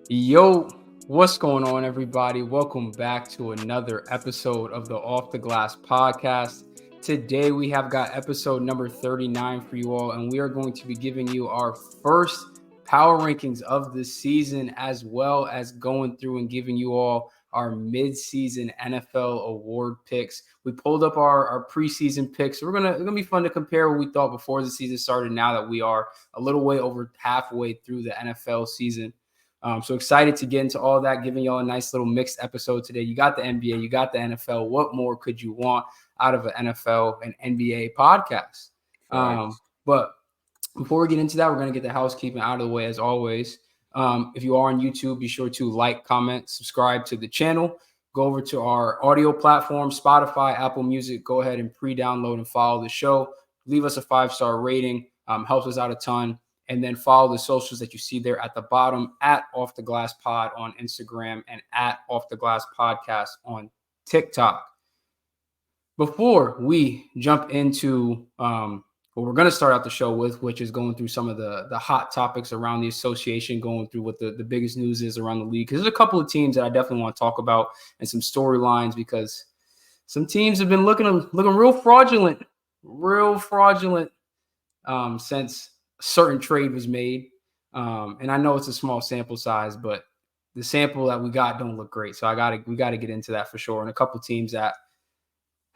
Yo, what's going on, everybody? Welcome back to another episode of the Off the Glass podcast. Today, we have got episode number 39 for you all, and we are going to be giving you our first power rankings of the season, as well as going through and giving you all our mid-season NFL award picks. We pulled up our preseason picks. So it's gonna be fun to compare what we thought before the season started. Now that we are a little way over halfway through the NFL season. So excited to get into all that, giving y'all a nice little mixed episode today. You got the NBA, you got the NFL. What more could you want out of an NFL and NBA podcast? But before we get into that, we're going to get the housekeeping out of the way as always. If you are on YouTube, be sure to like, comment, subscribe to the channel. Go over to our audio platform, Spotify, Apple Music. Go ahead and pre-download and follow the show. Leave us a 5-star rating. Helps us out a ton. And then follow the socials that you see there at the bottom, at Off the Glass Pod on Instagram and at Off the Glass Podcast on TikTok. Before we jump into what we're going to start out the show with, which is going through some of the hot topics around the association, going through what the biggest news is around the league. Because there's a couple of teams that I definitely want to talk about and some storylines, because some teams have been looking real fraudulent since certain trade was made. And I know it's a small sample size, but the sample that we got don't look great. So we gotta get into that for sure. And a couple of teams that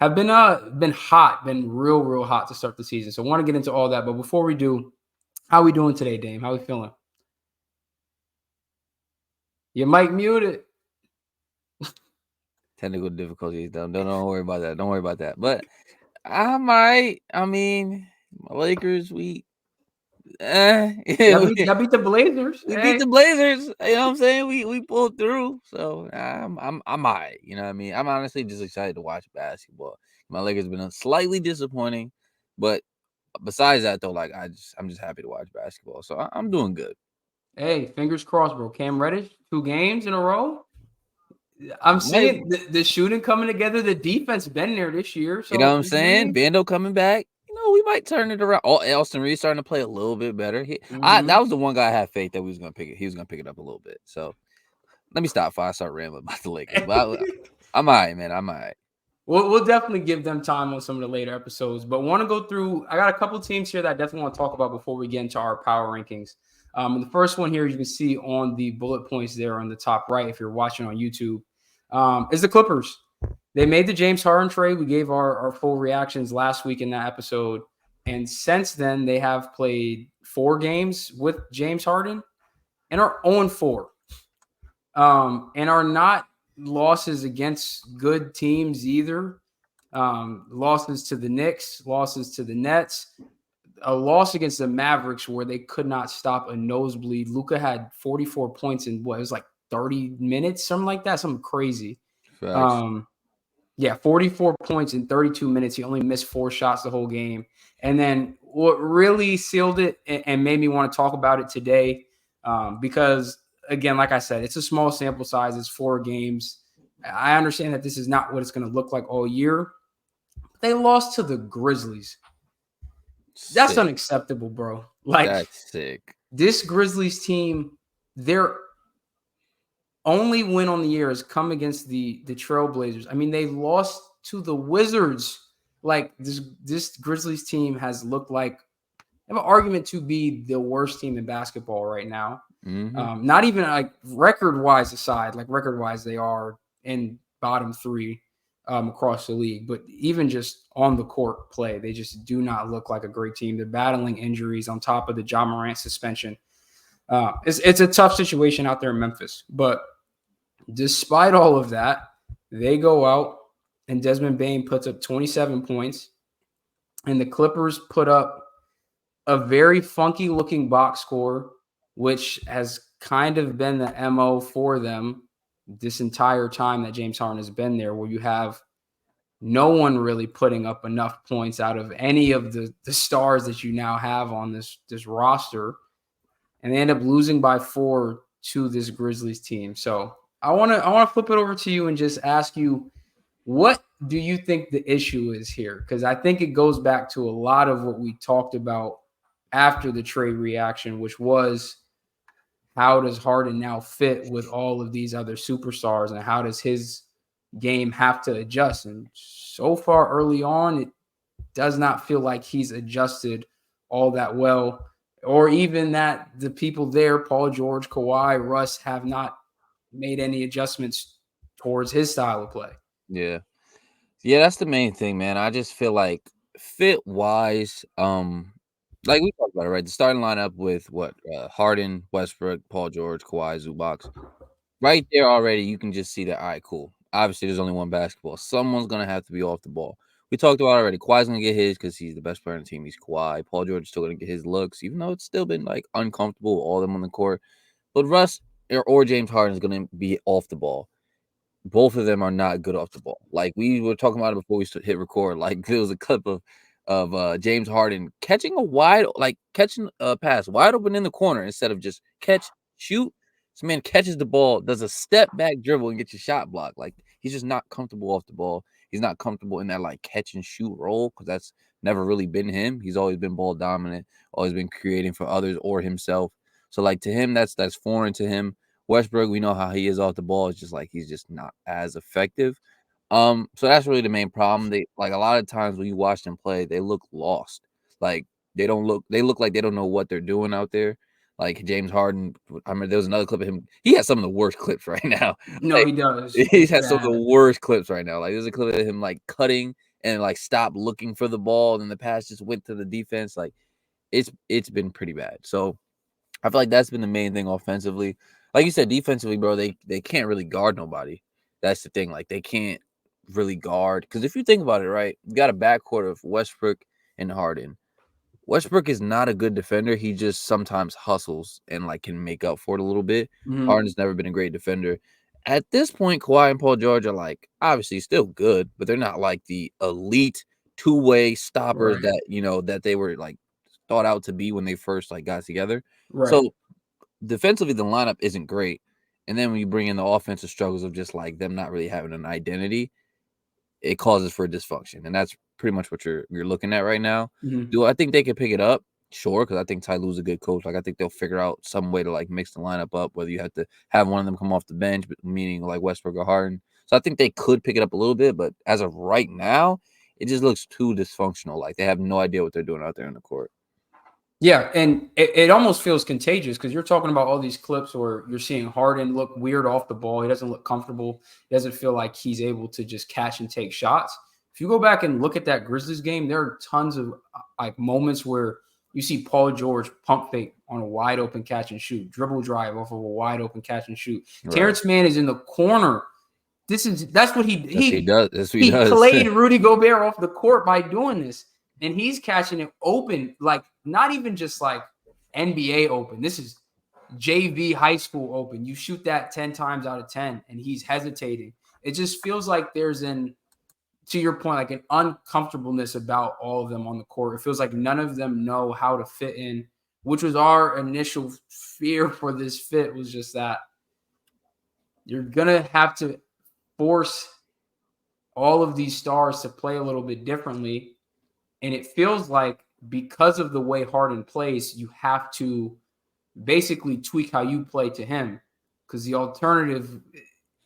have been hot, been real hot to start the season. So I want to get into all that. But before we do, how we doing today, Dame? How we feeling? You might mute it. Technical difficulties. Don't worry about that. Don't worry about that. But I might. I mean, my Lakers. Y'all beat the Blazers. We beat the Blazers. You know what I'm saying? We pulled through. So I'm alright. You know what I mean? I'm honestly just excited to watch basketball. My Lakers have been slightly disappointing, but besides that though, like I'm just happy to watch basketball. So I'm doing good. Hey, fingers crossed, bro. Cam Reddish, 2 games in a row. I'm seeing the shooting coming together. The defense been there this year. So you know what I'm saying? Bando coming back. We might turn it around. Oh, Austin Reed starting to play a little bit better. That was the one guy I had faith that we was gonna pick it. He was gonna pick it up a little bit. So let me stop before I start rambling about the Lakers. But I'm all right, man. I'm all right. We'll definitely give them time on some of the later episodes, but want to go through. I got a couple teams here that I definitely want to talk about before we get into our power rankings. The first one here, you can see on the bullet points there on the top right, if you're watching on YouTube, is the Clippers. They made the James Harden trade. We gave our full reactions last week in that episode. And since then, they have played 4 games with James Harden and are 0-4. And are not losses against good teams either. Losses to the Knicks, losses to the Nets, a loss against the Mavericks where they could not stop a nosebleed. Luka had 44 points in what it was like 30 minutes, something like that, something crazy. Yeah, 44 points in 32 minutes. He only missed 4 shots the whole game. And then what really sealed it and made me want to talk about it today, because, again, like I said, it's a small sample size. It's 4 games. I understand that this is not what it's going to look like all year. They lost to the Grizzlies. That's sick. Unacceptable, bro. Like, that's sick. This Grizzlies team, their only win on the year has come against the Trailblazers. I mean, they lost to the Wizards. Like, this Grizzlies team has looked like I have an argument to be the worst team in basketball right now. Mm-hmm. Not even like record-wise aside, like record-wise they are in bottom 3 across the league. But even just on the court play, they just do not look like a great team. They're battling injuries on top of the Ja Morant suspension. It's a tough situation out there in Memphis. But despite all of that, they go out and Desmond Bane puts up 27 points. And the Clippers put up a very funky looking box score, which has kind of been the MO for them this entire time that James Harden has been there, where you have no one really putting up enough points out of any of the stars that you now have on this roster. And they end up losing by 4 to this Grizzlies team. So I want to flip it over to you and just ask you, what do you think the issue is here? Because I think it goes back to a lot of what we talked about after the trade reaction, which was how does Harden now fit with all of these other superstars, and how does his game have to adjust? And so far early on, it does not feel like he's adjusted all that well, or even that the people there, Paul George, Kawhi, Russ, have not made any adjustments towards his style of play. Yeah. Yeah, that's the main thing, man. I just feel like fit wise, like we talked about it, right? The starting lineup with what Harden, Westbrook, Paul George, Kawhi, Zubac. Right there already, you can just see that. All right, cool. Obviously, there's only one basketball. Someone's gonna have to be off the ball. We talked about it already. Kawhi's gonna get his because he's the best player on the team. He's Kawhi. Paul George is still gonna get his looks, even though it's still been like uncomfortable, all of them on the court. But Russ or James Harden is gonna be off the ball. Both of them are not good off the ball. Like we were talking about it before we hit record. Like there was a clip of James Harden catching catching a pass wide open in the corner instead of just catch shoot. This man catches the ball, does a step back dribble and gets your shot blocked. Like he's just not comfortable off the ball. He's not comfortable in that like catch and shoot role because that's never really been him. He's always been ball dominant, always been creating for others or himself. So like to him, that's foreign to him. Westbrook, we know how he is off the ball. It's just like he's just not as effective. So that's really the main problem. They like a lot of times when you watch them play, they look lost. Like they look like they don't know what they're doing out there. Like James Harden, I remember there was another clip of him. He has some of the worst clips right now. No, Like he does. he's It's had some of the bad. worst clips right now. Like there's a clip of him like cutting and like stop looking for the ball, and the pass just went to the defense. Like it's been pretty bad. So I feel like that's been the main thing offensively. Like you said, defensively, bro, they can't really guard nobody. That's the thing. Like they can't really guard because if you think about it, right, you got a backcourt of Westbrook and Harden. Westbrook is not a good defender. He just sometimes hustles and like can make up for it a little bit. Mhm. Harden's never been a great defender. At this point, Kawhi and Paul George are like obviously still good, but they're not like the elite two-way stoppers Right. that that they were like thought out to be when they first like got together. Right. So defensively, the lineup isn't great. And then when you bring in the offensive struggles of just like them not really having an identity, it causes for dysfunction. And that's pretty much what you're looking at right now. Mhm. Do I think they can pick it up? Sure, because I think Ty Lue's a good coach. Like I think they'll figure out some way to like mix the lineup up, whether you have to have one of them come off the bench, meaning like Westbrook or Harden. So I think they could pick it up a little bit, but as of right now, it just looks too dysfunctional. Like they have no idea what they're doing out there in the court. Yeah, and it almost feels contagious because you're talking about all these clips where you're seeing Harden look weird off the ball. He doesn't look comfortable. He doesn't feel like he's able to just catch and take shots. If you go back and look at that Grizzlies game, there are tons of like moments where you see Paul George pump fake on a wide open catch and shoot, dribble drive off of a wide open catch and shoot. Right. Terrence Mann is in the corner. That's what he That's what he he does. That's what he he does. played Rudy Gobert off the court by doing this, and he's catching it open, like not even just like NBA open. This is JV high school open. You shoot that 10 times out of 10, and he's hesitating. It just feels like there's to your point, like an uncomfortableness about all of them on the court. It feels like none of them know how to fit in, which was our initial fear for this fit, was just that you're gonna have to force all of these stars to play a little bit differently. And it feels like because of the way Harden plays, you have to basically tweak how you play to him. Because the alternative,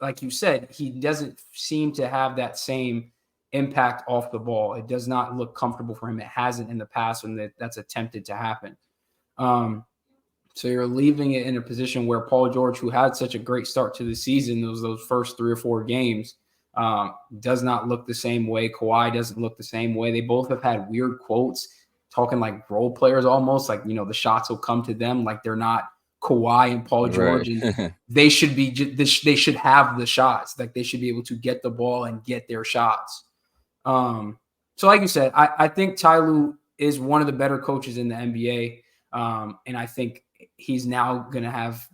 like you said, he doesn't seem to have that same impact off the ball. It does not look comfortable for him. It hasn't in the past when that's attempted to happen. Um, so you're leaving it in a position where Paul George, who had such a great start to the season, those first 3 or 4 games, does not look the same way. Kawhi doesn't look the same way. They both have had weird quotes, talking like role players almost, like the shots will come to them, like they're not Kawhi and Paul Right. George, and they should be. They should have the shots, like they should be able to get the ball and get their shots. So like you said, I think Ty Lue is one of the better coaches in the NBA. And I think he's now going to have,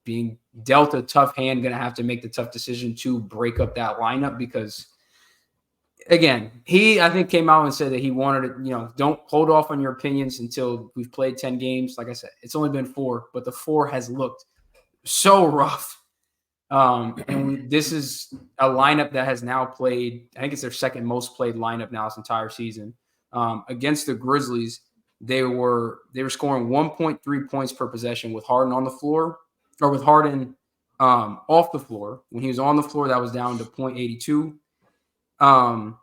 being dealt a tough hand, going to have to make the tough decision to break up that lineup because, again, he, I think, came out and said that he wanted to, don't hold off on your opinions until we've played 10 games. Like I said, it's only been 4, but the 4 has looked so rough. This is a lineup that has now played, I think it's their second most played lineup now this entire season. Against the Grizzlies, they were scoring 1.3 points per possession with Harden on the floor. or with Harden off the floor. When he was on the floor, that was down to 0.82. Um,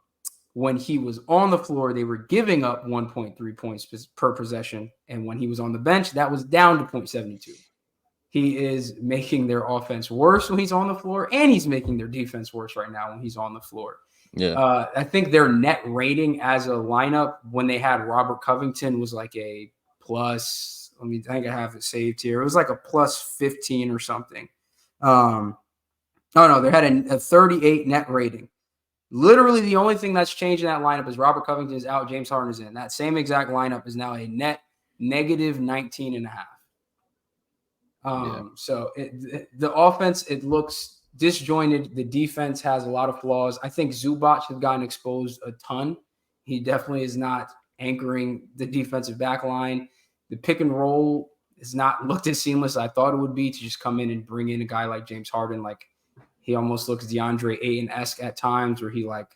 when he was on the floor, they were giving up 1.3 points per possession. And when he was on the bench, that was down to 0.72. He is making their offense worse when he's on the floor, and he's making their defense worse right now when he's on the floor. Yeah. I think their net rating as a lineup when they had Robert Covington was like a plus. I think I have it saved here. It was like a plus 15 or something. Oh no, they had a 38 net rating. Literally, the only thing that's changed in that lineup is Robert Covington is out, James Harden is in. That same exact lineup is now a net negative 19 and a half. Yeah. So the offense, it looks disjointed. The defense has a lot of flaws. I think Zubac has gotten exposed a ton. He definitely is not anchoring the defensive back line. The pick and roll has not looked as seamless as I thought it would be to just come in and bring in a guy like James Harden. Like he almost looks DeAndre Ayton-esque at times where he like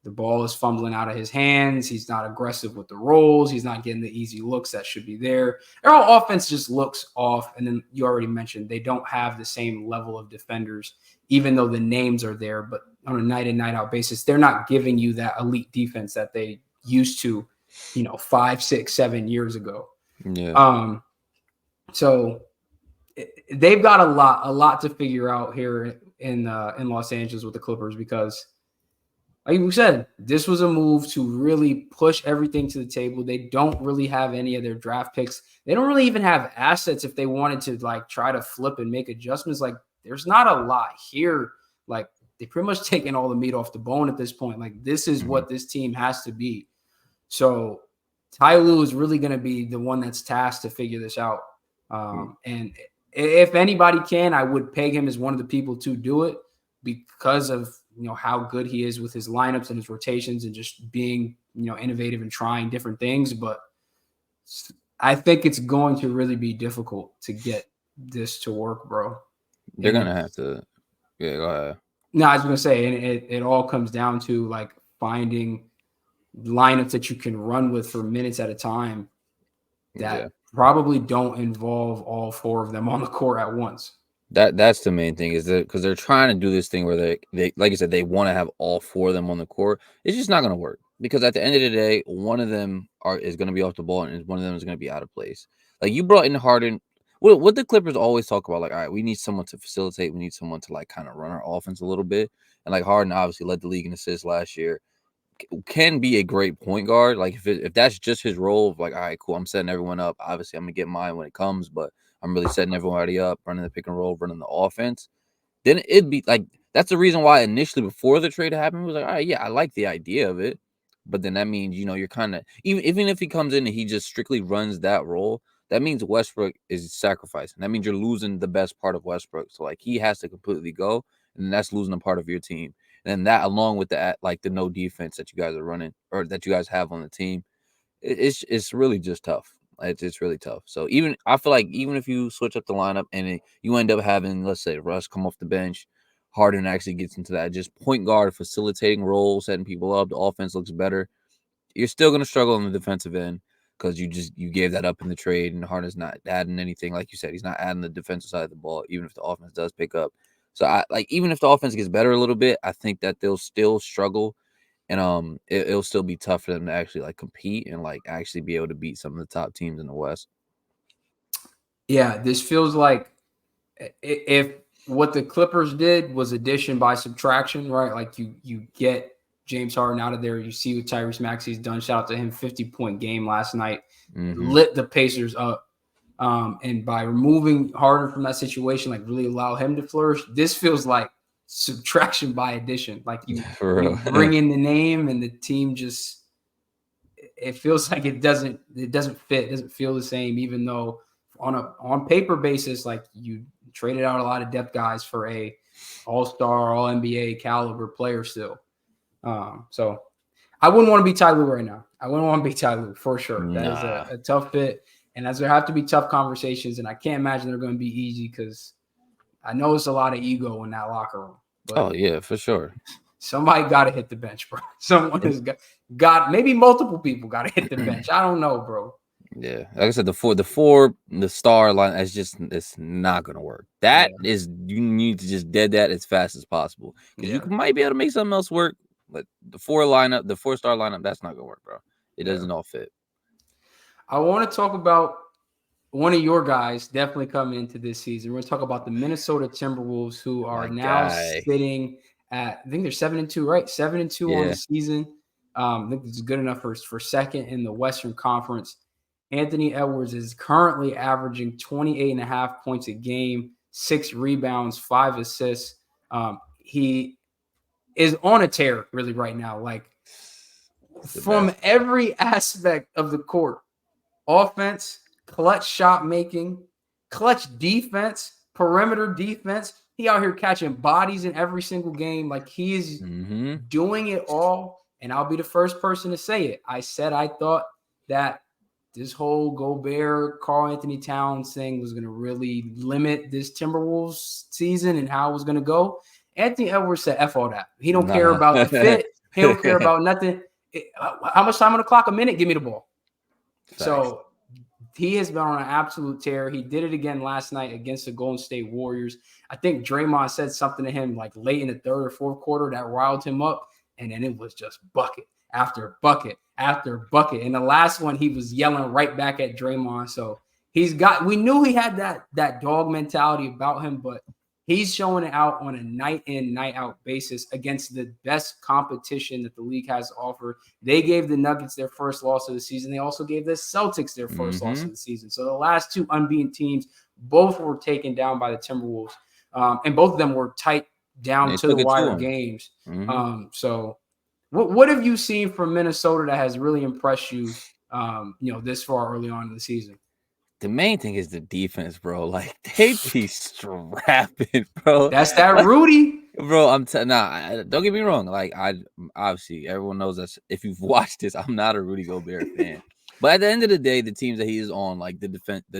the ball is fumbling out of his hands. He's not aggressive with the rolls. He's not getting the easy looks that should be there. Their whole offense just looks off. And then you already mentioned they don't have the same level of defenders, even though the names are there. But on a night in, night out basis, they're not giving you that elite defense that they used to, 5, 6, 7 years ago. Yeah. So they've got a lot to figure out here in Los Angeles with the Clippers because – like we said, this was a move to really push everything to the table. They don't really have any of their draft picks. They don't really even have assets if they wanted to like try to flip and make adjustments. Like there's not a lot here. Like they pretty much taken all the meat off the bone at this point. Like this is what this team has to be. So Ty Lue is really going to be the one that's tasked to figure this out. And if anybody can, I would peg him as one of the people to do it because of how good he is with his lineups and his rotations and just being innovative and trying different things. But I think it's going to really be difficult to get this to work, bro. They're gonna have to. Yeah, go ahead. No, I was gonna say, and it all comes down to like finding lineups that you can run with for minutes at a time that probably don't involve all four of them on the court at once. That's the main thing is that because they're trying to do this thing where they like I said, they want to have all four of them on the court. It's just not going to work because at the end of the day, one of them is going to be off the ball and one of them is going to be out of place. Like you brought in Harden. What the Clippers always talk about, like, all right, we need someone to facilitate. We need someone to like kind of run our offense a little bit. And like Harden obviously led the league in assists last year. Can be a great point guard. Like if that's just his role of like, all right, cool, I'm setting everyone up. Obviously, I'm gonna get mine when it comes, but I'm really setting everybody up, running the pick and roll, running the offense. Then it'd be like that's the reason why initially before the trade happened, it was like, all right, yeah, I like the idea of it, but then that means you're kind of even if he comes in and he just strictly runs that role, that means Westbrook is sacrificing. That means you're losing the best part of Westbrook. So like he has to completely go, and that's losing a part of your team. And that, along with that, like the no defense that you guys are running or that you guys have on the team, it's really just tough. It's really tough. So I feel like even if you switch up the lineup and you end up having, let's say, Russ come off the bench, Harden actually gets into that just point guard facilitating role, setting people up. The offense looks better. You're still going to struggle on the defensive end because you gave that up in the trade, and Harden's not adding anything. Like you said, he's not adding the defensive side of the ball, even if the offense does pick up. So even if the offense gets better a little bit, I think that they'll still struggle, and it'll still be tough for them to actually like compete and like actually be able to beat some of the top teams in the West. Yeah, this feels like if what the Clippers did was addition by subtraction, right? Like you get James Harden out of there. You see what Tyrese Maxey's done. Shout out to him, 50-point game last night. Lit the Pacers up. And by removing Harden from that situation, like really allow him to flourish, this feels like subtraction by addition. Like you bring in the name and the team just it feels like it doesn't fit, it doesn't feel the same, even though on paper basis, like you traded out a lot of depth guys for a all-star, all NBA caliber player still. So I wouldn't want to be Ty Lue right now. I wouldn't want to be Ty Lue for sure. That is a tough fit. And as there have to be tough conversations, and I can't imagine they're going to be easy because I know it's a lot of ego in that locker room. But yeah, for sure. Somebody got to hit the bench, bro. Someone has got maybe multiple people got to hit the bench. I don't know, bro. Yeah, like I said, the star line, it's not gonna work. That Yeah, is, you need to just dead that as fast as possible because yeah, might be able to make something else work, but the 4-star lineup, that's not gonna work, bro. It yeah. doesn't all fit. I want to talk about one of your guys definitely coming into this season. We're going to talk about the Minnesota Timberwolves, who are My now guy, sitting at, I think they're 7-2, right? 7-2 on the yeah, season. I think this is good enough for second in the Western Conference. Anthony Edwards is currently averaging 28 and a half points a game, 6 rebounds, 5 assists. He is on a tear really right now. Like it's the from best, bro. every aspect of the court, offense, clutch shot making, clutch defense, perimeter defense. He out here catching bodies in every single game. Like he is Mm-hmm. doing it all. And I'll be the first person to say it. I said I thought that this whole Gobert, Karl Anthony Towns thing was going to really limit this Timberwolves season and how it was going to go. Anthony Edwards said, F all that. He don't care Nah. about the fit. He don't care about nothing. How much time on the clock? A minute? Give me the ball. Facts. So he has been on an absolute tear. He did it again last night against the Golden State Warriors. I think Draymond said something to him like late in the third or fourth quarter that riled him up. And then it was just bucket after bucket after bucket. And the last one, he was yelling right back at Draymond. So we knew he had that dog mentality about him, but he's showing it out on a night in, night out basis against the best competition that the league has to offer. They gave the Nuggets their first loss of the season. They also gave the Celtics their first loss Mm-hmm. of the season. So the last two unbeaten teams, both were taken down by the Timberwolves. And both of them were tight And down they to the took it to wire him. games. Mm-hmm. So what have you seen from Minnesota that has really impressed you, this far early on in the season? The main thing is the defense, bro. Like they be strapping, bro. That's that Like, Rudy. bro, don't get me wrong. Like obviously everyone knows that if you've watched this, I'm not a Rudy Gobert fan. But at the end of the day, the teams that he is on, like the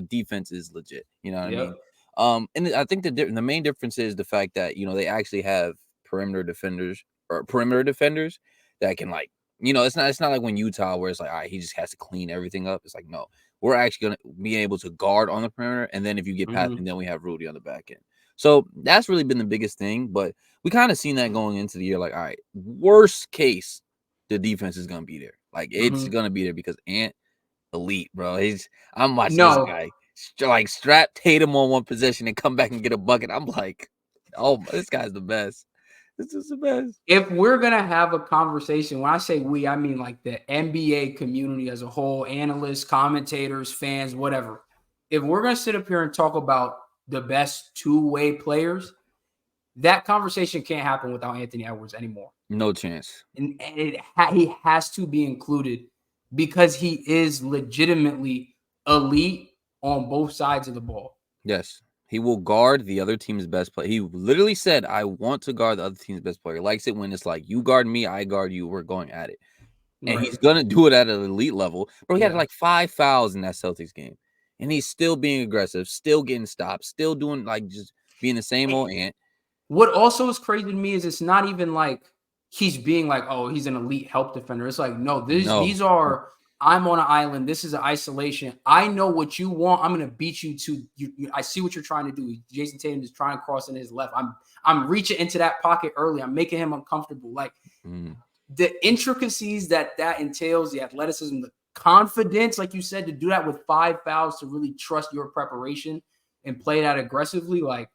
defense is legit. You know what I Yep. mean? And I think the main difference is the fact that they actually have perimeter defenders that can it's not like when Utah where it's like, all right, he just has to clean everything up. It's like, no, we're actually gonna be able to guard on the perimeter, and then if you get past Mm-hmm. him, then we have Rudy on the back end. So that's really been the biggest thing. But we kind of seen that going into the year. Like, all right, worst case, the defense is gonna be there. Like, it's Mm-hmm. gonna be there because Ant elite, bro. I'm watching this No, guy like strap Tatum on one possession and come back and get a bucket. I'm like, oh, this guy's the best. This is the best. if we're gonna have a conversation, when I say we, I mean like the NBA community as a whole, analysts, commentators, fans, whatever. If we're gonna sit up here and talk about the best two-way players, that conversation can't happen without Anthony Edwards anymore. No chance. And he has to be included because he is legitimately elite on both sides of the ball. Yes. He will guard the other team's best player. He literally said, I want to guard the other team's best player. He likes it when it's like, you guard me, I guard you. We're going at it. And Right. he's going to do it at an elite level. Bro, he had Yeah. like 5 fouls in that Celtics game. And he's still being aggressive, still getting stopped, still doing like just being the same old Ant. What also is crazy to me is it's not even like he's being like, oh, he's an elite help defender. It's like, no, No. these are I'm on an island. This is an isolation. I know what you want. I'm gonna beat you to you. I see what you're trying to do. Jason Tatum is trying to cross in his left. I'm reaching into that pocket early. I'm making him uncomfortable. Like the intricacies that entails, the athleticism, the confidence, like you said, to do that with 5 fouls, to really trust your preparation and play that aggressively, like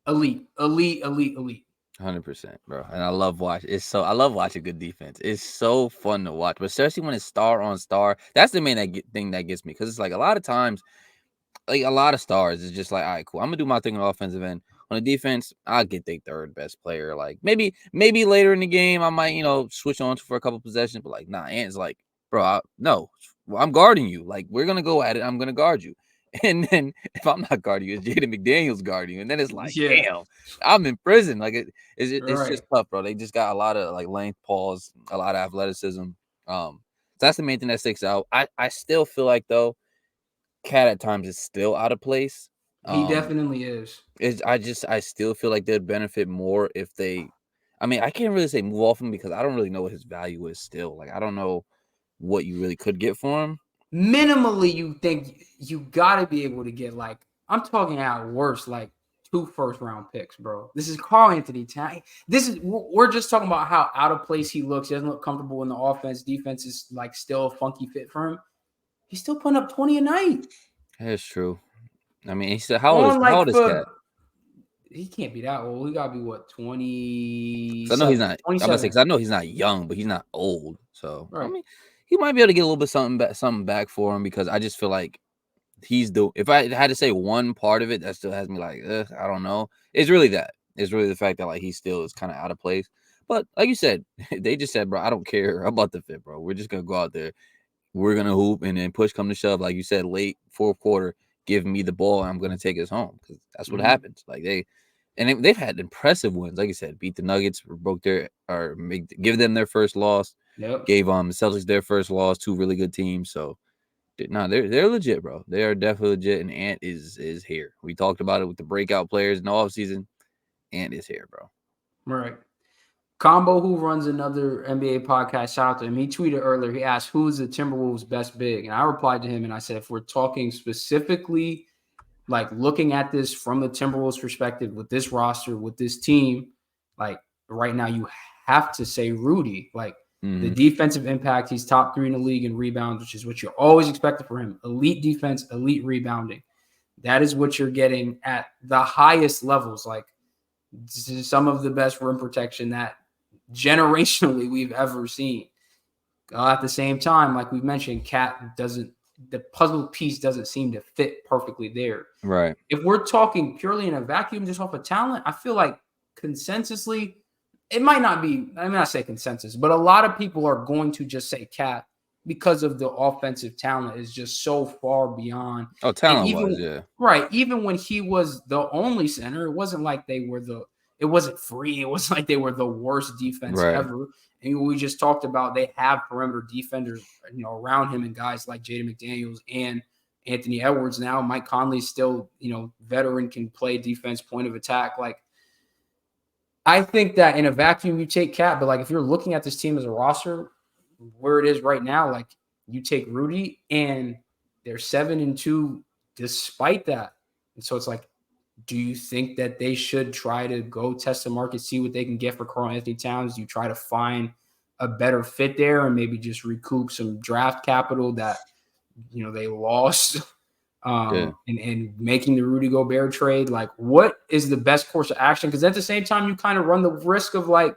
elite, elite, elite, elite. 100%, bro. And I love watching good defense. It's so fun to watch, but especially when it's star on star. That's the main thing that gets me because it's like a lot of times, like a lot of stars is just like, all right, cool. I'm gonna do my thing on the offensive end. On the defense, I'll get the third best player. Like maybe later in the game, I might switch on for a couple possessions. But like, nah, Ant's like, bro, no, I'm guarding you. Like we're gonna go at it. I'm gonna guard you. And then if I'm not guarding you, it's Jaden McDaniels guarding you. And then it's like, Yeah, damn, I'm in prison. Like it's right. just tough, bro. They just got a lot of like length, pause, a lot of athleticism. So that's the main thing that sticks out. I still feel like though Cat at times is still out of place. He Um, definitely is. I still feel like they'd benefit more if they. I mean, I can't really say move off him because I don't really know what his value is still. Like, I don't know what you really could get for him. minimally you think you got to be able to get like, I'm talking at worst like 2 first-round picks, bro. This is Carl Anthony Towns. This is we're just talking about how out of place he looks. He doesn't look comfortable in the offense. Defense is like still a funky fit for him. He's still putting up 20 a night That's true. I mean, he said, how old is on like Cat? he can't be that old. He got to be what, 'Cause I know he's 27, not. I'm about to say 27. because I know he's not young, but he's not old. So I Right. mean, he might be able to get a little bit something back for him because I just feel like he's the. If I had to say one part of it that still has me like, I don't know. It's really that. It's really the fact that like he still is kind of out of place. But like you said, they just said, bro, I don't care about the fit, bro. We're just gonna go out there. We're gonna hoop, and then push come to shove, like you said, late fourth quarter, give me the ball, and I'm gonna take us home because that's what Mm-hmm. happens. Like they've had impressive wins. Like I said, beat the Nuggets, give them their first loss, Yep. gave the Celtics their first loss. Two really good teams. So no, they're legit, bro. They are definitely legit. And Ant is here. We talked about it with the breakout players in the offseason. Ant is here, bro. Right. Combo, who runs another NBA podcast, shout out to him. He tweeted earlier. He asked, "Who's the Timberwolves' best big?" And I replied to him and I said, "If we're talking specifically, like looking at this from the Timberwolves' perspective, with this roster, with this team, like right now, you have to say Rudy. Like the Mm-hmm. defensive impact, he's top 3 in the league in rebounds, which is what you always expected from him. Elite defense, elite rebounding. That is what you're getting at the highest levels. Like some of the best rim protection that generationally we've ever seen. At the same time, like we mentioned, Cat doesn't, the puzzle piece doesn't seem to fit perfectly there. Right. If we're talking purely in a vacuum, just off of talent, I feel like consensusly, it might not be, I mean, I say consensus, but a lot of people are going to just say Cat because of the offensive talent is just so far beyond. Oh, And talent wise, even, yeah. right, even when he was the only center, it wasn't like it wasn't free. It wasn't like they were the worst defense Right. ever. And we just talked about they have perimeter defenders, around him and guys like Jaden McDaniels and Anthony Edwards now. Mike Conley's still, veteran, can play defense, point of attack. Like, I think that in a vacuum, you take Cat, but like if you're looking at this team as a roster, where it is right now, like you take Rudy and they're 7-2 despite that. And so it's like, do you think that they should try to go test the market, see what they can get for Karl Anthony Towns? Do you try to find a better fit there and maybe just recoup some draft capital that they lost Yeah. and making the Rudy Gobert trade? Like, what is the best course of action? Because at the same time, you kind of run the risk of like,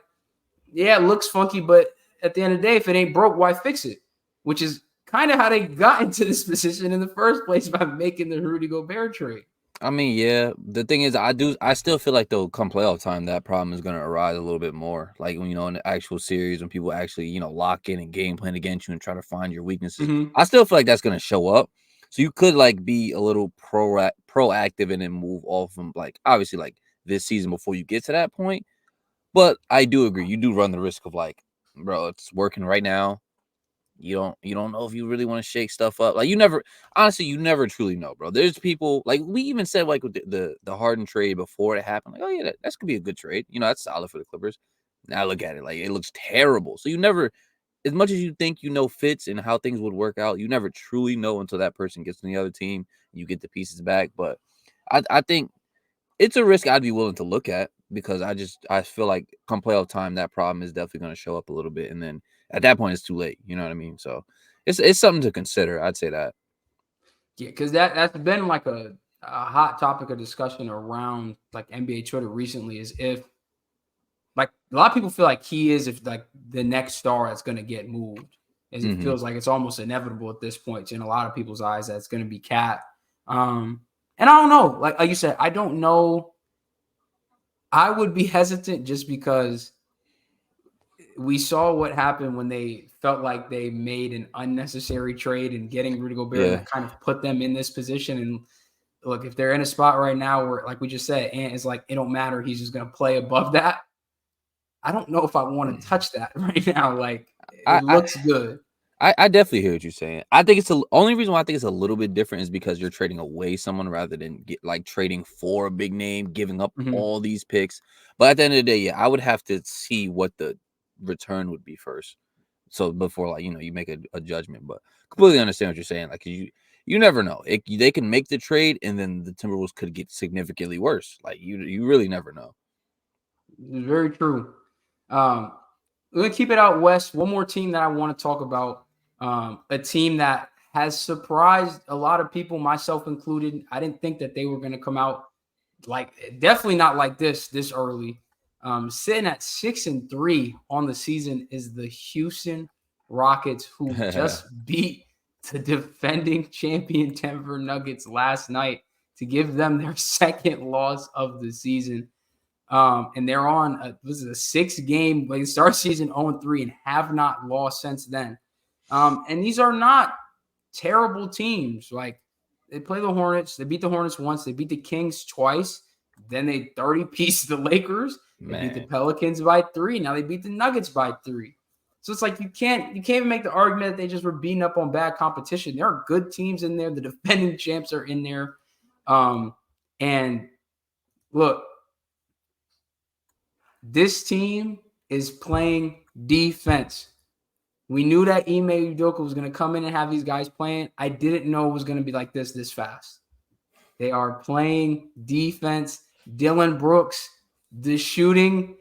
yeah, it looks funky, but at the end of the day, if it ain't broke, why fix it? Which is kind of how they got into this position in the first place by making the Rudy Gobert trade. I mean, yeah. The thing is, I still feel like though, come playoff time, that problem is gonna arise a little bit more. Like when in the actual series, when people actually lock in and game plan against you and try to find your weaknesses, Mm-hmm. I still feel like that's gonna show up. So you could like be a little proactive and then move off from like obviously like this season before you get to that point. But I do agree, you do run the risk of like, bro, it's working right now. You don't know if you really want to shake stuff up. Like you never truly know, bro. There's people like we even said like with the Harden trade before it happened, like, oh yeah, that could be a good trade. That's solid for the Clippers. Now look at it, like it looks terrible. So you never, as much as you think fits and how things would work out, you never truly know until that person gets on the other team, you get the pieces back. But I think it's a risk I'd be willing to look at because I feel like come playoff time, that problem is definitely going to show up a little bit, and then at that point it's too late. You know what I mean? So it's something to consider. I'd say that. Yeah, because that's been like a hot topic of discussion around like NBA Twitter recently. Is if like a lot of people feel like he is if like the next star that's going to get moved, as it Mm-hmm. feels like it's almost inevitable at this point in a lot of people's eyes that it's going to be Cat. And I don't know, like you said, I don't know. I would be hesitant just because we saw what happened when they felt like they made an unnecessary trade and getting Rudy Gobert, and Yeah. that kind of put them in this position. And look, if they're in a spot right now where, like we just said, Ant is like, it don't matter, he's just going to play above that. I don't know if I want to touch that right now. Like, I it I looks good. I definitely hear what you're saying. I think it's the only reason why I think it's a little bit different is because you're trading away someone rather than trading for a big name, giving up Mhm. all these picks. But at the end of the day, yeah, I would have to see what the return would be first. So before, like, you make a judgment, but completely understand what you're saying. Like, you never know. They can make the trade, and then the Timberwolves could get significantly worse. Like, you really never know. It's very true. We're gonna keep it out west. One more team that I want to talk about. A team that has surprised a lot of people, myself included. I didn't think that they were going to come out definitely not like this early. Sitting at 6-3 on the season is the Houston Rockets, who just beat the defending champion Denver Nuggets last night to give them their second loss of the season. And they're on this is a 6-game start season 0-3 and have not lost since then. And these are not terrible teams. Like, they play the Hornets, they beat the Hornets once, they beat the Kings twice, then they 30-piece the Lakers, they beat the Pelicans by 3, now they beat the Nuggets by 3. So it's like you can't even make the argument that they just were beating up on bad competition. There are good teams in there. The defending champs are in there. And look, this team is playing defense. We knew that Ime Udoka was going to come in and have these guys playing. I didn't know it was going to be like this fast. They are playing defense. Dylan Brooks, the shooting.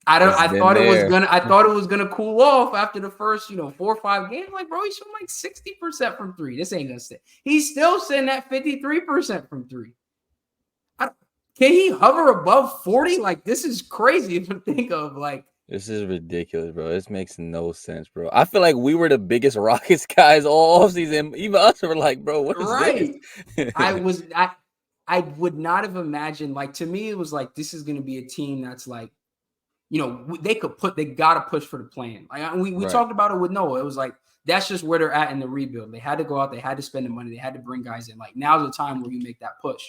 I thought it was gonna cool off after the first 4 or 5 games. Like, bro, he's shooting like 60% from 3. This ain't gonna stay. He's still sitting at 53% from 3. Can he hover above 40? Like, this is crazy to think of. Like, this is ridiculous, bro. This makes no sense, bro. I feel like we were the biggest Rockets guys all offseason. Even us were like, bro, what is this? I would not have imagined. Like, to me, it was like, this is going to be a team that's like, they got to push for the plan. Like, we talked about it with Noah. It was like, that's just where they're at in the rebuild. They had to go out. They had to spend the money. They had to bring guys in. Like, now's the time where you make that push.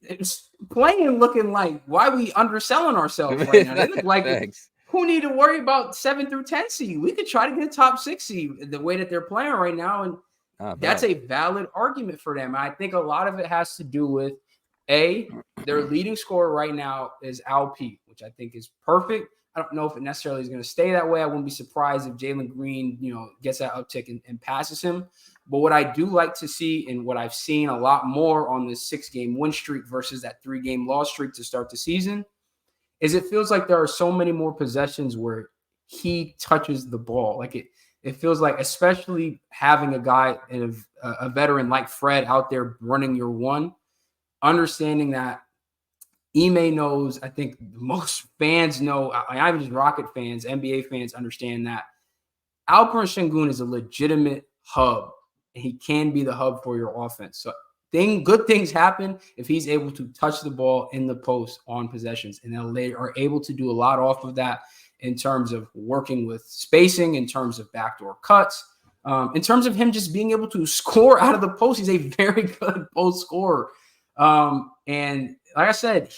It's playing looking like, why are we underselling ourselves right now? They look like who need to worry about 7 through 10 seed. We could try to get a top 6 seed the way that they're playing right now. And that's a valid argument for them. I think a lot of it has to do with their leading scorer right now is LP, which I think is perfect. I don't know if it necessarily is going to stay that way. I wouldn't be surprised if Jalen Green, gets that uptick and passes him. But what I do like to see, and what I've seen a lot more on this 6-game win streak versus that 3-game loss streak to start the season, is it feels like there are so many more possessions where he touches the ball. Like, it feels like, especially having a guy and a veteran like Fred out there running your one, understanding that Ime knows, I think most fans know, I even just Rocket fans, NBA fans understand that Alperen Sengun is a legitimate hub, and he can be the hub for your offense. So good things happen if he's able to touch the ball in the post on possessions, and they are able to do a lot off of that in terms of working with spacing, in terms of backdoor cuts, in terms of him just being able to score out of the post. He's a very good post scorer. And like I said,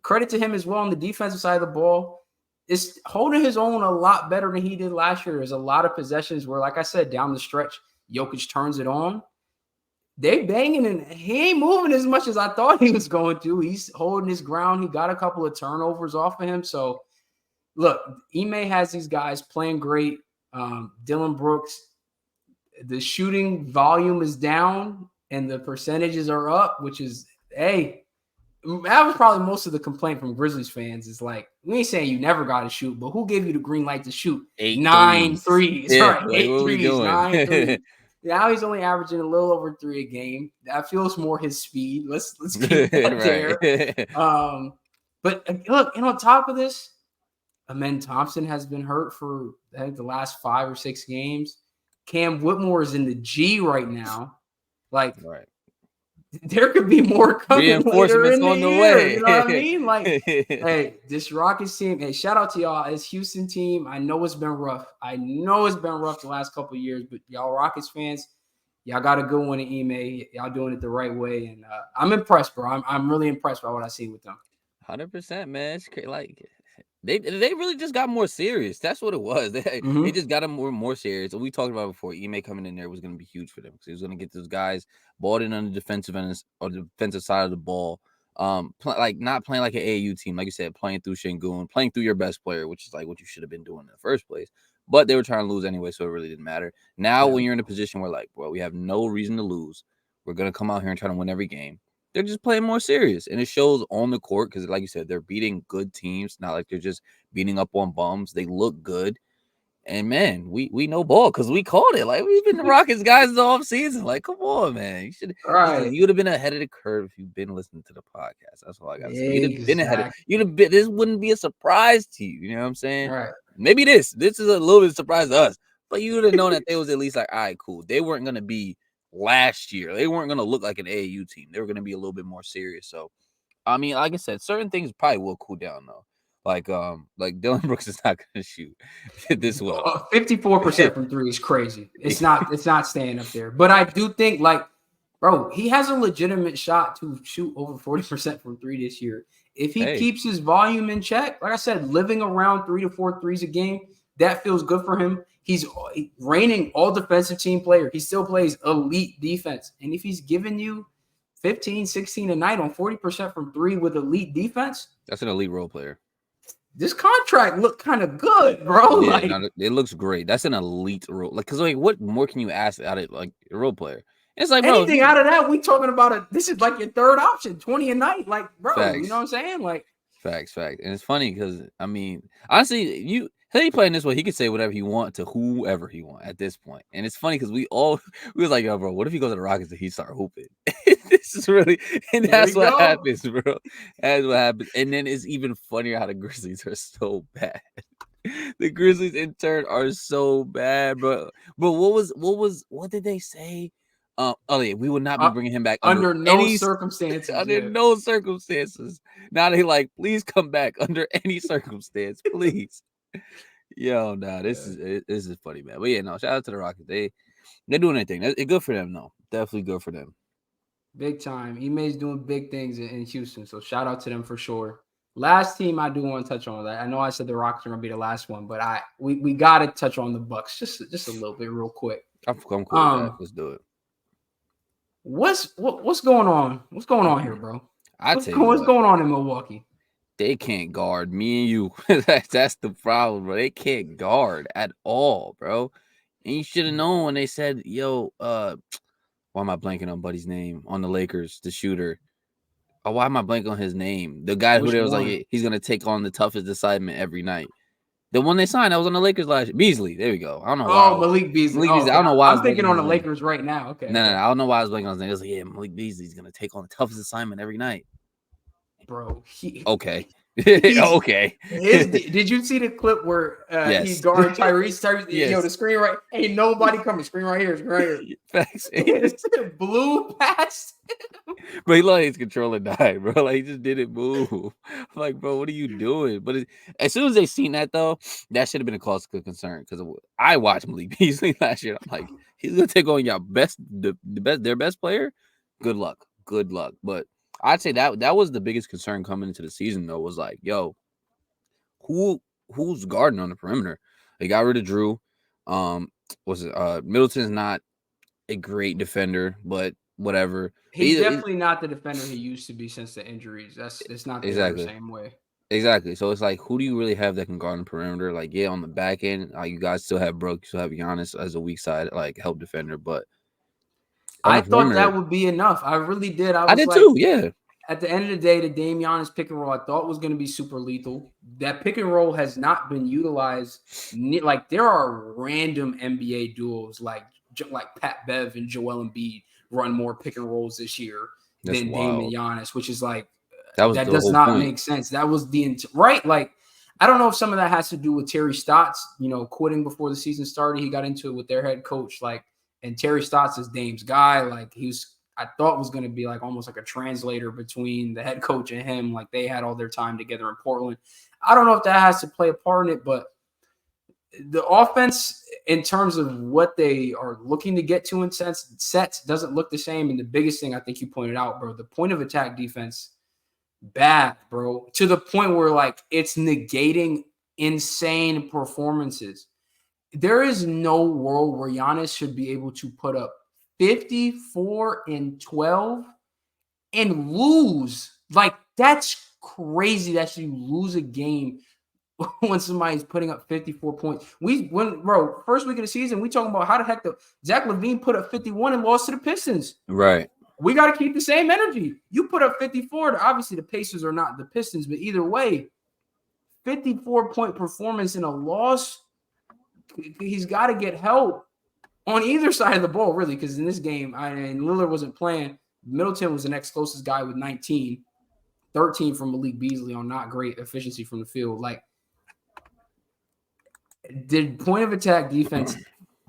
credit to him as well on the defensive side of the ball, is holding his own a lot better than he did last year. There's a lot of possessions where, like I said, down the stretch, Jokic turns it on. They banging, and he ain't moving as much as I thought he was going to. He's holding his ground. He got a couple of turnovers off of him. So, look, Ime has these guys playing great. Dylan Brooks, the shooting volume is down and the percentages are up, which is, that was probably most of the complaint from Grizzlies fans, is like, we ain't saying you never got to shoot, but who gave you the green light to shoot 9 threes? Yeah, Right, 8 threes, 9 threes. Now he's only averaging a little over 3 a game. That feels more his speed. Let's keep that there. But look, and on top of this, Amen Thompson has been hurt for, I think, the last 5 or 6 games. Cam Whitmore is in the G right now. Like, there could be more coming later in the year. You know what I mean? Like, hey, this Rockets team, hey, shout out to y'all. This Houston team, I know it's been rough. The last couple of years, but y'all Rockets fans, y'all got a good one in Ime. Y'all doing it the right way. And I'm impressed, bro. I'm really impressed by what I see with them. 100%, man. It's like, they really just got more serious. That's what it was. They just got them more serious. And we talked about it before. Ime coming in there was going to be huge for them, because he was going to get those guys balled in on the defensive end or the defensive side of the ball. Not playing like an AAU team, like you said, playing through Sengun, playing through your best player, which is like what you should have been doing in the first place. but they were trying to lose anyway, so it really didn't matter. Now, Yeah. when you're in a position where like, well, we have no reason to lose, we're gonna come out here and try to win every game. They're just playing more serious, and it shows on the court because, like you said, they're beating good teams. Not like they're just beating up on bums. They look good. And man, we know ball because we called it. Like we've been the Rockets guys the off season. Like, come on, man. You should listen. Right. You would have been ahead of the curve if you've been listening to the podcast. That's all I gotta say. You'd have been ahead of. You'd Exactly. have been. This wouldn't be a surprise to you. You know what I'm saying? Right. Maybe this is a little bit of surprise to us, but you would have known that they was at least like, all right, cool. They weren't gonna be last year. They weren't gonna look like an AAU team. They were gonna be a little bit more serious. So I mean, like I said, certain things probably will cool down though. Like Dylan Brooks is not gonna shoot this well. 54% from three is crazy. It's not staying up there. But I do think, like, bro, he has a legitimate shot to shoot over 40% from three this year. If he Hey, keeps his volume in check, like I said, living around 3 to 4 threes a game, that feels good for him. He's reigning all defensive team player. He still plays elite defense. And if he's giving you 15, 16 a night on 40% from three with elite defense, that's an elite role player. this contract looked kind of good, bro. Yeah, Like, no, it looks great. That's an elite role. Like, cause like, what more can you ask out of like a role player? It's like, bro, anything out of that, we talking about this is like your third option, 20 a night. Like, bro, you know facts. what I'm saying? Like, Facts. And it's funny because I mean, honestly, he playing this way, he could say whatever he want to whoever he want at this point. And it's funny because we was like, yo, bro, what if he goes to the Rockets and he start hooping? This is really, and there that's we what go. happens, bro. That's what happens. And then it's even funnier how the Grizzlies are so bad. The Grizzlies in turn are so bad, bro. But what did they say? Oh yeah, we will not be Uh, bringing him back under under no any circumstances, under yeah. no circumstances. Now they like, please come back under any circumstance, please. Yo, nah, Yeah. this is funny, man. But yeah, no, shout out to the Rockets. They're doing their thing. It's good for them, though. Definitely good for them. Big time. Ime's doing big things in Houston. So shout out to them for sure. Last team I do want to touch on that. I know I said the Rockets are gonna be the last one, but we gotta touch on the Bucks just a little bit real quick. I'm cool with that. Um, Let's do it. what's going on? What's going on here, bro? I What's tell you what's what, going on in Milwaukee? they can't guard me and you. That's the problem, bro. They can't guard at all, bro. And you should have known when they said, "Yo, why am I blanking on Buddy's name on the Lakers? The shooter. Oh, why am I blanking on his name? The guy who Which there was like, one? he's gonna take on the toughest assignment every night. The one they signed that was on the Lakers last year. Beasley. There we go. I don't know why. Oh, Malik Beasley. Malik Oh, Beasley. I okay. don't know why I was I'm blanking thinking on on his the name. Lakers right now. Okay, No, okay. I don't know why I was blanking on his name. It was like, yeah, Malik Beasley's gonna take on the toughest assignment every night. Bro, Okay. he's Okay. did you see the clip where he's Yes. guarding Tyrese? Yo, Yes. the screen right, ain't nobody coming. Screen right here, screen right here. Facts. It's blue past. But he like he's controlling die, bro. Like he just didn't move. I'm like, bro, what are you doing? But as soon as they seen that though, that should have been a cause of concern because I watched Malik Beasley last year. I'm like, he's gonna take on your their best player. Good luck. But I'd say that was the biggest concern coming into the season though. Was like, yo, who's guarding on the perimeter? They got rid of Drew. Was it Middleton's not a great defender, but whatever. He's definitely not the defender he used to be since the injuries. It's not there the Exactly. same way. Exactly. So it's like, who do you really have that can guard on the perimeter? Like, yeah, on the back end, you guys still have Brooke, you still have Giannis as a weak side, like help defender, but on I the thought perimeter, that would be enough. I really did. I I was did like, too. Yeah, at the end of the day, the Dame Giannis pick and roll I thought was going to be super lethal. That pick and roll has not been utilized. Like there are random NBA duos like Pat Bev and Joel Embiid run more pick and rolls this year that's than Dame and wild. Giannis, which is like That was that the does whole not point. make sense. That was right. Like I don't know if some of that has to do with Terry Stotts, quitting before the season started. He got into it with their head coach, and Terry Stotts is Dame's guy. Like I thought was going to be like almost like a translator between the head coach and him. Like they had all their time together in Portland. I don't know if that has to play a part in it, but the offense in terms of what they are looking to get to in sets doesn't look the same. And the biggest thing I think you pointed out, bro, the point of attack defense, bad, bro, to the point where like it's negating insane performances. There is no world where Giannis should be able to put up 54 and 12 and lose. Like, that's crazy that you lose a game when somebody's putting up 54 points. First week of the season, we talking about how the heck Zach LaVine put up 51 and lost to the Pistons. Right. We got to keep the same energy. You put up 54. Obviously, the Pacers are not the Pistons, but either way, 54-point performance in a loss, he's got to get help on either side of the ball, really, because in this game, Lillard wasn't playing. Middleton was the next closest guy with 19, 13 from Malik Beasley on not great efficiency from the field. Like, the point of attack defense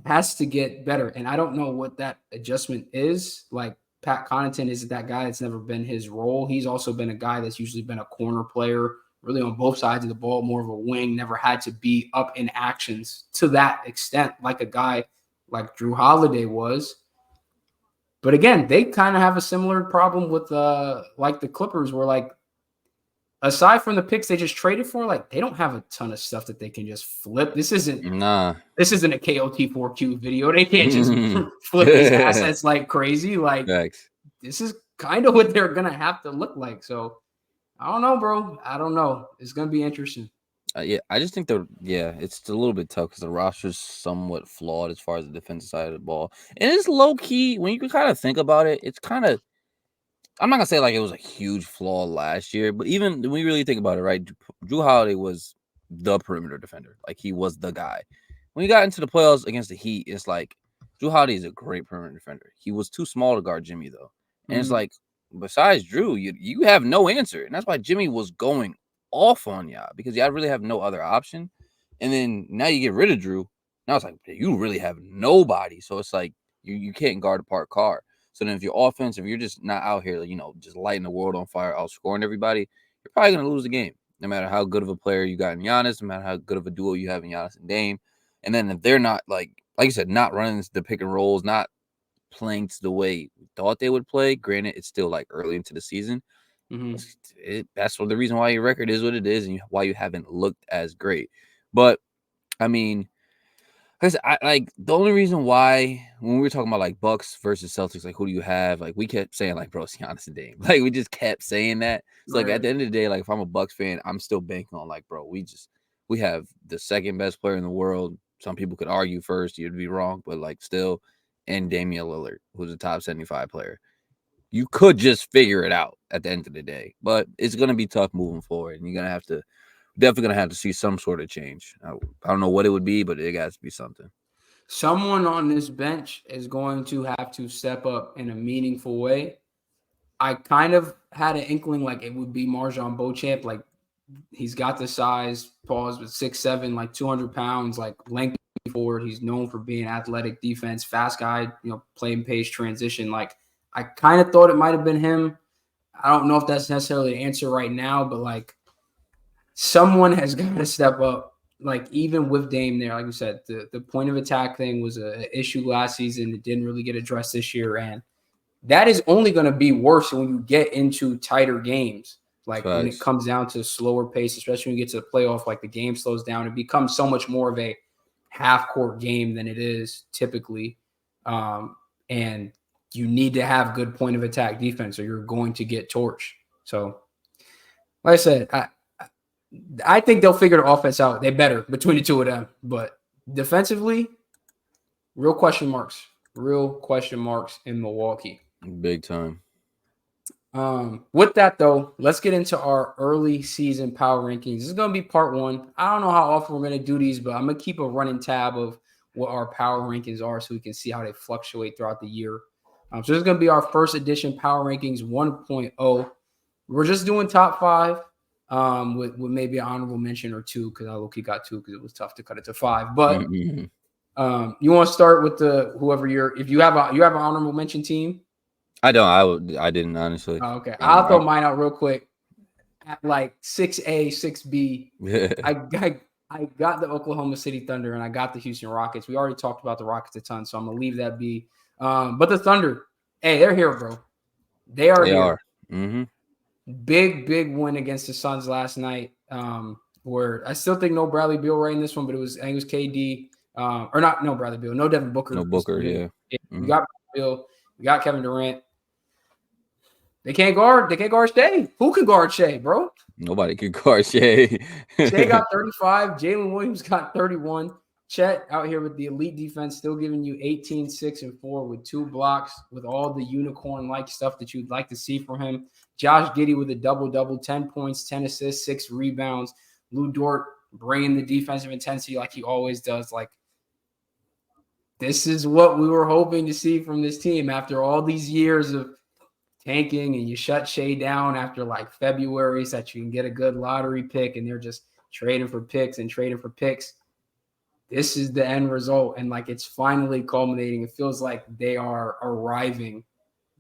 has to get better, and I don't know what that adjustment is. Like, Pat Connaughton isn't that guy. It's never been his role. He's also been a guy that's usually been a corner player, really on both sides of the ball, more of a wing, never had to be up in actions to that extent like a guy like Drew Holiday was. But again, they kind of have a similar problem with like the Clippers, where like aside from the picks they just traded for, like they don't have a ton of stuff that they can just flip. This isn't a KOT4Q video. They can't just flip these assets like crazy. Like Thanks. This is kind of what they're gonna have to look like. So I don't know, bro. I don't know. It's gonna be interesting. Yeah, I just think it's a little bit tough because the roster's somewhat flawed as far as the defensive side of the ball, and it's low key when you can kind of think about it. It's kind of, I'm not gonna say like it was a huge flaw last year, but even when you really think about it, right? Drew Holiday was the perimeter defender, like he was the guy. When you got into the playoffs against the Heat, it's like Drew Holiday is a great perimeter defender. He was too small to guard Jimmy though, and it's like besides Drew, you have no answer, and that's why Jimmy was going off on y'all because y'all really have no other option. And then now you get rid of Drew. Now it's like you really have nobody. So it's like you can't guard a parked car. So then if your offense, if you're just not out here, just lighting the world on fire, outscoring everybody, you're probably gonna lose the game. No matter how good of a player you got in Giannis, no matter how good of a duo you have in Giannis and Dame. And then if they're not like you said, not running the pick and rolls, not playing to the way we thought they would play. Granted, it's still like early into the season. That's the reason why your record is what it is and why you haven't looked as great. But I mean, I like the only reason why when we were talking about like Bucks versus Celtics, like who do you have? Like we kept saying like, bro, it's Giannis and Dame. Like we just kept saying that. So like at the end of the day, like if I'm a Bucks fan, I'm still banking on like, bro, we have the second best player in the world. Some people could argue first, you'd be wrong, but like still, and Damian Lillard, who's a top 75 player. You could just figure it out at the end of the day, but it's gonna be tough moving forward, and you're definitely gonna have to see some sort of change. I don't know what it would be, but it has to be something. Someone on this bench is going to have to step up in a meaningful way. I kind of had an inkling like it would be Marjon Beauchamp. Like he's got the size, pause, with 6'7", like 200 pounds, like lengthy forward. He's known for being athletic defense, fast guy, playing pace transition. Like I kind of thought it might have been him. I don't know if that's necessarily the answer right now, but like someone has got to step up. Like even with Dame there, like you said, the point of attack thing was an issue last season. It didn't really get addressed this year, and that is only going to be worse when you get into tighter games. Like when it comes down to slower pace, especially when you get to the playoff, like the game slows down. It becomes so much more of a half-court game than it is typically. And you need to have good point of attack defense or you're going to get torched. So, like I said, I think they'll figure the offense out. They better between the two of them. But defensively, real question marks in Milwaukee. Big time. With that, though, let's get into our early season power rankings. This is going to be part one. I don't know how often we're going to do these, but I'm going to keep a running tab of what our power rankings are so we can see how they fluctuate throughout the year. So this is going to be our first edition power rankings 1.0. We're just doing top five with maybe an honorable mention or two because I low-key got two because it was tough to cut it to five. But you want to start with if you have an honorable mention team? I don't. I didn't honestly. Oh, okay, I'll throw mine out real quick. At like 6A, 6B, I got the Oklahoma City Thunder and I got the Houston Rockets. We already talked about the Rockets a ton, so I'm gonna leave that be. But the Thunder, hey, they're here, bro. They are. Mm-hmm. Big win against the Suns last night. Where I still think no Bradley Beal right in this one, but I think it was KD. Or not, no Bradley Beal, no Devin Booker. No Booker, yeah. We got Beal, we got Kevin Durant. They can't guard. They can't guard Shea. Who can guard Shea, bro? Nobody can guard Shea. Shea got 35. Jalen Williams got 31. Chet out here with the elite defense, still giving you 18, 6, and 4 with 2 blocks, with all the unicorn-like stuff that you'd like to see from him. Josh Giddey with a double-double, 10 points, 10 assists, 6 rebounds. Lou Dort bringing the defensive intensity like he always does. Like, this is what we were hoping to see from this team after all these years of tanking, and you shut Shea down after like February so that you can get a good lottery pick, and they're just trading for picks and trading for picks. This is the end result, and like it's finally culminating. It feels like they are arriving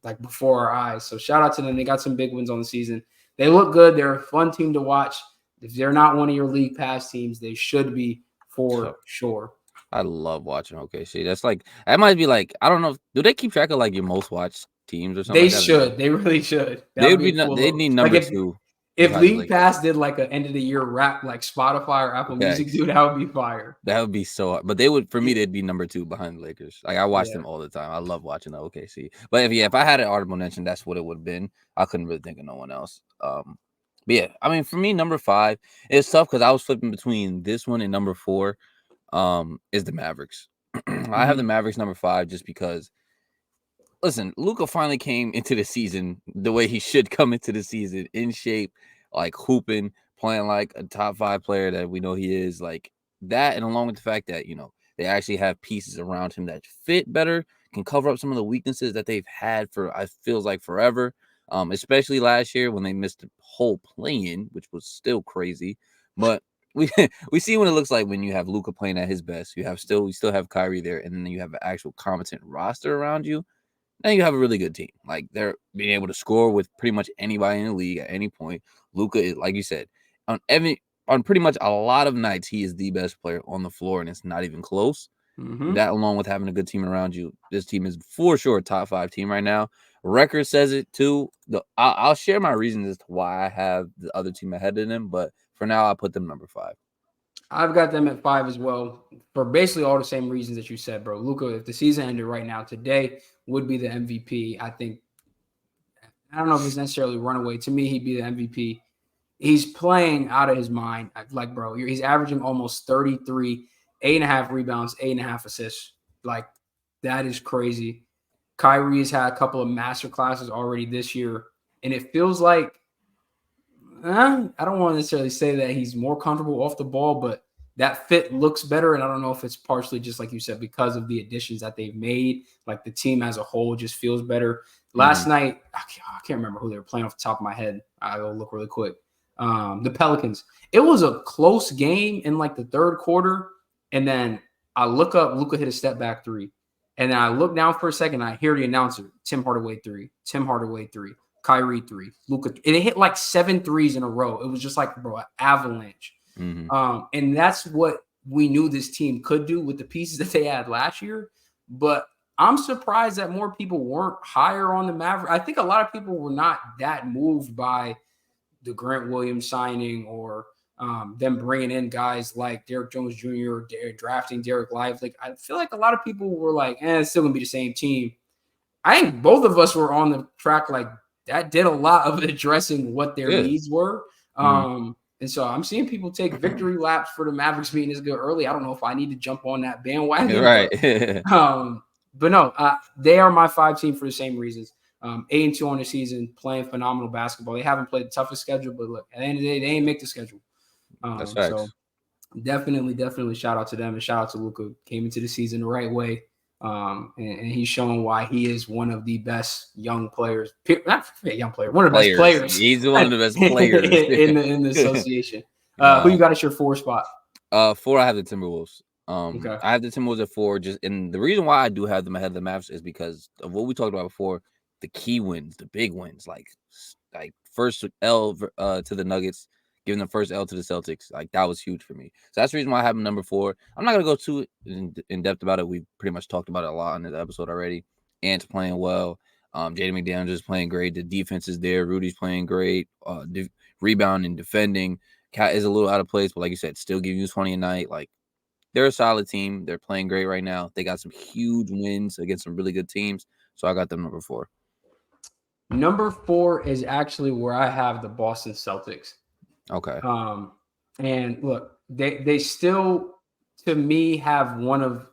like before our eyes. So shout out to them. They got some big wins on the season. They look good. They're a fun team to watch. If they're not one of your league pass teams, they should be for sure. I love watching OKC. That's like, that might be like, I don't know. Do they keep track of like your most watched teams or something They like that? should. They really should. They would Be be, cool they'd look. need Like number 2. if besides the League Lakers. Pass did like an end of the year rap like Spotify or Apple Music, Facts. dude, that would be fire. That would be so hard. But they would, for me, they'd be number 2 behind the Lakers. Like, I watch Yeah. them all the time. I love watching the OKC. But if I had an honorable mention, that's what it would have been. I couldn't really think of no one else. But yeah, I mean, for me, number 5, it's tough because I was flipping between this one and number 4. Is the Mavericks. I have the Mavericks number 5 just because, listen, Luka finally came into the season the way he should come into the season, in shape, like hooping, playing like a top 5 player that we know he is, like that, and along with the fact that, you know, they actually have pieces around him that fit better, can cover up some of the weaknesses that they've had for, I feels like, forever. Especially last year when they missed the whole play-in, which was still crazy. But we we see what it looks like when you have Luka playing at his best. You still have Kyrie there, and then you have an actual competent roster around you. Then you have a really good team. Like, they're being able to score with pretty much anybody in the league at any point. Luka is, like you said, on pretty much a lot of nights, he is the best player on the floor, and it's not even close. That, along with having a good team around you, this team is for sure a top 5 team right now. Record says it too. I'll share my reasons as to why I have the other team ahead of them, but for now, I'll put them number 5. I've got them at 5 as well for basically all the same reasons that you said, bro. Luka, if the season ended right now, today would be the MVP. I think, I don't know if it's necessarily runaway. To me, he'd be the MVP. He's playing out of his mind. Like, bro, he's averaging almost 33, 8.5 rebounds, 8.5 assists. Like, that is crazy. Kyrie has had a couple of master classes already this year, and it feels like, I don't want to necessarily say that he's more comfortable off the ball, but that fit looks better. And I don't know if it's partially just like you said, because of the additions that they've made. Like, the team as a whole just feels better. Last night, I can't remember who they were playing off the top of my head. I'll look really quick. The Pelicans. It was a close game in like the third quarter. And then I look up, Luka hit a step back 3. And then I look down for a second. I hear the announcer, Tim Hardaway 3, Tim Hardaway 3, Kyrie 3, Luka. And it hit like 7 threes in a row. It was just like, bro, an avalanche. And that's what we knew this team could do with the pieces that they had last year. But I'm surprised that more people weren't higher on the Mavericks. I think a lot of people were not that moved by the Grant Williams signing or them bringing in guys like Derrick Jones Jr., drafting Derek Lively. Like, I feel like a lot of people were like, it's still going to be the same team. I think both of us were on the track like that did a lot of addressing what their needs were. And so I'm seeing people take victory laps for the Mavericks being this good early. I don't know if I need to jump on that bandwagon. Right. But no, they are my 5 team for the same reasons. 8-2 on the season, playing phenomenal basketball. They haven't played the toughest schedule, but look, at the end of the day, they ain't make the schedule. That's facts. So definitely shout out to them, and shout out to Luka. Came into the season the right way. And he's showing why he is one of the best young players. Not young player, one of the best players. He's one of the best players in the association. Who you got at your 4 spot? 4, I have the Timberwolves. Okay. I have the Timberwolves at 4. And the reason why I do have them ahead of the Mavs is because of what we talked about before. The key wins, the big wins, like first L to the Nuggets, giving the first L to the Celtics, like that was huge for me. So that's the reason why I have them number 4. I'm not gonna go too in depth about it. We've pretty much talked about it a lot in this episode already. Ant's playing well. Jaden McDaniels is playing great. The defense is there. Rudy's playing great. Rebounding, defending. Cat is a little out of place, but like you said, still giving you 20 a night. Like, they're a solid team. They're playing great right now. They got some huge wins against some really good teams. So I got them number 4. Number 4 is actually where I have the Boston Celtics. Okay. And look, they still, to me, have one of,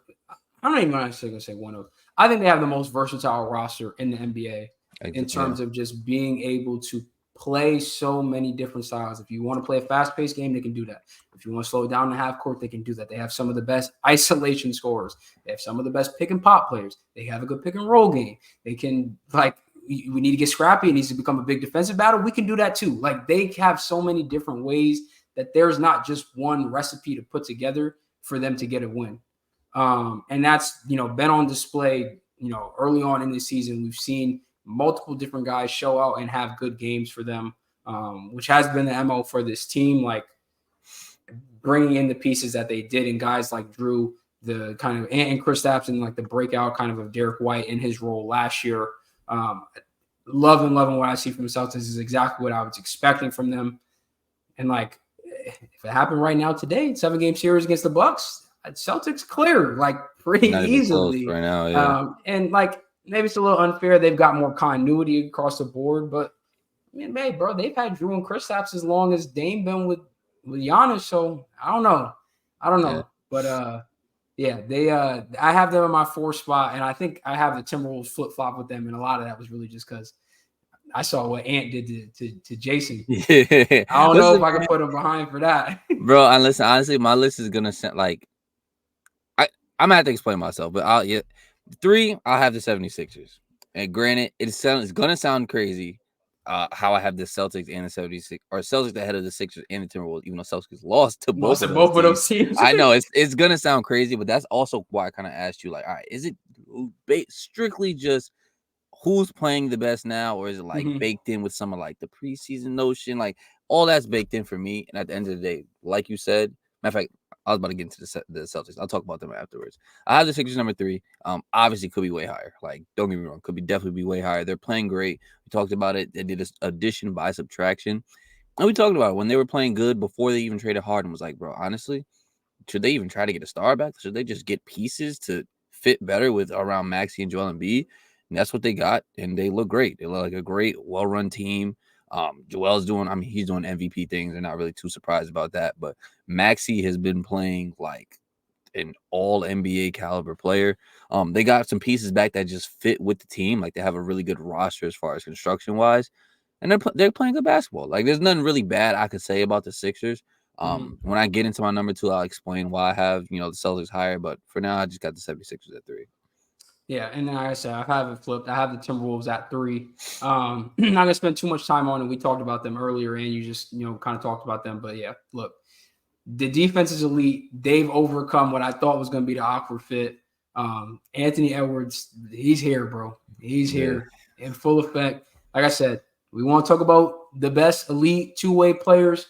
I'm not even actually going to say one of. I think they have the most versatile roster in the NBA in Yeah. terms of just being able to play so many different styles. If you want to play a fast-paced game, they can do that. If you want to slow it down in the half court, they can do that. They have some of the best isolation scorers. They have some of the best pick and pop players. They have a good pick and roll game. They can, like, we need to get scrappy. It needs to become a big defensive battle. We can do that too. Like, they have so many different ways that there's not just one recipe to put together for them to get a win. And that's, been on display, early on in the season. We've seen multiple different guys show out and have good games for them, which has been the MO for this team, like bringing in the pieces that they did, and guys like Drew, the kind of, and Kristaps, and like the breakout kind of Derek White in his role last year. Um, loving what I see from the Celtics is exactly what I was expecting from them. And like, if it happened right now today, 7-game series against the Bucks, Celtics clear like pretty Not even close easily. right now. Yeah. And like, maybe it's a little unfair. They've got more continuity across the board, but I mean, hey, bro, they've had Drew and Kristaps as long as Dame been with Giannis. So I don't know. Yeah. But yeah, they I have them in my 4 spot, and I think I have the Timberwolves flip flop with them, and a lot of that was really just because I saw what Ant did to Jason. Yeah. I don't know Listen, if I can put him behind for that. bro. And listen, honestly, my list is gonna sound like I'm gonna have to explain myself, but 3, I'll have the 76ers. And granted, it's gonna sound crazy. How I have the Celtics and the 76 or Celtics ahead of the Sixers and the Timberwolves, even though Celtics lost to both Lost of to those both of teams. those teams. I know it's gonna sound crazy, but that's also why I kind of asked you, like, all right, is it strictly just who's playing the best now, or is it like baked in with some of like the preseason notion? Like all that's baked in for me. And at the end of the day, like you said, matter of fact, I was about to get into the Celtics. I'll talk about them afterwards. I have the Sixers number 3. Obviously could be way higher. Like, don't get me wrong, could be definitely be way higher. They're playing great. We talked about it. They did this addition by subtraction. And we talked about it when they were playing good before they even traded Harden. Was like, bro, honestly, should they even try to get a star back? Should they just get pieces to fit better with around Maxey and Joel Embiid? And that's what they got, and they look great. They look like a great, well-run team. Joel's doing, I mean, he's doing MVP things. They're not really too surprised about that. But Maxey has been playing like an all NBA caliber player. They got some pieces back that just fit with the team. Like they have a really good roster as far as construction wise, and they're playing good basketball. Like there's nothing really bad I could say about the Sixers. When I get into my number 2, I'll explain why I have the Celtics higher. But for now, I just got the 76ers at 3. Yeah, and like I said, I have it flipped. I have the Timberwolves at 3. Not gonna spend too much time on it. We talked about them earlier, and you just kind of talked about them. But yeah, look, the defense is elite. They've overcome what I thought was going to be the awkward fit. Anthony Edwards, he's here, bro. He's here in full effect. Like I said, we want to talk about the best elite 2-way players.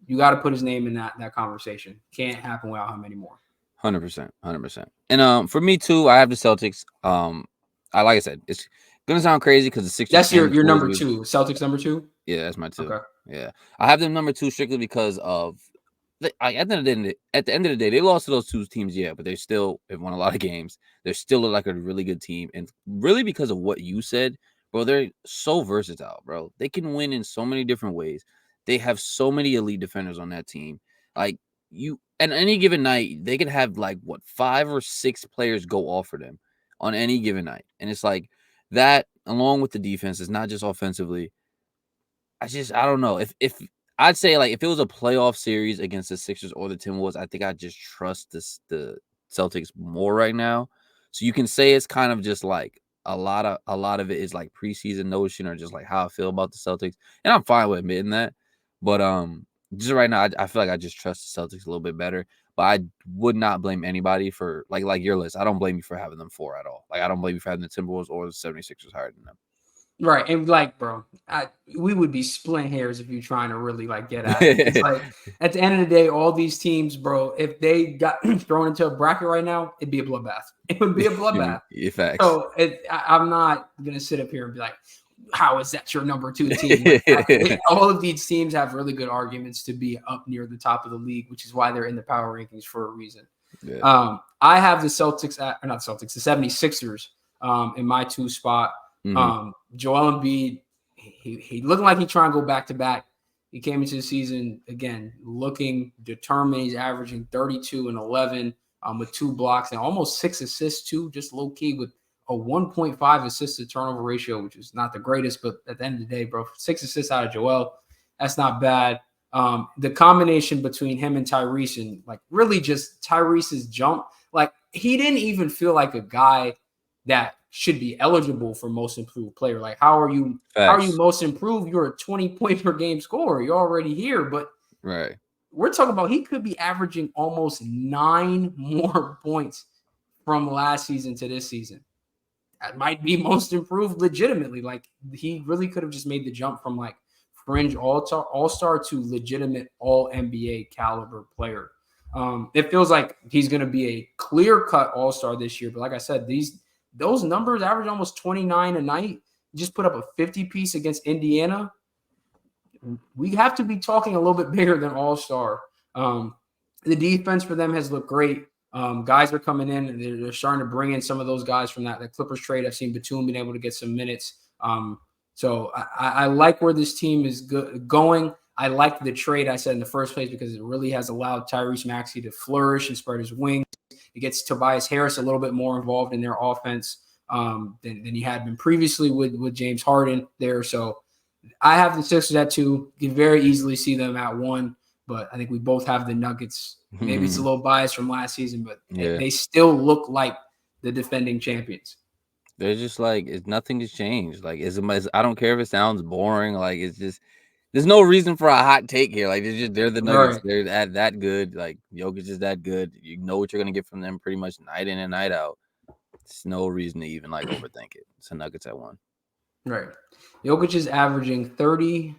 You got to put his name in that conversation. Can't happen without him anymore. 100%, 100%. And for me too, I have the Celtics. I like I said, it's gonna sound crazy because the Sixers. That's your number 2. Celtics number 2. Yeah, that's my 2. Okay. Yeah, I have them number 2 strictly because of at the end of the day, they lost to those 2 teams, yeah, but they still have won a lot of games. They're still like a really good team, and really because of what you said, bro, they're so versatile, bro. They can win in so many different ways. They have so many elite defenders on that team. Like you, at any given night, they could have like 5 or 6 players go off for them on any given night, and it's like that along with the defense. It's not just offensively. I don't know if I'd say like if it was a playoff series against the Sixers or the Timberwolves, I think I'd just trust the Celtics more right now. So you can say it's kind of just like a lot of it is like preseason notion or just like how I feel about the Celtics, and I'm fine with admitting that. But just right now, I feel like I just trust the Celtics a little bit better. But I would not blame anybody for like your list. I don't blame you for having them 4 at all. Like I don't blame you for having the Timberwolves or the 76ers higher than them. Right. And like, bro, we would be splitting hairs if you're trying to really like get at it. It's like at the end of the day, all these teams, bro, if they got thrown into a bracket right now, it'd be a bloodbath. It would be a bloodbath. Facts. So I'm not gonna sit up here and be like, how is that your number 2 team? Like, all of these teams have really good arguments to be up near the top of the league, which is why they're in the power rankings for a reason. Yeah. I have the Celtics the 76ers in my 2 spot. Mm-hmm. Joel Embiid, he looking like he trying to go back to back. He came into the season again looking determined. He's averaging 32 and 11 with 2 blocks and almost 6 assists too, just low key with a 1.5 assist to turnover ratio, which is not the greatest, but at the end of the day, bro, 6 assists out of Joel, that's not bad. The combination between him and Tyrese, and like really just Tyrese's jump, like he didn't even feel like a guy that should be eligible for most improved player. Like, how are you Facts. most improved? You're a 20 point per game scorer. You're already here, but Right. we're talking about he could be averaging almost 9 more points from last season to this season. That might be most improved legitimately. Like he really could have just made the jump from like fringe all-star to legitimate all NBA caliber player. It feels like he's going to be a clear-cut all-star this year. But like I said, those numbers average almost 29 a night. Just put up a 50 piece against Indiana. We have to be talking a little bit bigger than all-star. The defense for them has looked great. Guys are coming in and they're starting to bring in some of those guys from that Clippers trade. I've seen Batum being able to get some minutes. So I like where this team is going. I like the trade I said in the first place because it really has allowed Tyrese Maxey to flourish and spread his wings. It gets Tobias Harris a little bit more involved in their offense than he had been previously with James Harden there. So I have the Sixers at 2. You can very easily see them at 1, but I think we both have the Nuggets. Maybe it's a little biased from last season, but Yeah. they still look like the defending champions. They're just like nothing has changed. Like I don't care if it sounds boring. Like it's just there's no reason for a hot take here. Like they're the Nuggets. Right. They're that good. Like Jokic is that good. You know what you're gonna get from them pretty much night in and night out. There's no reason to even like overthink it. It's the Nuggets at 1. Right. Jokic is averaging 30,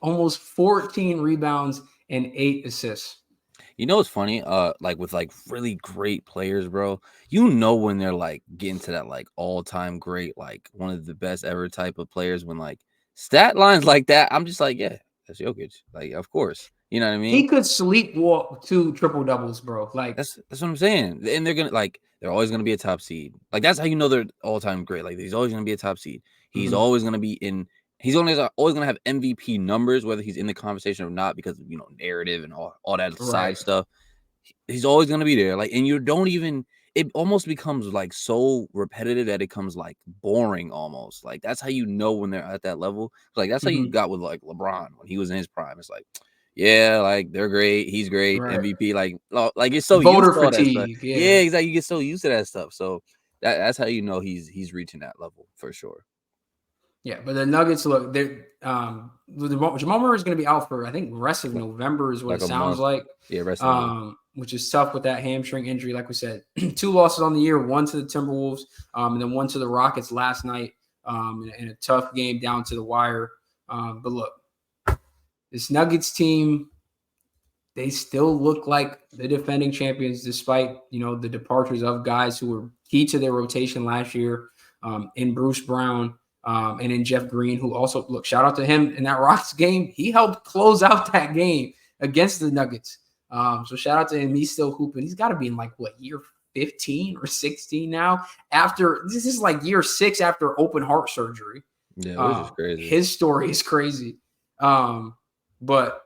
almost 14 rebounds and 8 assists. You know what's funny? Like with like really great players, bro. You know when they're like getting to that like all-time great, like one of the best ever type of players. When like stat lines like that, I'm just like, yeah, that's Jokic. Like, of course, you know what I mean. He could sleepwalk 2 triple doubles, bro. Like That's what I'm saying. And they're always gonna be a top seed. Like that's how you know they're all-time great. Like he's always gonna be a top seed. He's always gonna be in. He's always gonna have MVP numbers, whether he's in the conversation or not, because of narrative and all that side stuff. He's always gonna be there. Like, and you don't even. It almost becomes like so repetitive that it becomes like boring almost. Like that's how you know when they're at that level. Like that's how you got with like LeBron when he was in his prime. It's like, yeah, like they're great. He's great. right. MVP. Like it's so used Voter to all that stuff. fatigue. Yeah, Yeah. exactly. You get so used to that stuff. So that's how you know he's reaching that level for sure. Yeah, but the Nuggets look. They're Jamal Murray is going to be out for I think rest of November is what Like it a sounds month. like. Yeah, rest of the month. Which is tough with that hamstring injury. Like we said, 2 losses on the year, 1 to the Timberwolves, and then 1 to the Rockets last night, in a tough game down to the wire. But look, this Nuggets team, they still look like the defending champions, despite the departures of guys who were key to their rotation last year, in Bruce Brown. And in Jeff Green, who also shout out to him in that Rockets game. He helped close out that game against the Nuggets. So shout out to him. He's still hooping. He's got to be in year 15 or 16 now. This is like year 6 after open heart surgery. Yeah, which is crazy. His story is crazy. But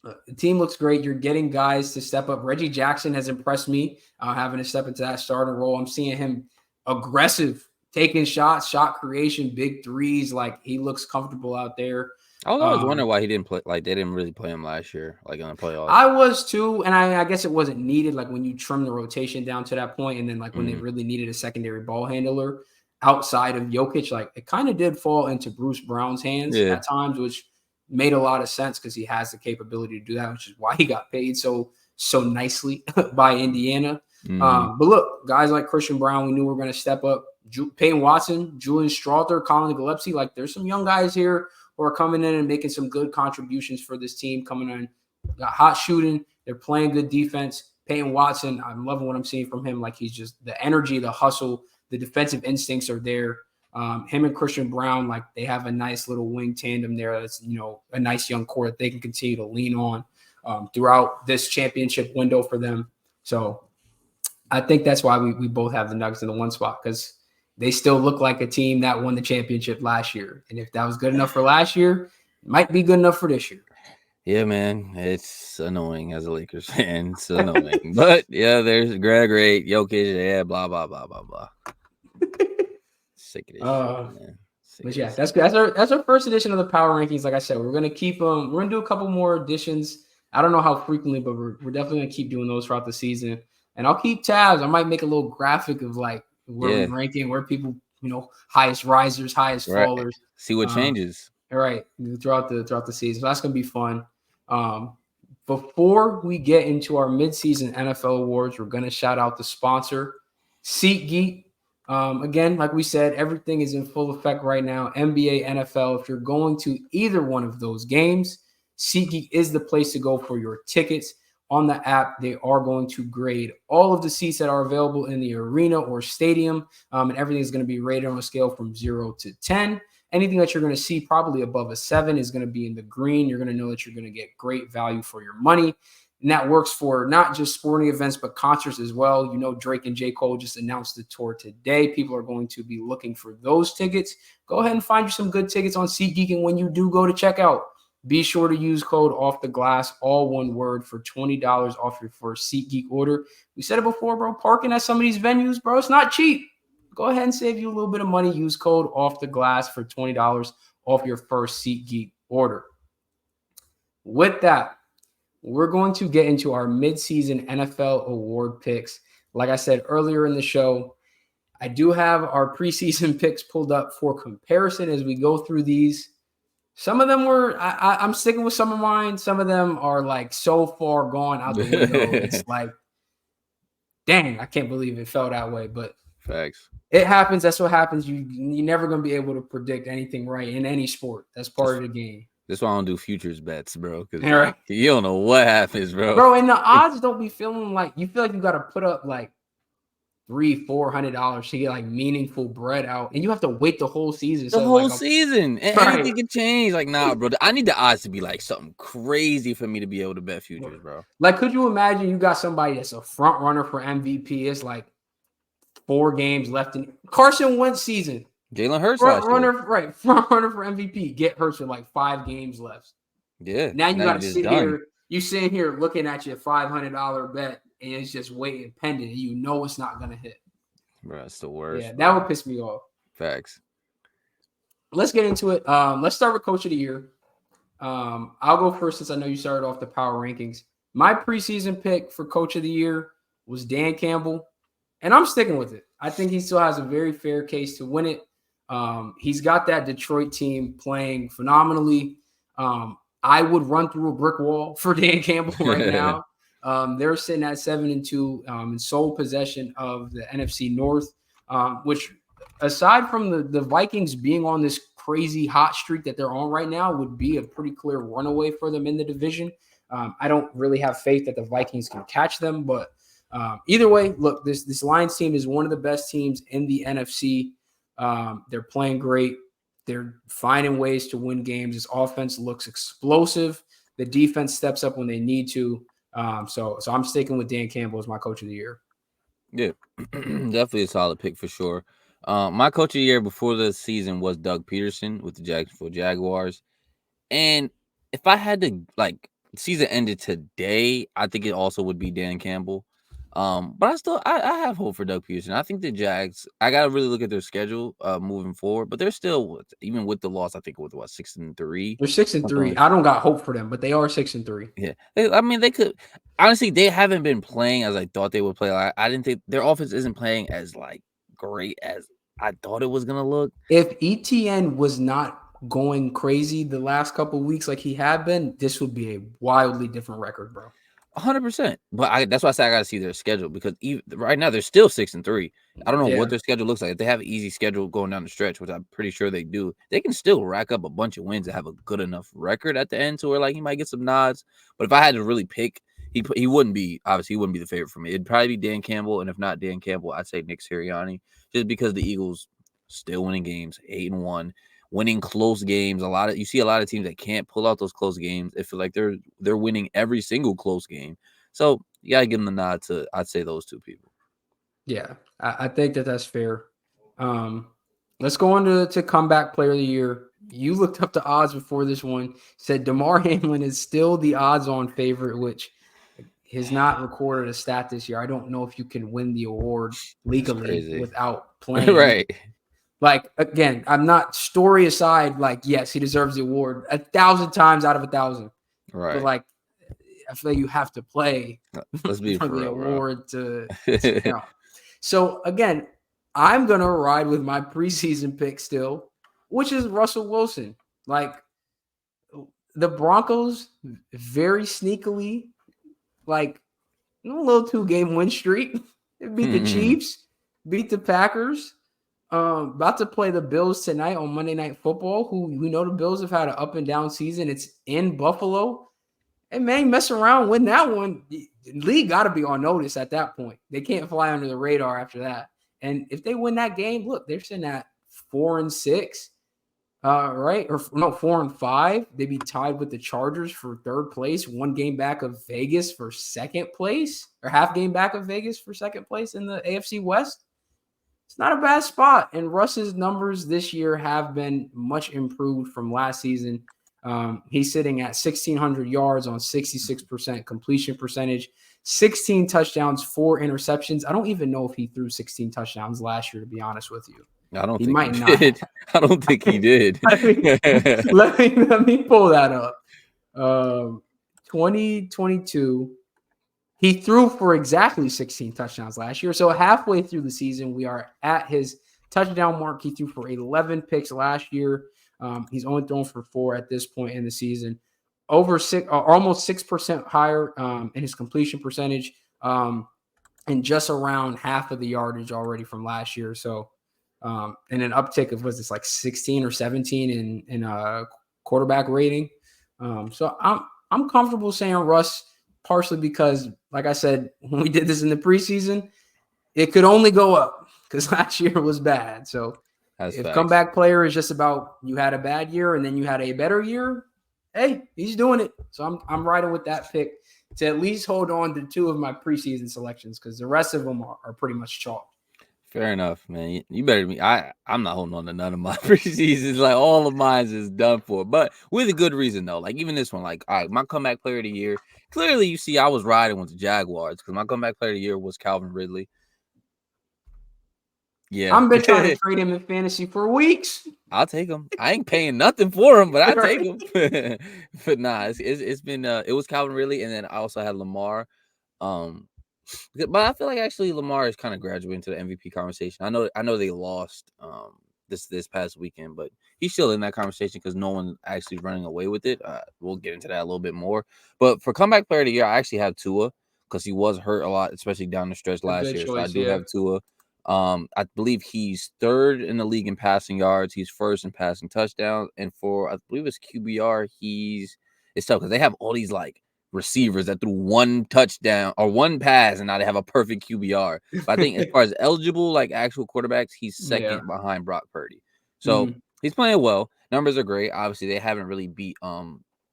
the team looks great. You're getting guys to step up. Reggie Jackson has impressed me, having to step into that starting role. I'm seeing him aggressive, taking shots, shot creation, big threes. Like he looks comfortable out there. I was always wondering why he didn't play. Like they didn't really play him last year, like in the playoffs. I was too, and I guess it wasn't needed. Like when you trim the rotation down to that point, and then when they really needed a secondary ball handler outside of Jokic, like it kind of did fall into Bruce Brown's hands at times, which made a lot of sense because he has the capability to do that, which is why he got paid so nicely by Indiana. But look, guys like Christian Brown, we knew were going to step up. Peyton Watson, Julian Strawther, Colin Gillespie, like there's some young guys here who are coming in and making some good contributions for this team. Coming in, got hot shooting, they're playing good defense. Peyton Watson, I'm loving what I'm seeing from him. Like he's just the energy, the hustle, the defensive instincts are there. Him and Christian Brown, like they have a nice little wing tandem there. That's a nice young core that they can continue to lean on throughout this championship window for them. So I think that's why we both have the Nuggets in the 1 spot, because they still look like a team that won the championship last year. And if that was good enough for last year, it might be good enough for this year. Yeah, man, it's annoying as a Lakers fan. It's annoying, but yeah, there's Greg, great Jokic, yeah, blah blah blah blah blah. Sick of this uh, shit, man. Sick but of yeah, this. that's our first edition of the power rankings. Like I said, we're gonna keep them. We're gonna do a couple more editions. I don't know how frequently, but we're definitely gonna keep doing those throughout the season. And I'll keep tabs. I might make a little graphic of like where we Yeah, ranking, where people, highest risers, highest right. fallers. See what Uh, changes. all right, throughout the season. So that's gonna be fun. Um, Before we get into our midseason NFL awards, we're gonna shout out the sponsor, SeatGeek. Again, like we said, everything is in full effect right now. NBA, NFL. If you're going to either one of those games, SeatGeek is the place to go for your tickets. On the app, they are going to grade all of the seats that are available in the arena or stadium, and everything is going to be rated on a scale from 0 to 10. Anything that you're going to see probably above a 7 is going to be in the green. You're going to know that you're going to get great value for your money. And that works for not just sporting events, but concerts as well. Drake and J. Cole just announced the tour today. People are going to be looking for those tickets. Go ahead and find you some good tickets on SeatGeek. And when you do go to checkout, be sure to use code Off the Glass, all one word, for $20 off your first SeatGeek order. We said it before, bro. Parking at some of these venues, bro, it's not cheap. Go ahead and save you a little bit of money. Use code Off the Glass for $20 off your first SeatGeek order. With that, we're going to get into our midseason NFL award picks. Like I said earlier in the show, I do have our preseason picks pulled up for comparison as we go through these. Some of them I'm sticking with some of mine. Some of them are like so far gone out the window. It's like, dang, I can't believe it felt that way. But Facts. it happens. That's what happens. You're never gonna be able to predict anything right in any sport. That's part of the game. That's why I don't do futures bets, bro. Because All right, you don't know what happens, bro. bro. And the odds don't be feeling like you feel like you got to put up like $300-$400 to get like meaningful bread out, and you have to wait the whole season. The So whole like, season, and right. anything can change. Like, nah, bro. I need the odds to be like something crazy for me to be able to bet futures, bro. Like, could you imagine you got somebody that's a front runner for MVP? It's like 4 games left in Carson Wentz season. Jalen Hurts Front last year. runner, right? Front runner for MVP. Get Hurts with like 5 games left. Yeah. Now you got to sit done. here. You sitting here looking at your $500 bet, and it's just waiting pending. And you know it's not gonna hit. Bro, it's the worst. Yeah, bro. that would piss me off. Facts. Let's get into it. Let's start with Coach of the Year. I'll go first since I know you started off the power rankings. My preseason pick for Coach of the Year was Dan Campbell, and I'm sticking with it. I think he still has a very fair case to win it. He's got that Detroit team playing phenomenally. I would run through a brick wall for Dan Campbell right now. They're sitting at 7-2 in sole possession of the NFC North, which, aside from the Vikings being on this crazy hot streak that they're on right now, would be a pretty clear runaway for them in the division. I don't really have faith that the Vikings can catch them, but either way, look, this Lions team is one of the best teams in the NFC. They're playing great. They're finding ways to win games. This offense looks explosive. The defense steps up when they need to. So I'm sticking with Dan Campbell as my Coach of the Year. Yeah, definitely a solid pick for sure. My Coach of the Year before the season was Doug Peterson with the Jacksonville Jaguars. And if I had to, like, season ended today, I think it also would be Dan Campbell. But I have hope for Doug Peterson. I think the Jags, I gotta really look at their schedule moving forward, but they're still, even with the loss, I think with 6-3. They're 6-3. I don't got hope for them, but they are 6-3. Yeah, they could. Honestly, they haven't been playing as I thought they would play. I didn't think their offense isn't playing as like great as I thought it was gonna look. If ETN was not going crazy the last couple of weeks like he had been, this would be a wildly different record, bro. 100%. But that's why I say I got to see their schedule, because even right now they're still 6-3. I don't know what their schedule looks like. If they have an easy schedule going down the stretch, which I'm pretty sure they do, they can still rack up a bunch of wins and have a good enough record at the end to where like he might get some nods. But if I had to really pick, he wouldn't be, obviously he wouldn't be the favorite for me. It'd probably be Dan Campbell, and if not Dan Campbell, I'd say Nick Sirianni, just because the Eagles still winning games, 8-1. Winning close games. You see a lot of teams that can't pull out those close games. It feel like they're winning every single close game. So you gotta give them the nod to, I'd say, those two people. Yeah, I think that's fair. Um, let's go on to comeback player of the year. You looked up the odds before this one. Said DeMar Hamlin is still the odds-on favorite, which has not recorded a stat this year. I don't know if you can win the award That's legally crazy. without playing. Right. Like, again, I'm not, story aside, like, yes, he deserves the award 1,000 times out of 1,000. But Right. like, I feel like you have to play Let's be for for the real, bro. award to count. So again, I'm gonna ride with my preseason pick still, which is Russell Wilson. Like, the Broncos very sneakily, like, a little 2-game win streak. They beat the Chiefs, beat the Packers. About to play the Bills tonight on Monday Night Football, who we know the Bills have had an up and down season. It's in Buffalo. And man, mess around, win that one. The league got to be on notice at that point. They can't fly under the radar after that. And if they win that game, look, they're sitting at 4-6, right? Or no, 4-5. They'd be tied with the Chargers for third place, 1 game back of Vegas for second place, or half game back of Vegas for second place in the AFC West. It's not a bad spot. And Russ's numbers this year have been much improved from last season. He's sitting at 1,600 yards on 66% completion percentage, 16 touchdowns, 4 interceptions. I don't even know if he threw 16 touchdowns last year, to be honest with you. I don't He think he might not did. have. I don't think he did. Let me pull that up. 2022. He threw for exactly 16 touchdowns last year. So halfway through the season, we are at his touchdown mark. He threw for 11 picks last year. He's only thrown for 4 at this point in the season. Over almost 6% higher in his completion percentage, and just around half of the yardage already from last year. So, and an uptick of, was this like 16 or 17 in quarterback rating. So I'm comfortable saying Russ, partially because, like I said, when we did this in the preseason, it could only go up because last year was bad. So That's if facts. comeback player is just about you had a bad year and then you had a better year, hey, he's doing it. So I'm riding with that pick to at least hold on to 2 of my preseason selections, because the rest of them are pretty much chalk. Fair enough, man. You better be. I'm not holding on to none of my preseasons. Like all of mine is done for, but with a good reason though. Like even this one, like all right, my comeback player of the year. Clearly, you see, I was riding with the Jaguars because my comeback player of the year was Calvin Ridley. Yeah, I've been trying to trade him in fantasy for weeks. I'll take him. I ain't paying nothing for him, but I take Right? him. But nah, it's been it was Calvin Ridley, and then I also had Lamar. Um, but I feel like actually Lamar is kind of graduating to the MVP conversation. I know they lost this past weekend, but he's still in that conversation because no one actually running away with it. We'll get into that a little bit more. But for comeback player of the year, I actually have Tua because he was hurt a lot, especially down the stretch A last good year. So I choice, do yeah. have Tua. I believe he's third in the league in passing yards. He's first in passing touchdowns, and for I believe it's QBR, it's tough because they have all these like receivers that threw one touchdown or one pass and now they have a perfect QBR. But I think as far as eligible, like actual quarterbacks, he's Yeah. second behind Brock Purdy. So Mhm. he's playing well. Numbers are great. Obviously, they haven't really beat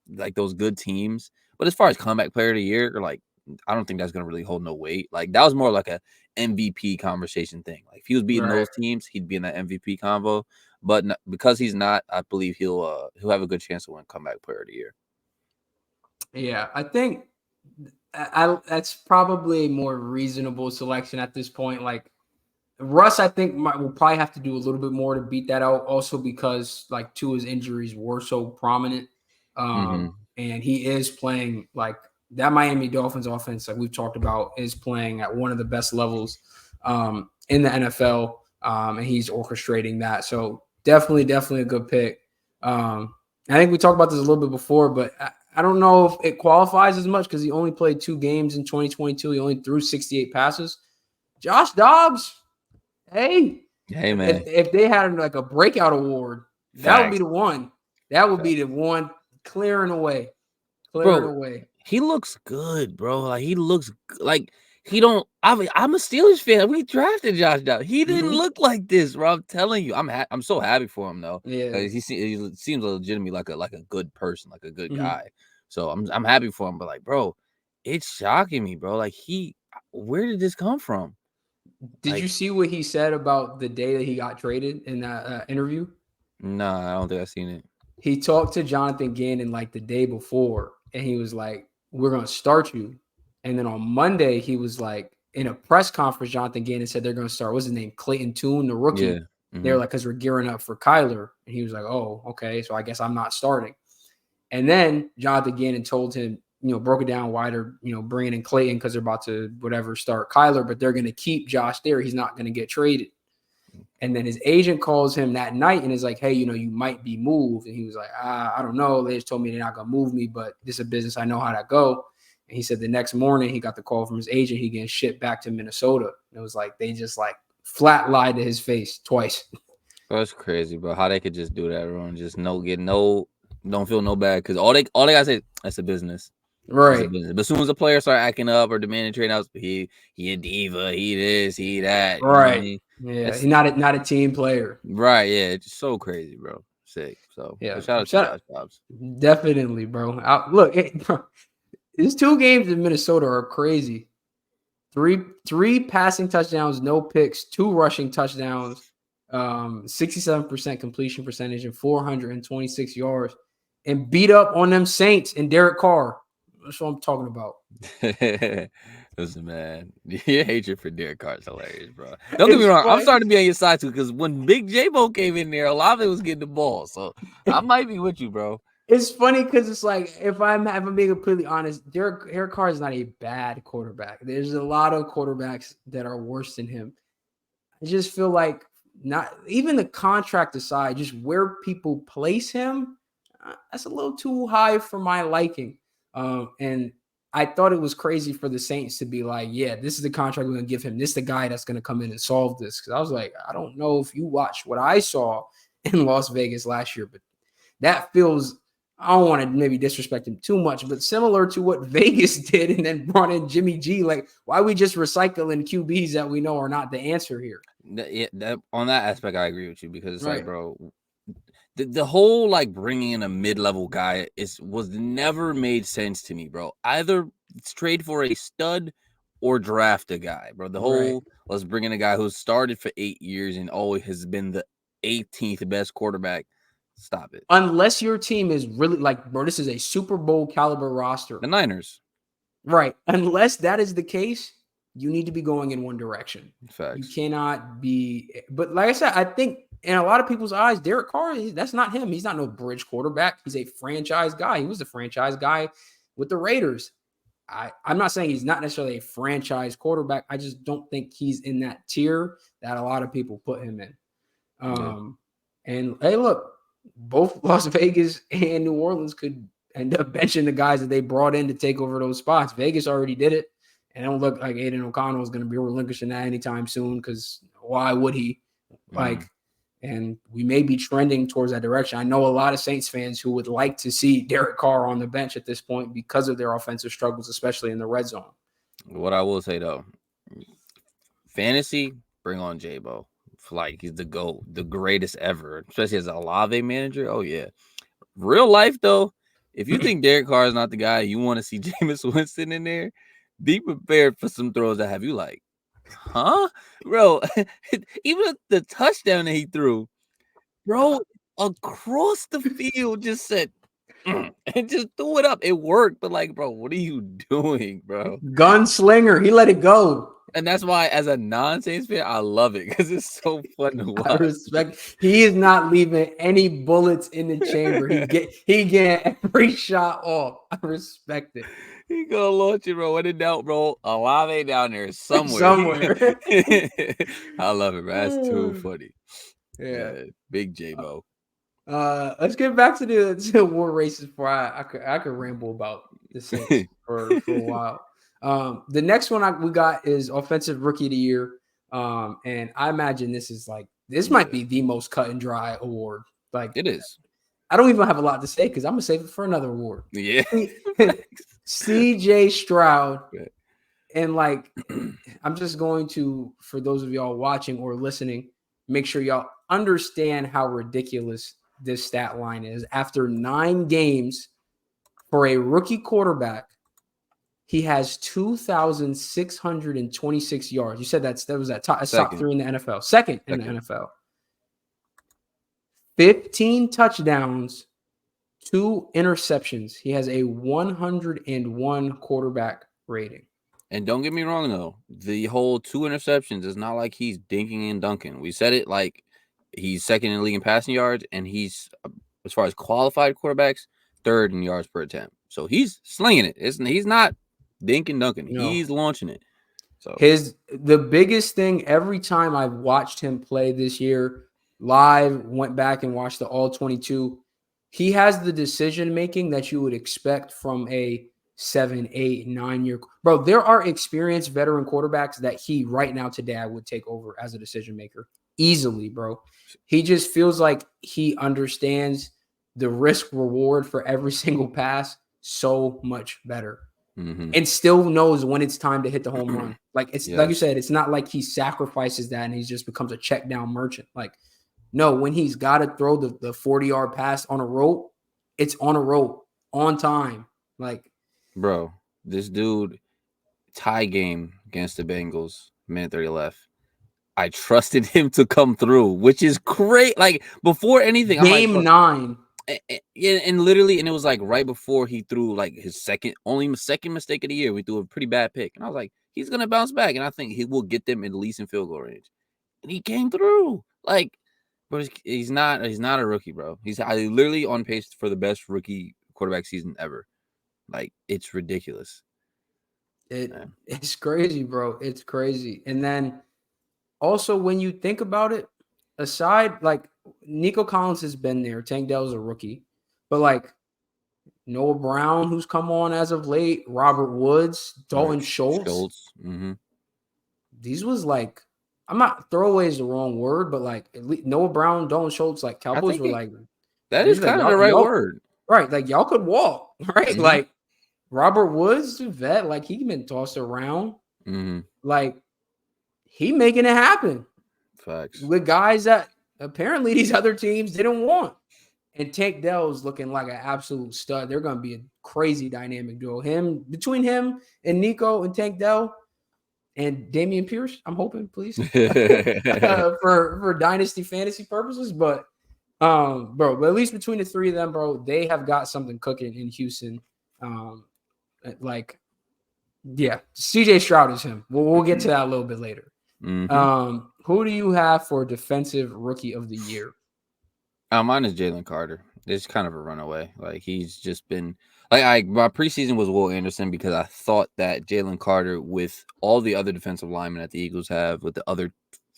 like those good teams. But as far as comeback player of the year, like I don't think that's gonna really hold no weight. Like that was more like a MVP conversation thing. Like if he was beating Right. those teams, he'd be in that MVP convo. But because he's not, I believe he'll have a good chance to win comeback player of the year. Yeah, I think that's probably a more reasonable selection at this point. Like, Russ, I think will probably have to do a little bit more to beat that out. Also, because like 2 of his injuries were so prominent, Mm-hmm. and he is playing like that Miami Dolphins offense, like we've talked about, is playing at one of the best levels in the NFL, and he's orchestrating that. So definitely a good pick. I think we talked about this a little bit before, but I don't know if it qualifies as much because he only played 2 games in 2022. He only threw 68 passes. Josh Dobbs. Hey, Hey man, if they had like a breakout award, that would be facts. the one. That would Facts. be the one, clearing away, clearing Bro, away. he looks good, bro. Like he looks like he don't. I'm a Steelers fan. We drafted Josh Dobbs. He didn't Mhm. look like this, bro. I'm telling you, I'm so happy for him though. Yeah. He seems legitimately like a good person, like a good Mhm. guy. So I'm happy for him. But like, bro, it's shocking me, bro. Like where did this come from? Did you see what he said about the day that he got traded in that interview? Nah, I don't think I've seen it. He talked to Jonathan Gannon like the day before, and he was like, "We're gonna start you." And then on Monday, he was like, in a press conference, Jonathan Gannon said they're gonna start. What's his name? Clayton Tune, the Yeah. rookie. They were Mm-hmm. like, "Because we're gearing up for Kyler," and he was like, "Oh, okay, so I guess I'm not starting." And then Jonathan Gannon told him, broke it down why they're, bringing in Clayton because they're about to whatever start Kyler, but they're going to keep Josh there. He's not going to get traded. And then his agent calls him that night and is like, "Hey, you might be moved." And he was like, "I don't know. They just told me they're not going to move me, but this is a business. I know how to go." And he said the next morning he got the call from his agent. He getting shipped back to Minnesota. And it was like they just like flat lied to his face twice. That's crazy, bro. How they could just do that, bro, and just don't feel no bad because all they gotta say that's a business. It's a Right. business. But as soon as a player start acting up or demanding trade outs, he a diva, he this, he that. You know what I Right. mean? Yeah. That's He's not a team player. right. Yeah, it's just so crazy, bro. Sick. So, Yeah. but shout out to Shut Josh up. Dobbs. Definitely, bro. Look, bro, these 2 games in Minnesota are crazy. Three passing touchdowns, no picks, 2 rushing touchdowns, 67% completion percentage, and 426 yards, and beat up on them Saints and Derek Carr. That's what I'm talking about. Listen, man, your hatred for Derek Carr is hilarious, bro. Don't get me It's wrong. I'm funny. starting to be on your side too, because when Big J-Bo came in there, a lot of it was getting the ball. So I might be with you, bro. It's funny because it's like if I'm being completely honest, Derek Carr is not a bad quarterback. There's a lot of quarterbacks that are worse than him. I just feel like not even the contract aside, just where people place him, that's a little too high for my liking. And I thought it was crazy for the Saints to be like, "Yeah, this is the contract we're gonna give him. This is the guy that's gonna come in and solve this." Because I was like, I don't know if you watched what I saw in Las Vegas last year, but that feels. I don't want to maybe disrespect him too much, but similar to what Vegas did and then brought in Jimmy G. Like, why are we just recycling QBs that we know are not the answer here? On that aspect, I agree with you because it's like, Right. bro, the whole like bringing in a mid-level guy was never made sense to me, bro. Either trade for a stud or draft a guy, bro. The Right. whole let's bring in a guy who's started for 8 years and always has been the 18th best quarterback. Stop it. Unless your team is really like, bro, this is a Super Bowl caliber roster. The Niners. Right. Unless that is the case, you need to be going in one direction. You Facts. cannot be, but like I said, I think in a lot of people's eyes, Derek Carr, that's not him. He's not no bridge quarterback. He's a franchise guy. He was a franchise guy with the Raiders. I'm not saying he's not necessarily a franchise quarterback. I just don't think he's in that tier that a lot of people put him in. Yeah. And hey, look, both Las Vegas and New Orleans could end up benching the guys that they brought in to take over those spots. Vegas already did it, and it don't look like Aiden O'Connell is going to be relinquishing that anytime soon. Because why would he? Like, and we may be trending towards that direction. I know a lot of Saints fans who would like to see Derek Carr on the bench at this point because of their offensive struggles, especially in the red zone. What I will say though, fantasy, bring on J-Bo. Like he's the GOAT, the greatest ever, especially as a Olave manager. Oh yeah. Real life though, if you think Derek Carr is not the guy, you want to see Jameis Winston in there, be prepared for some throws that have you like, huh, bro? Even the touchdown that he threw, bro, across the field, just said. And just threw it up. It worked, but like, bro, what are you doing, bro? Gunslinger, he let it go. And that's why, as a non-Saints fan, I love it because it's so fun to I watch. respect. He is not leaving any bullets in the chamber. He getting every shot off. I respect it. He gonna launch it, bro. What in doubt, bro? Olave down there somewhere. Somewhere. I love it, bro. That's too funny. Yeah. Big J-Bo. Let's get back to the war races before I could ramble about the Saints for a while. The next one we got is offensive rookie of the year. And I imagine this might be the most cut and dry award. Like It is. I don't even have a lot to say because I'm gonna save it for another award. Yeah. CJ Stroud. Yeah. And like I'm just going to, for those of y'all watching or listening, make sure y'all understand how ridiculous this stat line is. After 9 games for a rookie quarterback, He has 2,626 yards. You said that was that top Second. 3 in the NFL. Second in the Second. NFL. 15 touchdowns, 2 interceptions. He has a 101 quarterback rating. And don't get me wrong, though. The whole 2 interceptions is not like he's dinking and dunking. We said it like he's second in the league in passing yards, and he's, as far as qualified quarterbacks, third in yards per attempt. So he's slinging it. He's not dinking dunking. No. He's launching it. So The biggest thing every time I've watched him play this year live, went back and watched the all 22, he has the decision making that you would expect from a 7, 8, 9 year. Bro, there are experienced veteran quarterbacks that he right now today I would take over as a decision maker easily, bro. He just feels like he understands the risk reward for every single pass so much better. And still knows when it's time to hit the home run. Like it's like you said, it's not like he sacrifices that and he just becomes a check down merchant. Like, no, when he's got to throw the 40-yard pass on a rope, it's on a rope on time. Like, bro, this dude tie game against the Bengals, minute 30 left. I trusted him to come through, which is great. Like before anything, game I'm like, 9. And literally, and it was like right before he threw like his second mistake of the year. We threw a pretty bad pick, and I was like, he's gonna bounce back, and I think he will get them at least in field goal range. And he came through. Like, but he's not a rookie, bro. He's literally on pace for the best rookie quarterback season ever. Like, it's ridiculous. It's crazy, bro. It's crazy. And then also when you think about it, aside, like Nico Collins has been there. Tank Dell's a rookie. But like Noah Brown, who's come on as of late, Robert Woods, Dalton Schultz. These was like, I'm not throwaway is the wrong word, but like at least Noah Brown, Dalton Schultz, like Cowboys were like, that is kind of the right word. Right. Like y'all could walk, right? Like Robert Woods, vet, like he been tossed around. Like he making it happen. Facts. With guys that apparently these other teams didn't want. And Tank Dell's looking like an absolute stud. They're going to be a crazy dynamic duo. Between him and Nico and Tank Dell and Damian Pierce, I'm hoping, please, for dynasty fantasy purposes. But but at least between the three of them, bro, they have got something cooking in Houston. CJ Stroud is him. We'll get to that a little bit later. Who do you have for defensive rookie of the year? Mine is Jalen Carter. It's kind of a runaway. Like he's just been like my preseason was Will Anderson because I thought that Jalen Carter, with all the other defensive linemen that the Eagles have, with the other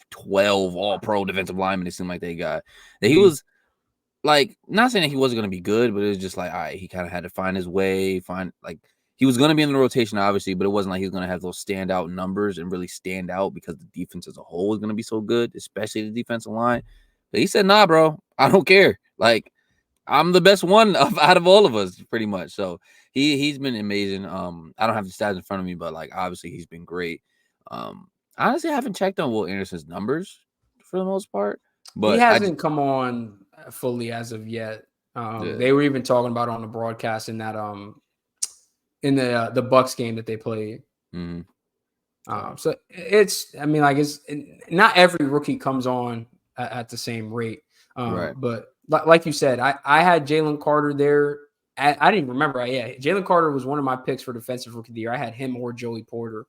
12 all-pro defensive linemen, it seemed like they got that he was like, not saying that he wasn't going to be good, but it was just like, all right, he kind of had to find his way, he was going to be in the rotation, obviously, but it wasn't like he was going to have those standout numbers and really stand out because the defense as a whole was going to be so good, especially the defensive line. But he said, nah, bro, I don't care. Like, I'm the best one out of all of us, pretty much. So he's been amazing. I don't have the stats in front of me, but like obviously he's been great. Honestly, I haven't checked on Will Anderson's numbers for the most part, but he hasn't come on fully as of yet. They were even talking about it on the broadcast in that in the Bucks game that they played. So it's not every rookie comes on at the same rate. Right. But like you said, I had Jalen Carter there. I didn't remember. Jalen Carter was one of my picks for defensive rookie of the year. I had him or Joey Porter.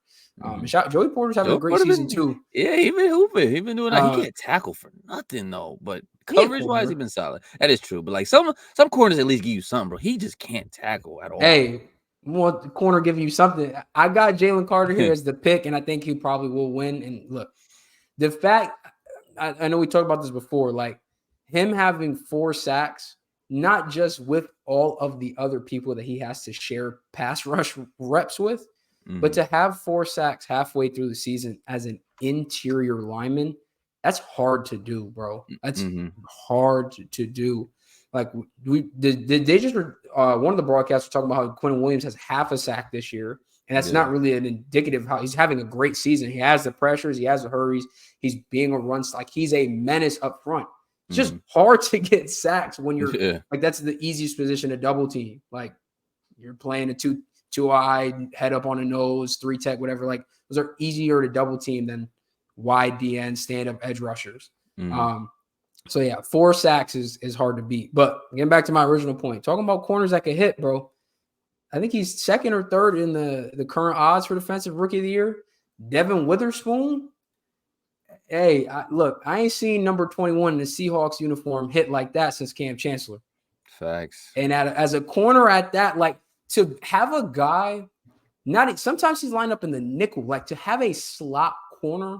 Joey Porter's having a great season too. Yeah, he been hooping. He been doing that. He can't tackle for nothing though, but coverage wise, he been solid. That is true. But like some corners at least give you something, bro. He just can't tackle at all. Hey, want the corner giving you something? I got Jalen Carter here as the pick, and I think he probably will win. And look, the fact I know we talked about this before, like him having 4 sacks, not just with all of the other people that he has to share pass rush reps with, but to have 4 sacks halfway through the season as an interior lineman, that's hard to do, bro. That's hard to do. Like they just one of the broadcasts were talking about how Quinn Williams has half a sack this year, and that's not really an indicative of how he's having a great season. He has the pressures, he has the hurries, he's being a run, like he's a menace up front. It's just hard to get sacks when you're like that's the easiest position to double team. Like you're playing a two 2-eye, head up on the nose, 3-tech, whatever. Like those are easier to double team than wide DN, stand up edge rushers. So yeah, 4 sacks is hard to beat. But getting back to my original point, talking about corners that can hit, bro. I think he's second or third in the current odds for defensive rookie of the year. Devin Witherspoon. Hey, look, I ain't seen number 21 in the Seahawks uniform hit like that since Cam Chancellor. Facts. And as a corner at that, like to have a guy, sometimes he's lined up in the nickel, like to have a slot corner,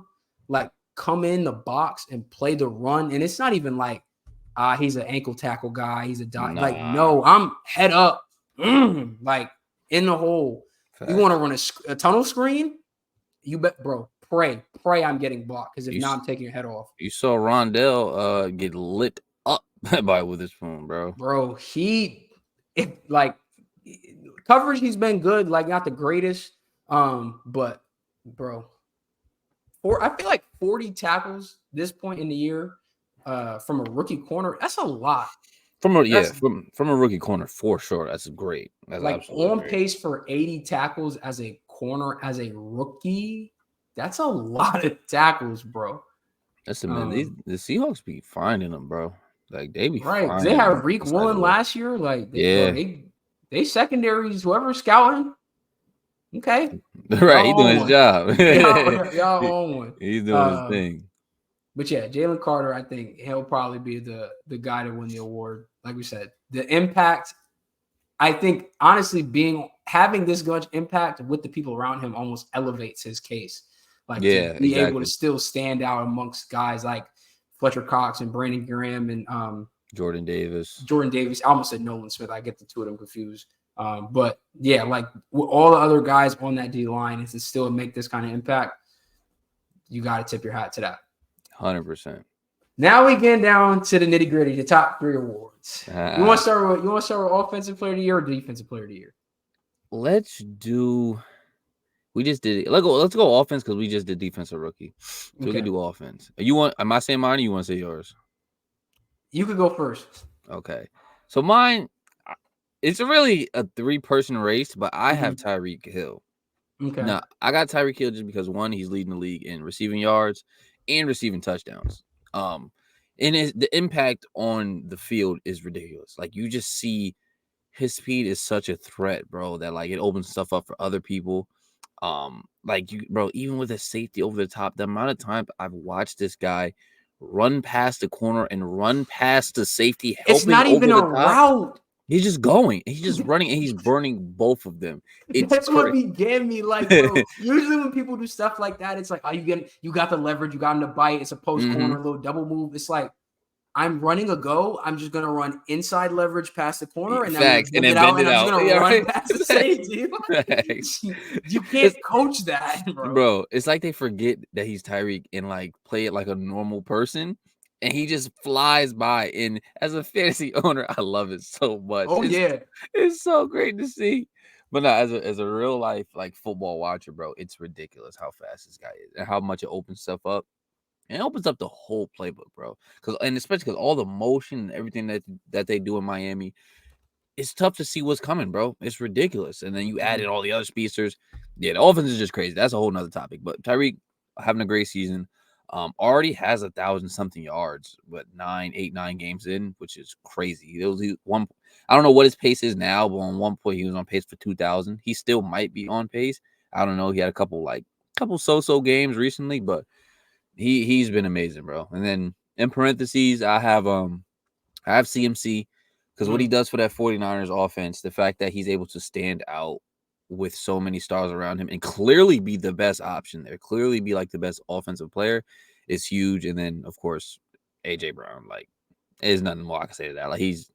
like come in the box and play the run. And it's not even like, he's an ankle tackle guy. He's a dot. Like, no, I'm head up. Like in the hole. Facts. You want to run a tunnel screen? You bet, bro. Pray I'm getting blocked because if not, I'm taking your head off. You saw Rondell get lit up by Witherspoon, bro. Bro, coverage, he's been good, like not the greatest. But bro, I feel like 40 tackles this point in the year from a rookie corner, that's a lot. From a rookie corner for sure. That's great. That's like absolutely on great. Pace for 80 tackles as a corner as a rookie. That's a lot of tackles, bro. Listen, man, the Seahawks be finding them, bro. Like they be right. They have Reek Woolen last year. Like they secondaries, whoever's scouting. Okay. Right, he's doing his job. y'all own one. He's doing his thing. But yeah, Jalen Carter, I think he'll probably be the guy to win the award. Like we said, the impact, I think honestly having this much impact with the people around him almost elevates his case. Like to be able to still stand out amongst guys like Fletcher Cox and Brandon Graham and Jordan Davis. I almost said Nolan Smith. I get the two of them confused. But yeah, like all the other guys on that D line, and to still make this kind of impact, you got to tip your hat to that. 100%. Now we get down to the nitty gritty, the top 3 awards. You want to start with offensive player of the year or defensive player of the year? Let's do. We just did it. Let's go offense because we just did defensive rookie. So we can do offense. Am I saying mine or you want to say yours? You could go first. Okay. So mine, it's really a 3-person race, but I have Tyreek Hill. Okay. Now, I got Tyreek Hill just because, one, he's leading the league in receiving yards and receiving touchdowns. And the impact on the field is ridiculous. Like, you just see his speed is such a threat, bro, that, like, it opens stuff up for other people. Even with a safety over the top, the amount of time I've watched this guy run past the corner and run past the safety, it's not even a route. He's just going. He's just running, and he's burning both of them. That's what began me. Like, bro, usually when people do stuff like that, it's like, you got the leverage, you got him to bite. It's a post corner, little double move. It's like, I'm running a go. I'm just gonna run inside leverage past the corner, and then I'm just gonna run past the safety. You can't coach that, bro. It's like they forget that he's Tyreek and like play it like a normal person. And he just flies by. And as a fantasy owner, I love it so much. It's so great to see. But no, as a real life like football watcher, bro, it's ridiculous how fast this guy is and how much it opens stuff up. And it opens up the whole playbook, bro. Especially because all the motion and everything that they do in Miami, it's tough to see what's coming, bro. It's ridiculous. And then you add in all the other speedsters. Yeah, the offense is just crazy. That's a whole nother topic. But Tyreek having a great season. Already has 1,000-something yards, but 9 games in, which is crazy. I don't know what his pace is now, but on one point he was on pace for 2,000. He still might be on pace. I don't know. He had a couple so-so games recently, but he's been amazing, bro. And then in parentheses, I have CMC because what he does for that 49ers offense, the fact that he's able to stand out with so many stars around him and clearly be the best option there, clearly be like the best offensive player is huge. And then, of course, AJ Brown, like, there's nothing more I can say to that. Like, he's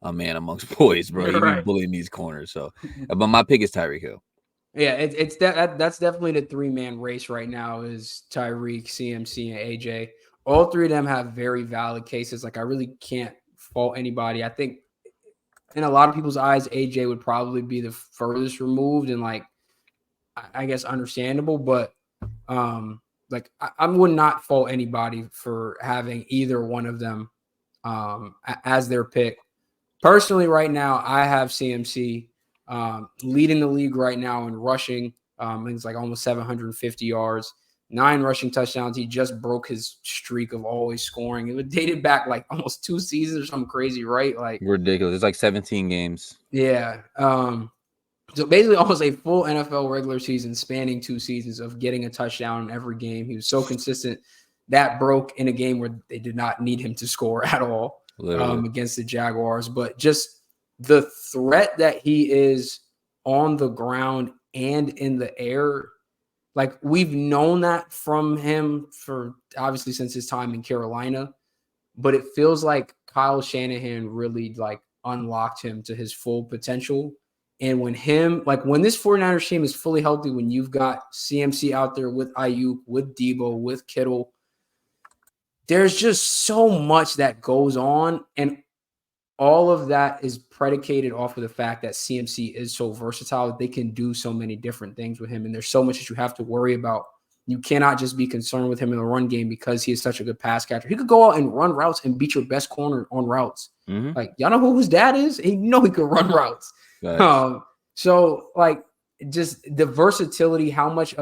a man amongst boys, bro. He be bullying these corners. So, but my pick is Tyreek Hill. Yeah, that's definitely the 3-man race right now is Tyreek, CMC, and AJ. All 3 of them have very valid cases. Like, I really can't fault anybody. I think in a lot of people's eyes, AJ would probably be the furthest removed and, like, I guess understandable. But, I would not fault anybody for having either one of them as their pick. Personally, right now, I have CMC. leading the league right now in rushing. It's like almost 750 yards, 9 rushing touchdowns. He just broke his streak of always scoring. It was dated back like almost 2 seasons or something crazy, right? Like Ridiculous. It's like 17 games. yeah. So basically almost a full NFL regular season spanning 2 seasons of getting a touchdown in every game. He was so consistent. That broke in a game where they did not need him to score at all Literally. against the Jaguars. But just the threat that he is on the ground and in the air, like we've known that from him for obviously since his time in Carolina, but it feels like Kyle Shanahan really like unlocked him to his full potential. And when this 49ers team is fully healthy, when you've got CMC out there with Ayuk, with Debo, with Kittle, there's just so much that goes on. And all of that is predicated off of the fact that CMC is so versatile that they can do so many different things with him. And there's so much that you have to worry about. You cannot just be concerned with him in the run game because he is such a good pass catcher. He could go out and run routes and beat your best corner on routes. Mm-hmm. Like, y'all know who his dad is? And you know he could run routes. So, like, just the versatility, how much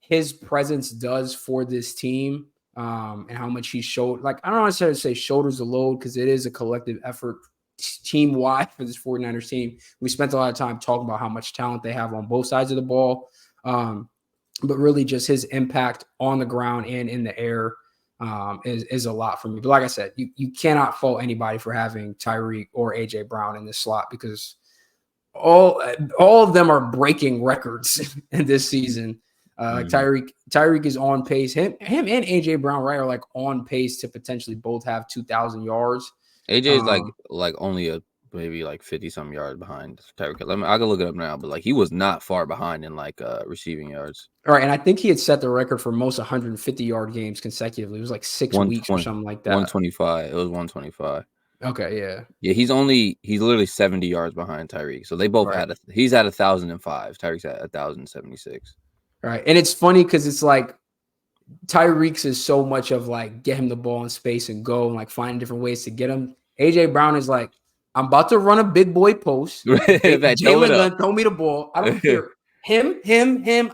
his presence does for this team, and how much he showed. Like, I don't necessarily say shoulders the load because it is a collective effort team wide for this 49ers team. We spent a lot of time talking about how much talent they have on both sides of the ball. But really just his impact on the ground and in the air is a lot for me. But like I said, you cannot fault anybody for having Tyreek or AJ Brown in this slot because all of them are breaking records in this season. Like Tyreek is on pace. Him and AJ Brown, right, are like on pace to potentially both have 2,000 yards. AJ is like only maybe like 50 some yards behind Tyreek. I can look it up now, but like he was not far behind in like receiving yards. All right, and I think he had set the record for most 150-yard games consecutively. It was like 6 weeks or something like that. 125. It was 125. Okay, yeah. Yeah, he's literally 70 yards behind Tyreek. So they both he's at 1,005. Tyreek's at 1,076. Right. And it's funny because it's like Tyreek's is so much of like get him the ball in space and go and like find different ways to get him. AJ Brown is like, I'm about to run a big boy post. Jalen Gunn, throw me the ball. I don't care. Him.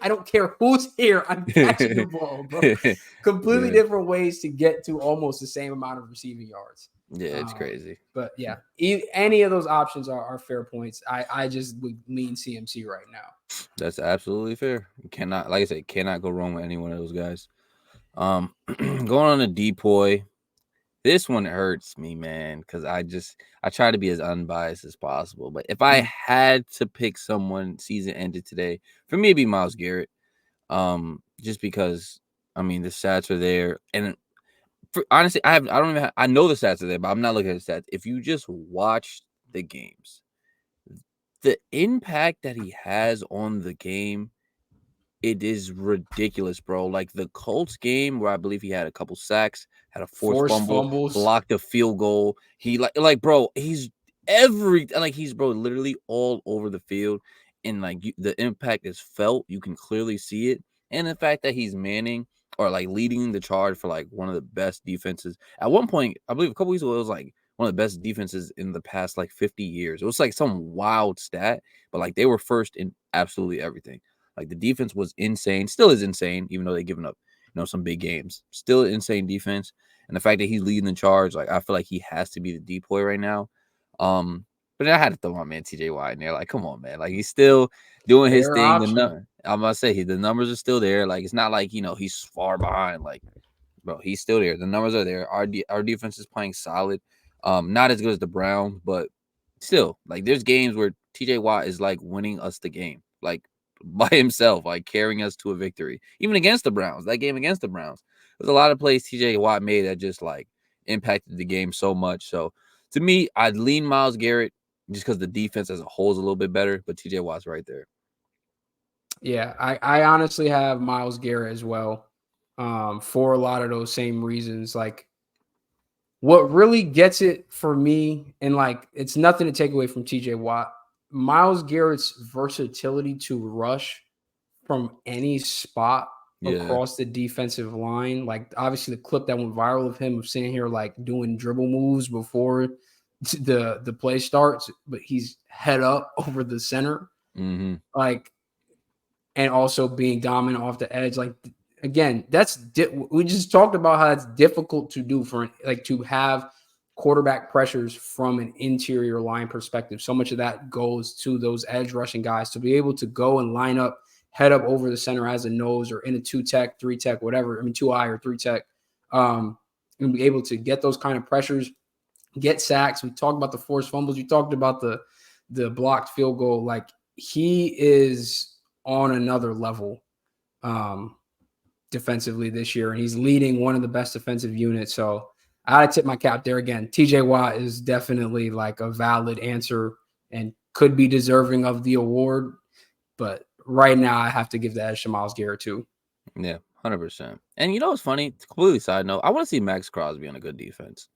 I don't care who's here. I'm catching the ball, bro. Completely different ways to get to almost the same amount of receiving yards. Yeah, it's crazy. But yeah, any of those options are fair points. I just would lean CMC right now. That's absolutely fair. Cannot, like I said, cannot go wrong with any one of those guys. Going on a depoy. This one hurts me, man, because I try to be as unbiased as possible. But if I had to pick someone season ended today, for me it'd be Myles Garrett. Just because I mean the stats are there, and honestly, I know the stats are there, but I'm not looking at the stats. If you just watch the games, the impact that he has on the game, it is ridiculous, bro. Like the Colts game where I believe he had a couple sacks, had a forced fumble, blocked a field goal. He like bro, he's literally all over the field, and like the impact is felt. You can clearly see it, and the fact that he's manning or like leading the charge for like one of the best defenses. At one point, I believe a couple weeks ago, it was like one of the best defenses in the past like 50 years. It was like some wild stat, but like they were first in absolutely everything. Like the defense was insane, still is insane, even though they've given up, some big games. Still insane defense. And the fact that he's leading the charge, like I feel like he has to be the depoy right now. But then I had to throw my man TJ Watt in there. Like, come on, man. Like he's still doing his thing. I'm gonna say the numbers are still there. Like it's not like he's far behind. Like, bro, he's still there. The numbers are there. Our defense is playing solid. Not as good as the Browns, but still, like there's games where TJ Watt is like winning us the game. Like by himself, like carrying us to a victory. Even against the Browns, that game against the Browns, there's a lot of plays TJ Watt made that just like impacted the game so much. So to me, I'd lean Myles Garrett just because the defense as a whole is a little bit better, but TJ Watt's right there. Yeah, I honestly have Myles Garrett as well, for a lot of those same reasons. Like what really gets it for me, and like it's nothing to take away from TJ Watt, Myles Garrett's versatility to rush from any spot across the defensive line. Like obviously the clip that went viral of him of sitting here like doing dribble moves before the play starts, but he's head up over the center, Mm-hmm. like, and also being dominant off the edge. Like, again, we just talked about how it's difficult to do to have quarterback pressures from an interior line perspective. So much of that goes to those edge rushing guys to be able to go and line up head up over the center as a nose or in a 2 tech, 3 tech, whatever. I mean, 2 eye or 3 tech, and be able to get those kind of pressures, get sacks. We talked about the forced fumbles. You talked about the blocked field goal. Like, he is on another level defensively this year, and he's leading one of the best defensive units. So I tip my cap there again. TJ Watt is definitely like a valid answer and could be deserving of the award, but right now I have to give the edge to Myles Garrett too. Yeah, 100%. And you know what's funny? Completely side note. I want to see Max Crosby on a good defense.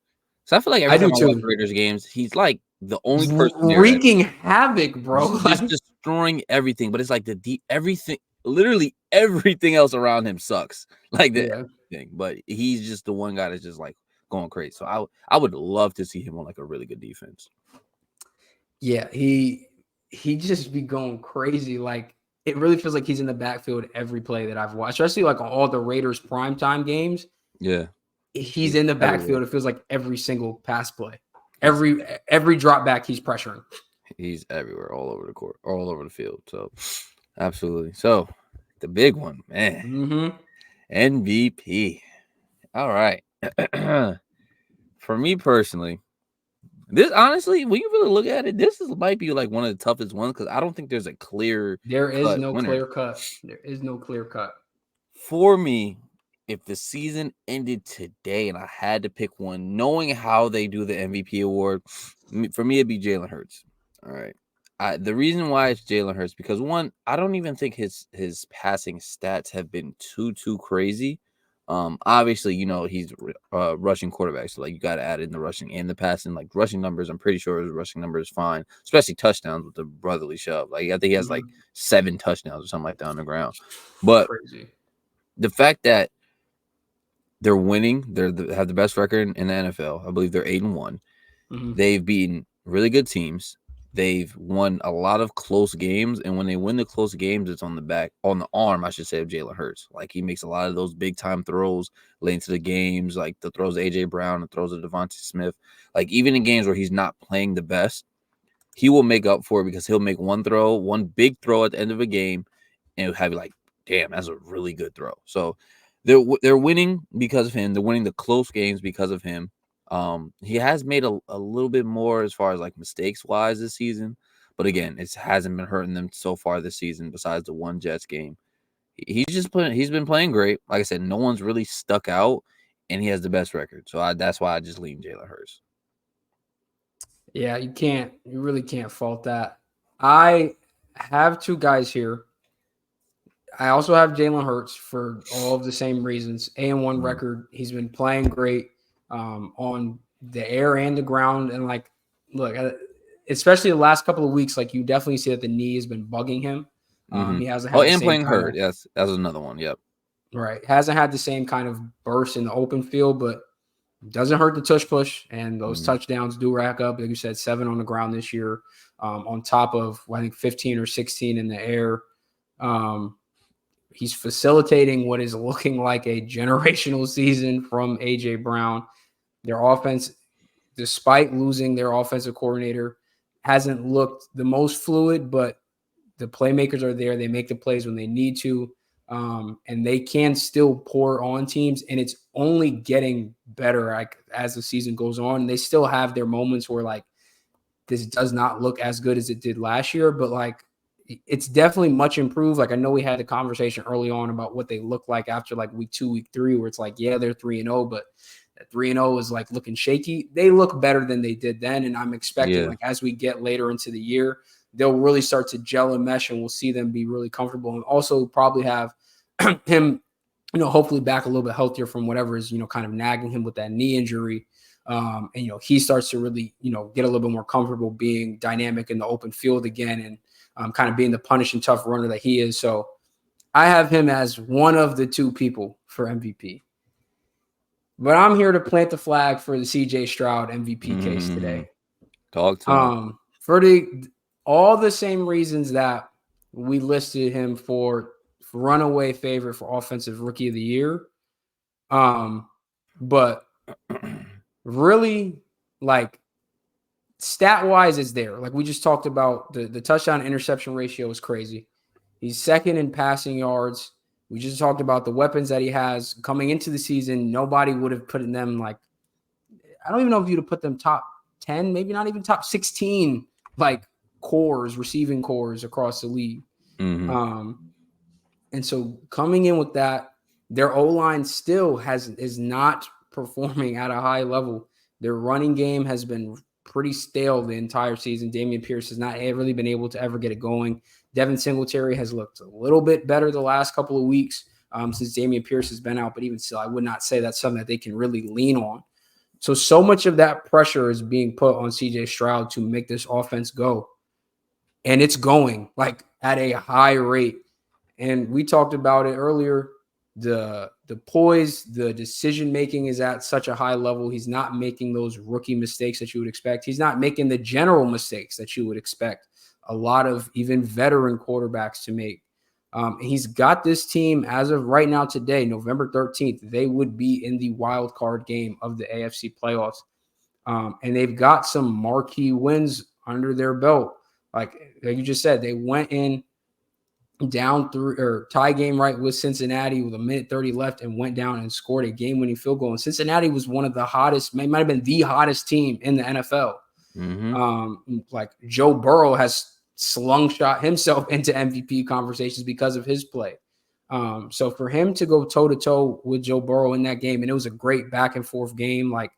So I feel like every I do time I watch too. Raiders games, he's like the only He's person there that wreaking havoc, bro. just destroying everything. But it's like everything, literally everything else around him sucks. Like Yeah. thing. But he's just the one guy that's just like going crazy. So I would love to see him on like a really good defense. Yeah, he just be going crazy. Like, it really feels like he's in the backfield every play that I've watched, especially like on all the Raiders primetime games. Yeah. He's in the backfield. Everywhere. It feels like every single pass play, every drop back, he's pressuring. He's everywhere, all over the court, all over the field. So absolutely. So the big one, man. Mm-hmm. MVP. All right. For me personally, this honestly, when you really look at it, might be like one of the toughest ones because I don't think there's a clear There is cut no winner. clear cut. There is no clear cut. For me, if the season ended today and I had to pick one, knowing how they do the MVP award, for me it'd be Jalen Hurts. All right. The reason why it's Jalen Hurts because one, I don't even think his passing stats have been too crazy. Obviously, you know, he's rushing quarterback, so like you got to add in the rushing and the passing. Like rushing numbers, I'm pretty sure his rushing number is fine, especially touchdowns with the brotherly shove. Like I think he has like 7 touchdowns or something like that on the ground. But Crazy. the fact that they're winning, have the best record in the NFL. I believe they're 8-1. Mm-hmm. They've beaten really good teams. They've won a lot of close games, and when they win the close games, it's on the arm, I should say, of Jalen Hurts. Like he makes a lot of those big time throws late into the games, like the throws to AJ Brown, the throws to Devontae Smith. Like even in games where he's not playing the best, he will make up for it because he'll make one big throw at the end of a game, and it'll have you like, damn, that's a really good throw. So they're winning because of him. They're winning the close games because of him. He has made a little bit more as far as like mistakes wise this season, but again, it hasn't been hurting them so far this season. Besides the one Jets game, he's been playing great. Like I said, no one's really stuck out, and he has the best record. So that's why I just lean Jalen Hurts. Yeah, you really can't fault that. I have 2 guys here. I also have Jalen Hurts for all of the same reasons. A-1 record. He's been playing great on the air and the ground. And like, look, especially the last couple of weeks, like you definitely see that the knee has been bugging him. He hasn't had the and same playing kind hurt. Yes, that's another one. Yep. Right. Hasn't had the same kind of burst in the open field, but doesn't hurt the tush push. And those touchdowns do rack up. Like you said, 7 on the ground this year, on top of, I think, 15 or 16 in the air. He's facilitating what is looking like a generational season from A.J. Brown. Their offense, despite losing their offensive coordinator, hasn't looked the most fluid, but the playmakers are there. They make the plays when they need to, and they can still pour on teams, and it's only getting better like as the season goes on. And they still have their moments where like this does not look as good as it did last year, but like it's definitely much improved. Like I know we had the conversation early on about what they look like after like week 2, week 3, where it's like, yeah, they're 3-0, but that 3-0 is like looking shaky. They look better than they did then. And I'm expecting like as we get later into the year, they'll really start to gel and mesh and we'll see them be really comfortable and also probably have him, hopefully back a little bit healthier from whatever is, kind of nagging him with that knee injury. And, he starts to really, get a little bit more comfortable being dynamic in the open field again and kind of being the punishing tough runner that he is. So I have him as one of the 2 people for MVP. But I'm here to plant the flag for the CJ Stroud MVP case today. Talk to him. For all the same reasons that we listed him for runaway favorite for offensive rookie of the year. But really, like, stat wise is there. Like we just talked about, the touchdown interception ratio is crazy. He's second in passing yards. We just talked about the weapons that he has coming into the season. Nobody would have put in them, like, I don't even know if you'd have put them top 10, maybe not even top 16, like receiving cores across the league. Mm-hmm. And so coming in with that, their O-line still is not performing at a high level. Their running game has been pretty stale the entire season. Dameon Pierce has not really been able to ever get it going. Devin Singletary has looked a little bit better the last couple of weeks since Dameon Pierce has been out. But even still, I would not say that's something that they can really lean on. So much of that pressure is being put on CJ Stroud to make this offense go. And it's going, like, at a high rate. And we talked about it earlier. The poise, the decision making is at such a high level. He's not making those rookie mistakes that you would expect. He's not making the general mistakes that you would expect a lot of even veteran quarterbacks to make. He's got this team as of right now today, November 13th. They would be in the wild card game of the AFC playoffs. And they've got some marquee wins under their belt. Like you just said, they went in down through or tie game right with Cincinnati with a minute 30 left and went down and scored a game-winning field goal. And Cincinnati was one of the hottest, might have been the hottest team in the NFL. Like Joe Burrow has slungshot himself into MVP conversations because of his play. So for him to go toe-to-toe with Joe Burrow in that game, and it was a great back and forth game, like,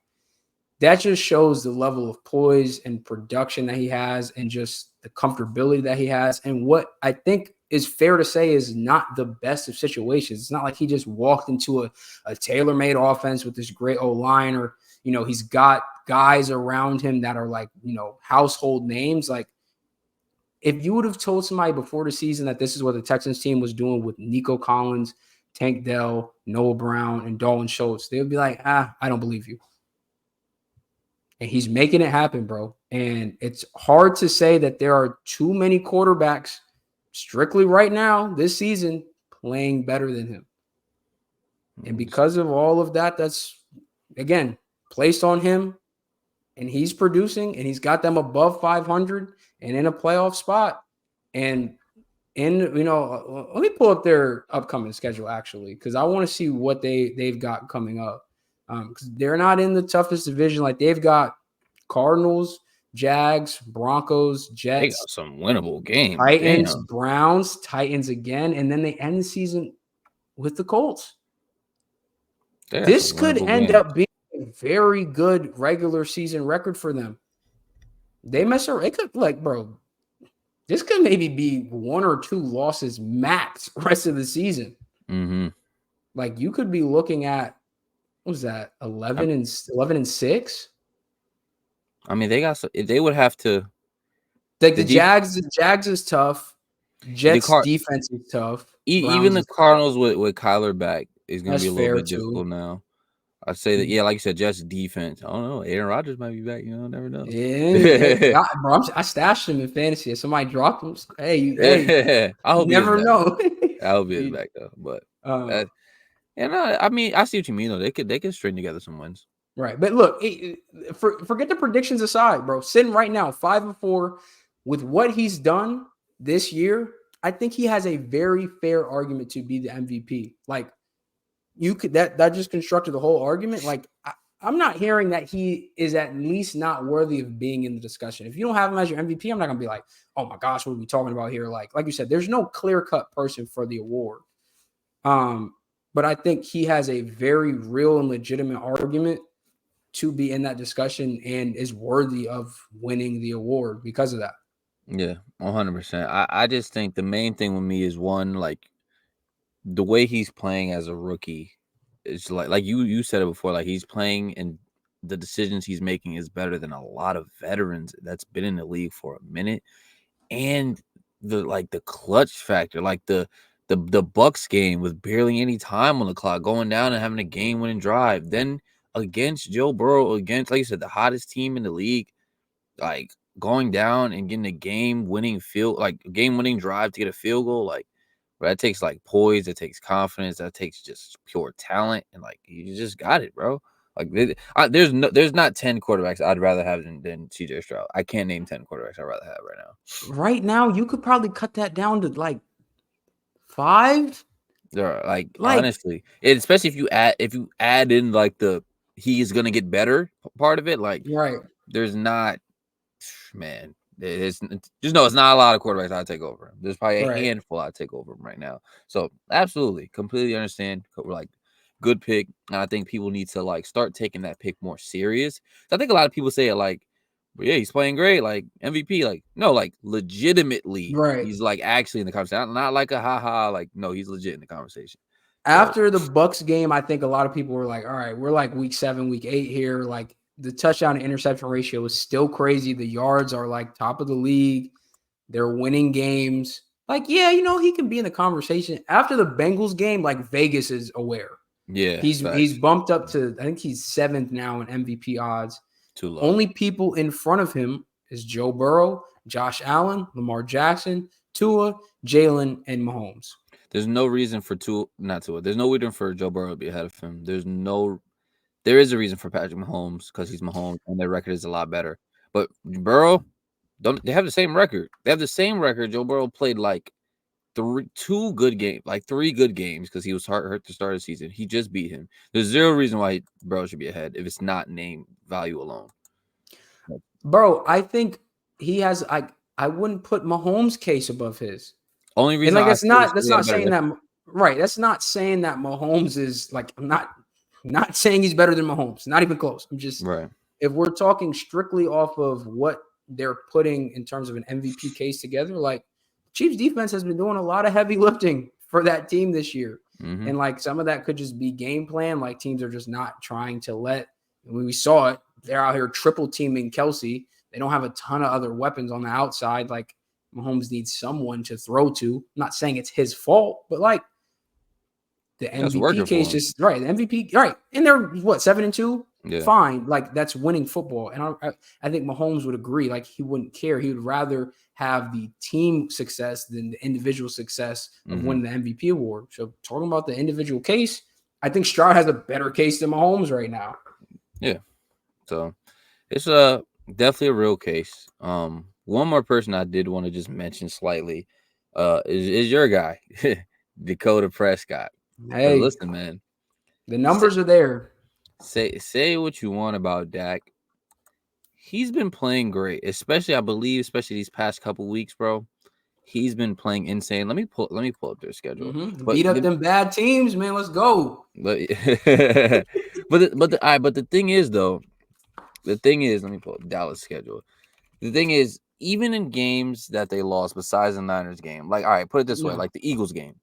that just shows the level of poise and production that he has and just the comfortability that he has. And what I think is fair to say is not the best of situations. It's not like he just walked into a tailor-made offense with this great O-line, or, he's got guys around him that are like, household names. Like, if you would have told somebody before the season that this is what the Texans team was doing with Nico Collins, Tank Dell, Noah Brown, and Dalton Schultz, they would be like, I don't believe you. And he's making it happen, bro. And it's hard to say that there are too many quarterbacks strictly right now this season playing better than him. And because of all of that, that's, again, placed on him, and he's producing, and he's got them above 500 and in a playoff spot. And let me pull up their upcoming schedule, actually, because I want to see what they've got coming up. Because they're not in the toughest division. Like, they've got Cardinals, Jags, Broncos, Jets. They got some winnable games. Titans, Damn. Browns, Titans again, and then they end the season with the Colts. This could end up being a very good regular season record for them. They mess around. It could, like, bro, this could maybe be 1 or 2 losses max rest of the season. Like, you could be looking at, what was that, 11 and 6? I mean, they would have to. Like, the Jags is tough. Jets defense is tough. Even the Cardinals with Kyler back is going to be a little bit difficult now. I'd say that, yeah, like you said, Jets defense. I don't know. Aaron Rodgers might be back. Never know. Yeah, bro, I stashed him in fantasy. If somebody dropped him, hey, I hope you never know. I hope he's back though. But I mean, I see what you mean though. They could string together some wins. Right, but look, forget the predictions aside, bro. Sitting right now 5-4 with what he's done this year, I think he has a very fair argument to be the MVP. Like, you could that just constructed the whole argument. Like, I'm not hearing that he is at least not worthy of being in the discussion. If you don't have him as your MVP, I'm not gonna be like, oh my gosh, what are we talking about here? Like you said, there's no clear-cut person for the award. But I think he has a very real and legitimate argument to be in that discussion and is worthy of winning the award because of that. Yeah, 100%. I just think the main thing with me is, one, like, the way he's playing as a rookie is like you said it before, like, he's playing and the decisions he's making is better than a lot of veterans that's been in the league for a minute. And the clutch factor, like the Bucks game with barely any time on the clock, going down and having a game-winning drive. Then against Joe Burrow, against, like you said, the hottest team in the league, like going down and getting a game winning drive to get a field goal, like bro, that takes like poise, it takes confidence, that takes just pure talent, and like you just got it, bro. Like there's not 10 quarterbacks I'd rather have than CJ Stroud. I can't name 10 quarterbacks I'd rather have right now. Right now, you could probably cut that down to like 5. There are, like Like, honestly, especially if you add in like the he is gonna get better part of it, like right, there's not man. It's just no, it's not a lot of quarterbacks I'd take over him. There's probably a right. handful I'd take over him right now. So absolutely, completely understand. We're like good pick. And I think people need to like start taking that pick more serious. So I think a lot of people say it like, well, yeah, he's playing great, like MVP. Like, no, like legitimately, Right. he's like actually in the conversation. Not like a haha, like no, he's legit in the conversation. So After the Bucks game, I think a lot of people were like, all right, we're like week 7, week 8 here. Like the touchdown to interception ratio is still crazy. The yards are like top of the league. They're winning games. Like, yeah, he can be in the conversation. After the Bengals game, like Vegas is aware. yeah, He's facts. bumped up to, I think he's 7th now in MVP odds. Too low. Only people in front of him is Joe Burrow, Josh Allen, Lamar Jackson, Tua, Jalen, and Mahomes. There's no reason for There's no reason for Joe Burrow to be ahead of him. There is a reason for Patrick Mahomes because he's Mahomes and their record is a lot better. But Burrow, don't they have the same record? They have the same record. Joe Burrow played like three good games because he was hurt to start the season. He just beat him. There's zero reason why Burrow should be ahead if it's not name value alone. Bro, I think he has I wouldn't put Mahomes' case above his. Only And reason like I that's say this not is that's he had a not better saying that record. right. That's not saying that Mahomes is like I'm not saying he's better than Mahomes. Not even close. I'm just Right. if we're talking strictly off of what they're putting in terms of an MVP case together, like Chiefs defense has been doing a lot of heavy lifting for that team this year. Mm-hmm. And like some of that could just be game plan. Like teams are just not trying to let, when we saw it, they're out here triple teaming Kelsey. They don't have a ton of other weapons on the outside. Like Mahomes needs someone to throw to. I'm not saying it's his fault, but like the That's MVP working for case him. just right. The MVP, right. And they're what, 7-2? Yeah. Fine. Like that's winning football. And I think Mahomes would agree. Like he wouldn't care. He would rather have the team success than the individual success of winning the MVP award. So talking about the individual case, I think Stroud has a better case than Mahomes right now. Yeah. So it's definitely a real case. One more person I did want to just mention slightly, is your guy, Dakota Prescott. Because Hey, listen, man, the say, numbers are there. say what you want about Dak. He's been playing great, especially these past couple weeks, bro. He's been playing insane. Let me pull up their schedule. But Beat up them bad teams, man. Let's go. but but the thing is though, let me pull up Dallas schedule. The thing is, even in games that they lost, besides the Niners game, like all right, put it this way, Yeah. like the Eagles game,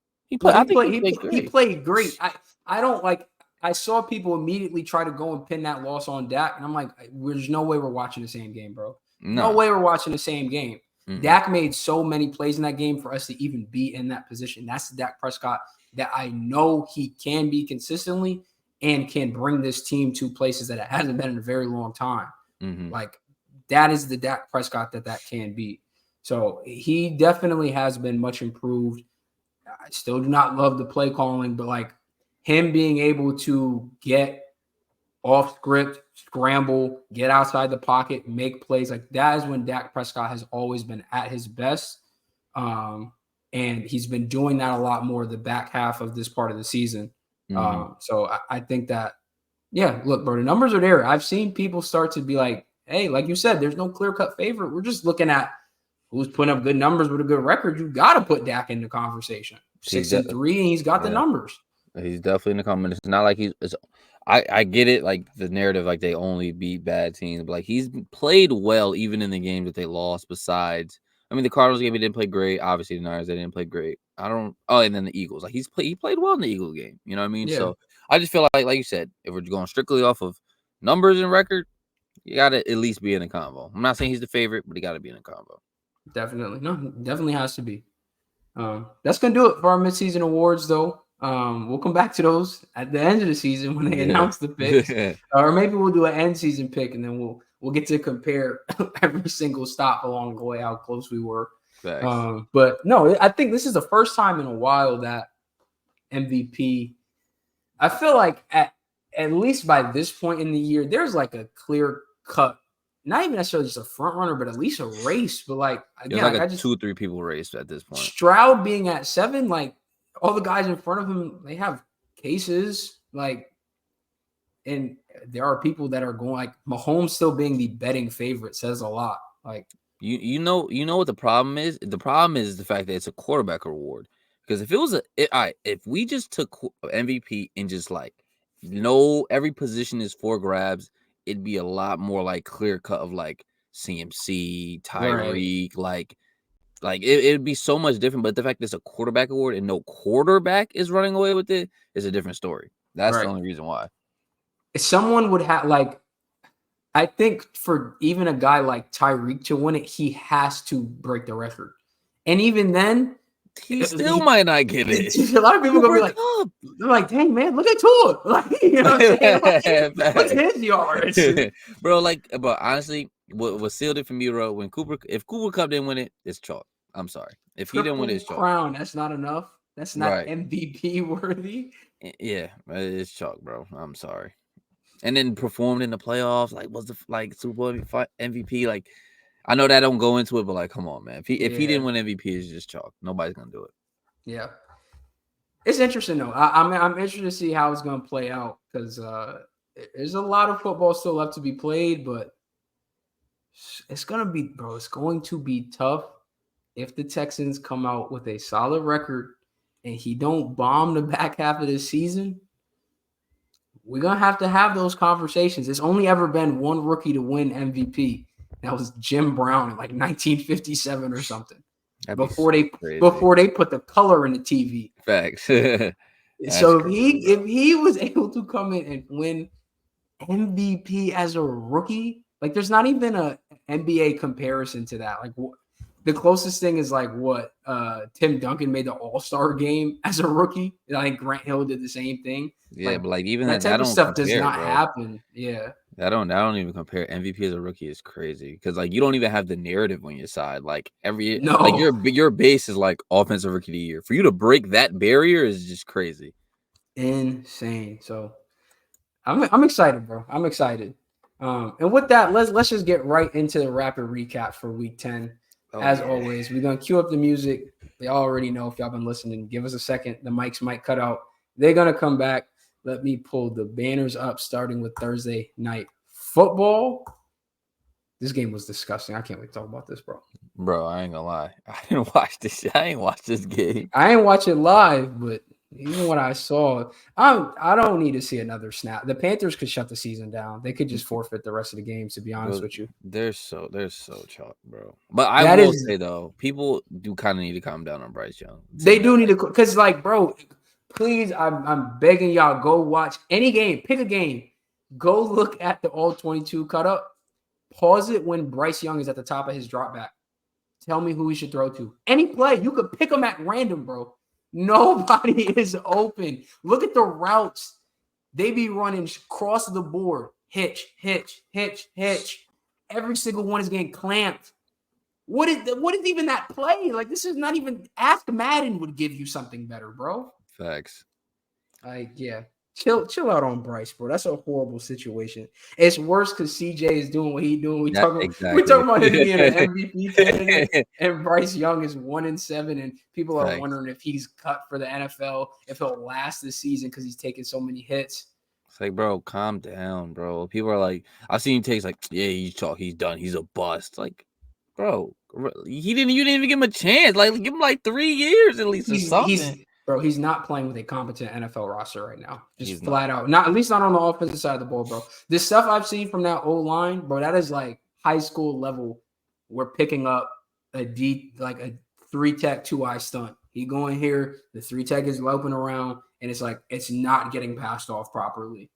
No, I think he played he great. played great. I don't like. I saw people immediately try to go and pin that loss on Dak, and I'm like, there's no way we're watching the same game, bro. No Nah. way we're watching the same game. Mm-mm. Dak made so many plays in that game for us to even be in that position. That's the Dak Prescott that I know he can be consistently and can bring this team to places that it hasn't been in a very long time. Mm-hmm. Like that is the Dak Prescott that can be. So he definitely has been much improved. I still do not love the play calling, but like him being able to get off script, scramble, get outside the pocket, make plays, like that is when Dak Prescott has always been at his best. And he's been doing that a lot more the back half of this part of the season. So I think that, yeah, look, bro, the numbers are there. I've seen people start to be like, hey, like you said, there's no clear-cut favorite. We're just looking at who's putting up good numbers with a good record. You got to put Dak in the conversation. 6-3, and he's got the numbers. He's definitely in the comment. It's not like I get it, like the narrative, like they only beat bad teams, but like he's played well even in the games that they lost. Besides, I mean, the Cardinals game he didn't play great. Obviously, the Niners they didn't play great. And then the Eagles, like he played well in the Eagles game. You know what I mean? Yeah. So I just feel like you said, if we're going strictly off of numbers and record, you got to at least be in the convo. I'm not saying he's the favorite, but he got to be in the convo. Definitely. No, definitely has to be. That's going to do it for our midseason awards, though. We'll come back to those at the end of the season when they announce the picks. Or maybe we'll do an end season pick, and then we'll we'll get to compare every single stop along the way how close we were. Facts. But no, I think this is the first time in a while that MVP. I feel like at least by this point in the year, there's like a clear cut, not even necessarily just a front runner, but at least a race. But like There's again, like like a I just 2 or 3 people race at this point. Stroud being at 7, like all the guys in front of him, they have cases. Like, and there are people that are going like Mahomes still being the betting favorite says a lot. Like You know what the problem is? The problem is the fact that it's a quarterback award. Because if it was if we just took MVP and just like every position is for grabs, it'd be a lot more like clear cut of like CMC, right, Tyreek, it'd be so much different. But the fact that it's a quarterback award and no quarterback is running away with it is a different story. That's the right. only reason why. If someone would have like I think for even a guy like Tyreek to win it, he has to break the record. And even then, He still might not get it. a lot of people are gonna be Cooper like, Kupp. they're like, dang man, look at Tua. Like, you know what I'm saying? Like, look at his yards. Bro, but honestly, what sealed it for me, bro, if Cooper Kupp didn't win it, it's chalk. I'm sorry. If he didn't win it, Triple it's chalk. crown, that's not enough. That's not Right. MVP worthy. Yeah, it's chalk, bro. I'm sorry. And then performed in the playoffs, was the Super Bowl MVP. Like, I know that don't go into it, but like, come on, man. If he didn't win MVP, it's just chalk. Nobody's gonna do it. Yeah, it's interesting though. I'm interested to see how it's gonna play out because there's a lot of football still left to be played, but it's gonna be, bro. It's going to be tough if the Texans come out with a solid record and he don't bomb the back half of the season. We're gonna have those conversations. It's only ever been one rookie to win MVP. That was Jim Brown in like 1957 or something. Before they put the color in the TV. Facts. So if he was able to come in and win MVP as a rookie, like there's not even a NBA comparison to that. Like the closest thing is like what Tim Duncan made the All-Star game as a rookie. Like Grant Hill did the same thing. Yeah, but like even that type of stuff does not happen. Yeah. I don't even compare. MVP as a rookie is crazy because like you don't even have the narrative on your side. Like your base is like offensive rookie of the year. For you to break that barrier is just crazy, insane. So I'm excited, bro. I'm excited. And with that, let's just get right into the rapid recap for Week 10. As always, we're gonna cue up the music. They already know if y'all been listening. Give us a second. The mics might cut out. They're gonna come back. Let me pull the banners up, starting with Thursday night football. This game was disgusting. I can't wait to talk about this, bro. Bro, I ain't gonna lie. I didn't watch this. I ain't watch this game. I ain't watch it live, but even what I saw, I don't need to see another snap. The Panthers could shut the season down. They could just forfeit the rest of the games, to be honest with you. They're so chalk, bro. But I will say though, people do kind of need to calm down on Bryce Young. They do need to, because like, bro, please, I'm begging y'all, go watch any game. Pick a game. Go look at the all 22 cut up. Pause it when Bryce Young is at the top of his drop back. Tell me who he should throw to. Any play, you could pick him at random, bro. Nobody is open. Look at the routes. They be running across the board. Hitch, hitch, hitch, hitch. Every single one is getting clamped. What is even that play? Like, this is not even, Ask Madden would give you something better, bro. Facts. Like, yeah. Chill out on Bryce, bro. That's a horrible situation. It's worse because CJ is doing what he's doing. We're talking about him being an MVP candidate, and Bryce Young is 1-7, and people are wondering if he's cut for the NFL, if he'll last this season because he's taking so many hits. It's like, bro, calm down, bro. People are like, I've seen takes like, yeah, he's done. He's a bust. Like, bro, you didn't even give him a chance. Like, give him like 3 years at least or something. He's not playing with a competent NFL roster right now. Just flat out. Not, at least not on the offensive side of the ball, bro. This stuff I've seen from that O-line, bro, that is like high school level. We're picking up a 3-tech 2-eye stunt. He going here, the 3-tech is loping around, and it's like it's not getting passed off properly.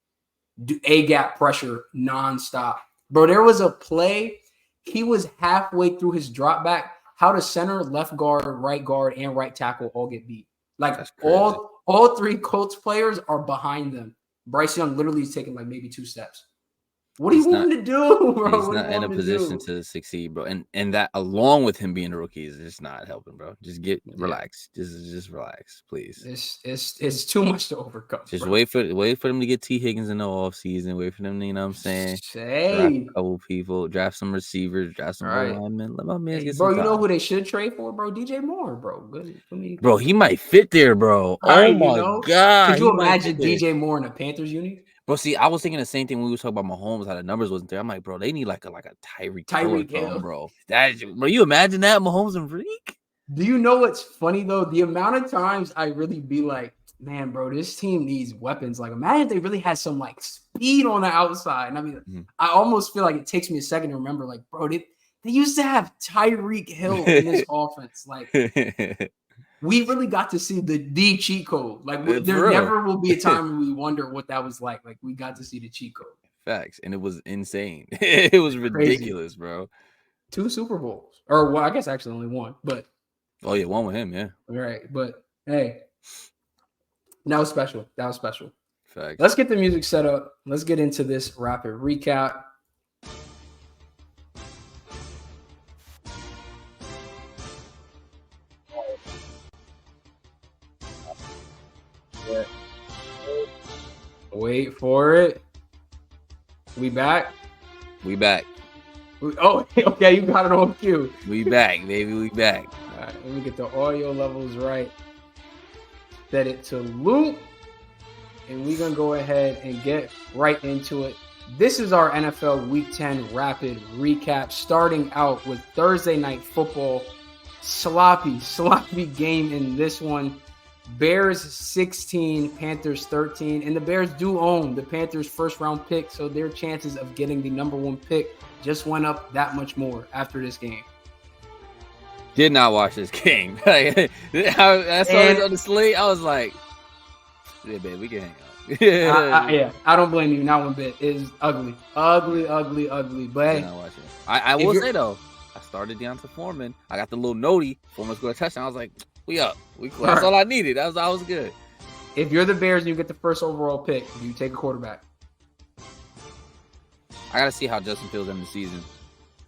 A-gap pressure nonstop. Bro, there was a play. He was halfway through his drop back. How the center, left guard, and right tackle all get beat. Like all 3 Colts players are behind them. Bryce Young literally is taking like maybe 2 steps. What do you want him to do, bro? He's What do not you in want a him to position do? to succeed, bro. And that along with him being a rookie is just not helping, bro. Just Yeah, relax. Just relax, please. it's too much to overcome, Just bro. wait for them to get T. Higgins in the offseason. Wait for them to, you know what I'm saying? Draft Hey, a couple people, draft some receivers, draft all some O right. linemen. Let my man Hey, get bro, some you know time. who they should trade for, bro? DJ Moore, bro. Good. I mean, Bro, he might fit there, bro. all Oh right, my could God, you he might fit imagine there. DJ Moore in a Panthers uni? Bro, see, I was thinking the same thing when we were talking about Mahomes, how the numbers wasn't there. I'm like, bro, they need like a Tyreek Hill or Tyreek something, Hill. bro. Bro, you imagine that Mahomes and Reek? Do you know what's funny though? The amount of times I really be like, man, bro, this team needs weapons. Like, imagine if they really had some like speed on the outside. And I mean, I almost feel like it takes me a second to remember, like, bro, they used to have Tyreek Hill in this offense. Like, we really got to see the cheat code. Like, there For real. never will be a time when we wonder what that was like. Like, we got to see the cheat code. Facts. And it was insane. It was Crazy. ridiculous, bro. 2 Super Bowls. Or, well, I guess actually only one. But, Oh, yeah, one with him, yeah. all right. But, hey, that was special. That was special. Facts. Let's get the music set up. Let's get into this rapid recap. Wait for it. We back? We back. Oh, okay. You got it on cue. We back, baby. We back. All right. Let me get the audio levels right. Set it to loop. And we're going to go ahead and get right into it. This is our NFL Week 10 rapid recap, starting out with Thursday Night Football. Sloppy game in this one. Bears 16, Panthers 13. And the Bears do own the Panthers' first-round pick, so their chances of getting the number 1 pick just went up that much more after this game. Did not watch this game. I saw it on the slate. I was like, yeah, babe, we can hang out. Yeah, I don't blame you. Not one bit. It is ugly. But hey, I will say though, I started Deonta Foreman. I got the little notey. Foreman scored a touchdown. I was like, we up. That's all I needed. I was good. If you're the Bears and you get the first overall pick, do you take a quarterback? I gotta see how Justin Fields ends the season.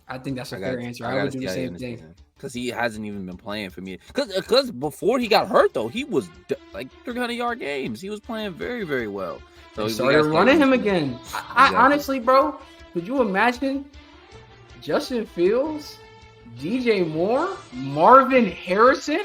I think that's a fair answer. I would do the same thing. Because he hasn't even been playing for me. Because before he got hurt, though, he was like 300-yard games. He was playing very, very well. So he started running him again. I honestly, bro, could you imagine Justin Fields, DJ Moore, Marvin Harrison?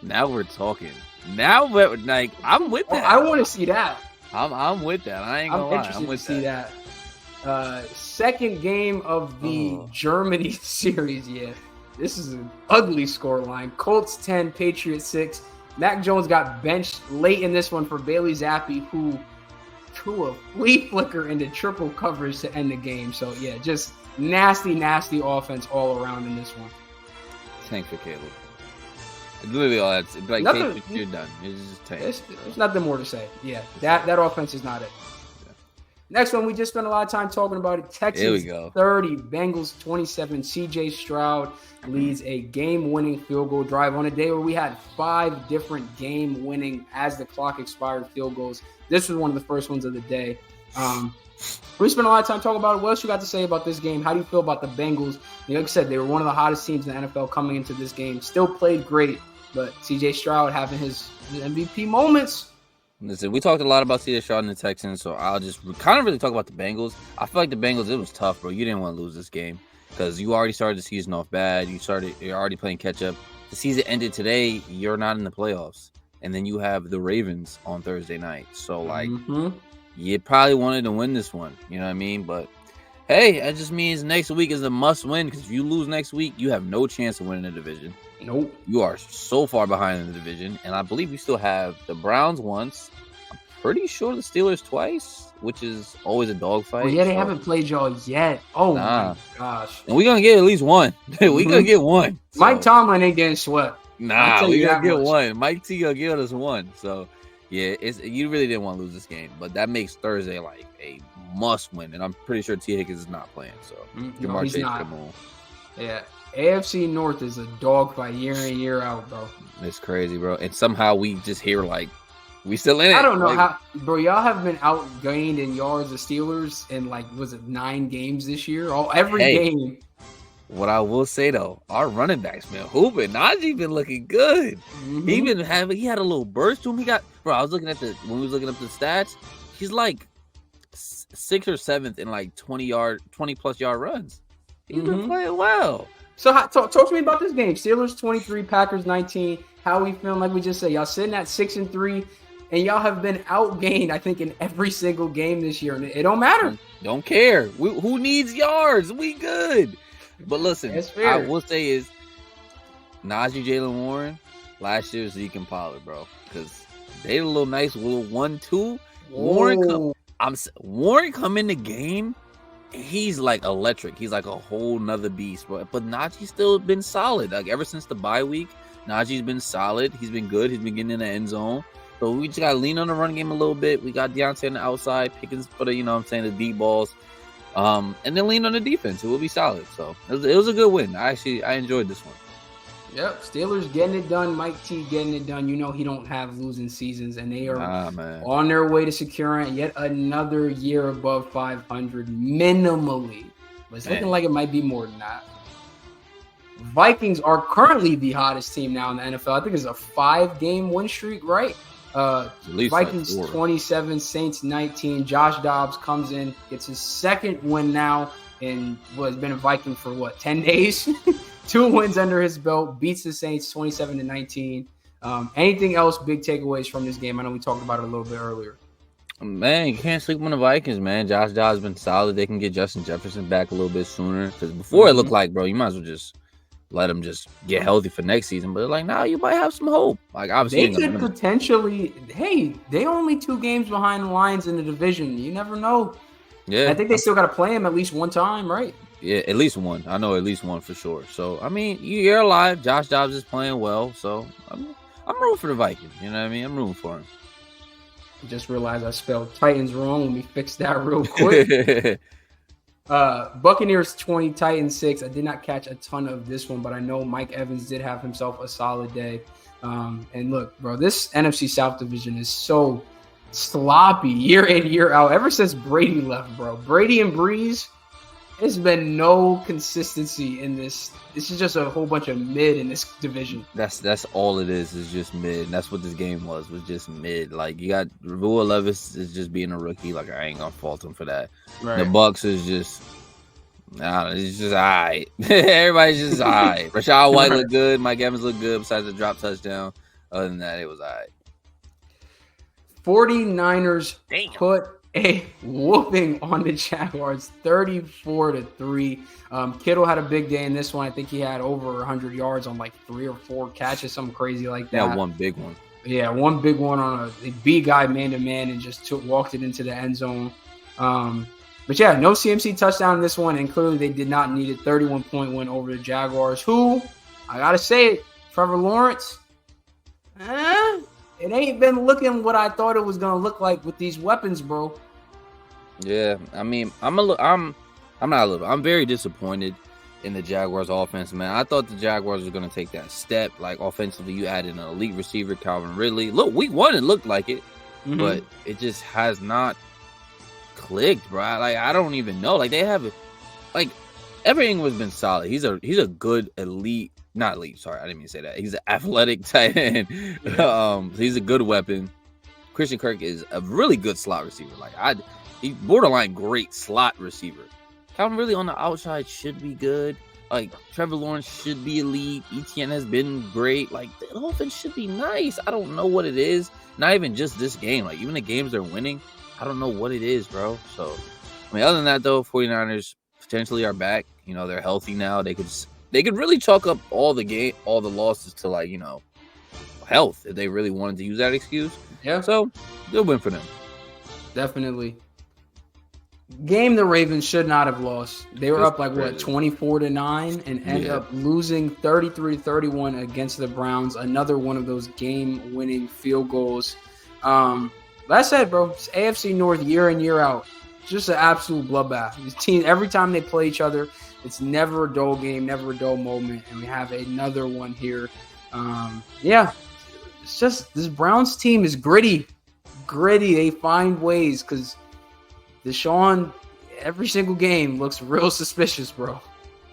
Now we're talking. Now we're like, I'm with that. I want to see that. I'm with that. I ain't gonna lie. I'm interested to see that. Second game of the Germany series. Yeah. This is an ugly scoreline. Colts 10, Patriots 6. Mac Jones got benched late in this one for Bailey Zappi, who threw a flea flicker into triple coverage to end the game. So, yeah, just nasty offense all around in this one. Tank for Caleb. It's literally all that's like, Patriots, you're done. It's just tank. There's nothing more to say. Yeah, that offense is not it. Next one, we just spent a lot of time talking about it. Texans 30, Bengals 27. CJ Stroud leads a game-winning field goal drive on a day where we had 5 different game-winning, as the clock expired, field goals. This was one of the first ones of the day. We spent a lot of time talking about it. What else you got to say about this game? How do you feel about the Bengals? Like I said, they were one of the hottest teams in the NFL coming into this game. Still played great, but CJ Stroud having his MVP moments. Listen, we talked a lot about C.J. Stroud and the Texans, so I'll just kind of really talk about the Bengals. I feel like the Bengals, it was tough, bro. You didn't want to lose this game because you already started the season off bad. You're already playing catch up. The season ended today. You're not in the playoffs, and then you have the Ravens on Thursday night. So like, you probably wanted to win this one. You know what I mean? But hey, that just means next week is a must win because if you lose next week, you have no chance of winning the division. Nope. You are so far behind in the division. And I believe we still have the Browns once. I'm pretty sure the Steelers twice, which is always a dogfight. Oh, yeah, they haven't played y'all yet. Oh, my gosh. And we're going to get at least one. We're going to get one. So. Mike Tomlin ain't getting swept. Nah, we're going to get one. Mike T going to give us one. So, yeah, you really didn't want to lose this game. But that makes Thursday like a must win. And I'm pretty sure T. Higgins is not playing. So, no, he's not. Yeah. AFC North is a dogfight year in, year out, bro. It's crazy, bro. And somehow we just hear like We still in it. I don't know like, how, bro. Y'all have been outgained in yards of Steelers in like, was it 9 games this year? Every game. What I will say though, our running backs, man, Hoopin, Najee been looking good. Mm-hmm. He had a little burst to him. I was looking at when we was looking up the stats, he's like 6th or 7th in like 20 plus yard runs. He's been playing well. So talk to me about this game. Steelers 23, Packers 19. How we feeling? Like we just said, y'all sitting at 6-3, and y'all have been outgained, I think, in every single game this year, and it don't matter. Don't care. Who needs yards? We good. But listen, I will say is Najee, Jalen Warren, last year's Zeke and Pollard, bro, because they had a little nice little 1-2. Warren come in the game. He's like electric. He's like a whole nother beast, bro. But Najee's still been solid. Like ever since the bye week, Najee's been solid. He's been good. He's been getting in the end zone. So we just gotta lean on the run game a little bit. We got Deontay on the outside, Pickens for the, the deep balls. And then lean on the defense. It will be solid. So it was a good win. I enjoyed this one. Yep, Steelers getting it done. Mike T getting it done. You know he don't have losing seasons, and they are on their way to securing yet another year above 500 minimally. But it's looking like it might be more than that. Vikings are currently the hottest team now in the NFL. I think it's a 5-game win streak, right? Vikings like 27, Saints 19. Josh Dobbs comes in, gets his second win now, and has been a Viking for 10 days? 2 wins under his belt, beats the Saints 27-19. Anything else, big takeaways from this game? I know we talked about it a little bit earlier. Man, you can't sleep on the Vikings, man. Josh Dobbs has been solid. They can get Justin Jefferson back a little bit sooner. Because before it looked like, bro, you might as well just let him just get healthy for next season. But like, now you might have some hope. Like, obviously, they could potentially. Hey, they only 2 games behind the Lions in the division. You never know. Yeah, I think they still got to play him at least one time, right? Yeah, at least one. I know at least one for sure. So I mean, you're alive. Josh Dobbs is playing well. So I'm rooting for the Vikings. You know what I mean? I'm rooting for him. Just realized I spelled Titans wrong. Let me fix that real quick. Buccaneers 20, Titans 6. I did not catch a ton of this one, but I know Mike Evans did have himself a solid day. And look, bro, this NFC South division is so sloppy year in, year out. Ever since Brady left, bro. Brady and Breeze, there's been no consistency in this. This is just a whole bunch of mid in this division. That's all it is just mid. And that's what this game was just mid. Like, you got Will Levis is just being a rookie. Like, I ain't gonna fault him for that. Right. The Bucks is just, it's just all right. Everybody's just all right. Rashad White looked good. Mike Evans looked good besides the drop touchdown. Other than that, it was all right. 49ers put a whooping on the Jaguars, 34-3. Kittle had a big day in this one. I think he had over 100 yards on like 3 or 4 catches, something crazy like that. Yeah, one big one. Yeah, one big one on a B guy man-to-man and just walked it into the end zone. But yeah, no CMC touchdown in this one, and clearly they did not need it. 31-point win over the Jaguars, who, I got to say it, Trevor Lawrence, it ain't been looking what I thought it was going to look like with these weapons, bro. Yeah, I mean, I'm very disappointed in the Jaguars offense, man. I thought the Jaguars were going to take that step. Like, offensively, you added an elite receiver, Calvin Ridley. Look, week 1, it looked like it, but it just has not clicked, bro. Like, I don't even know. Like, they have, like, everything has been solid. He's a good elite. Not elite, sorry, I didn't mean to say that. He's an athletic tight end. He's a good weapon. Christian Kirk is a really good slot receiver. Like, he's borderline great slot receiver. Calvin Ridley on the outside should be good. Like, Trevor Lawrence should be elite. ETN has been great. Like, the offense should be nice. I don't know what it is. Not even just this game. Like, even the games they're winning, I don't know what it is, bro. So, I mean, other than that, though, 49ers potentially are back. You know, they're healthy now. They could really chalk up all the losses to, like, you know, health if they really wanted to use that excuse. Yeah. So, good win for them. Definitely. Game the Ravens should not have lost. They were up 24-9 and end up losing 33-31 against the Browns. Another one of those game-winning field goals. Like I said, bro, it's AFC North year in, year out. Just an absolute bloodbath. These teams, every time they play each other, it's never a dull game, never a dull moment, and we have another one here. It's just this Browns team is gritty. gritty. They find ways because Deshaun, every single game looks real suspicious, bro.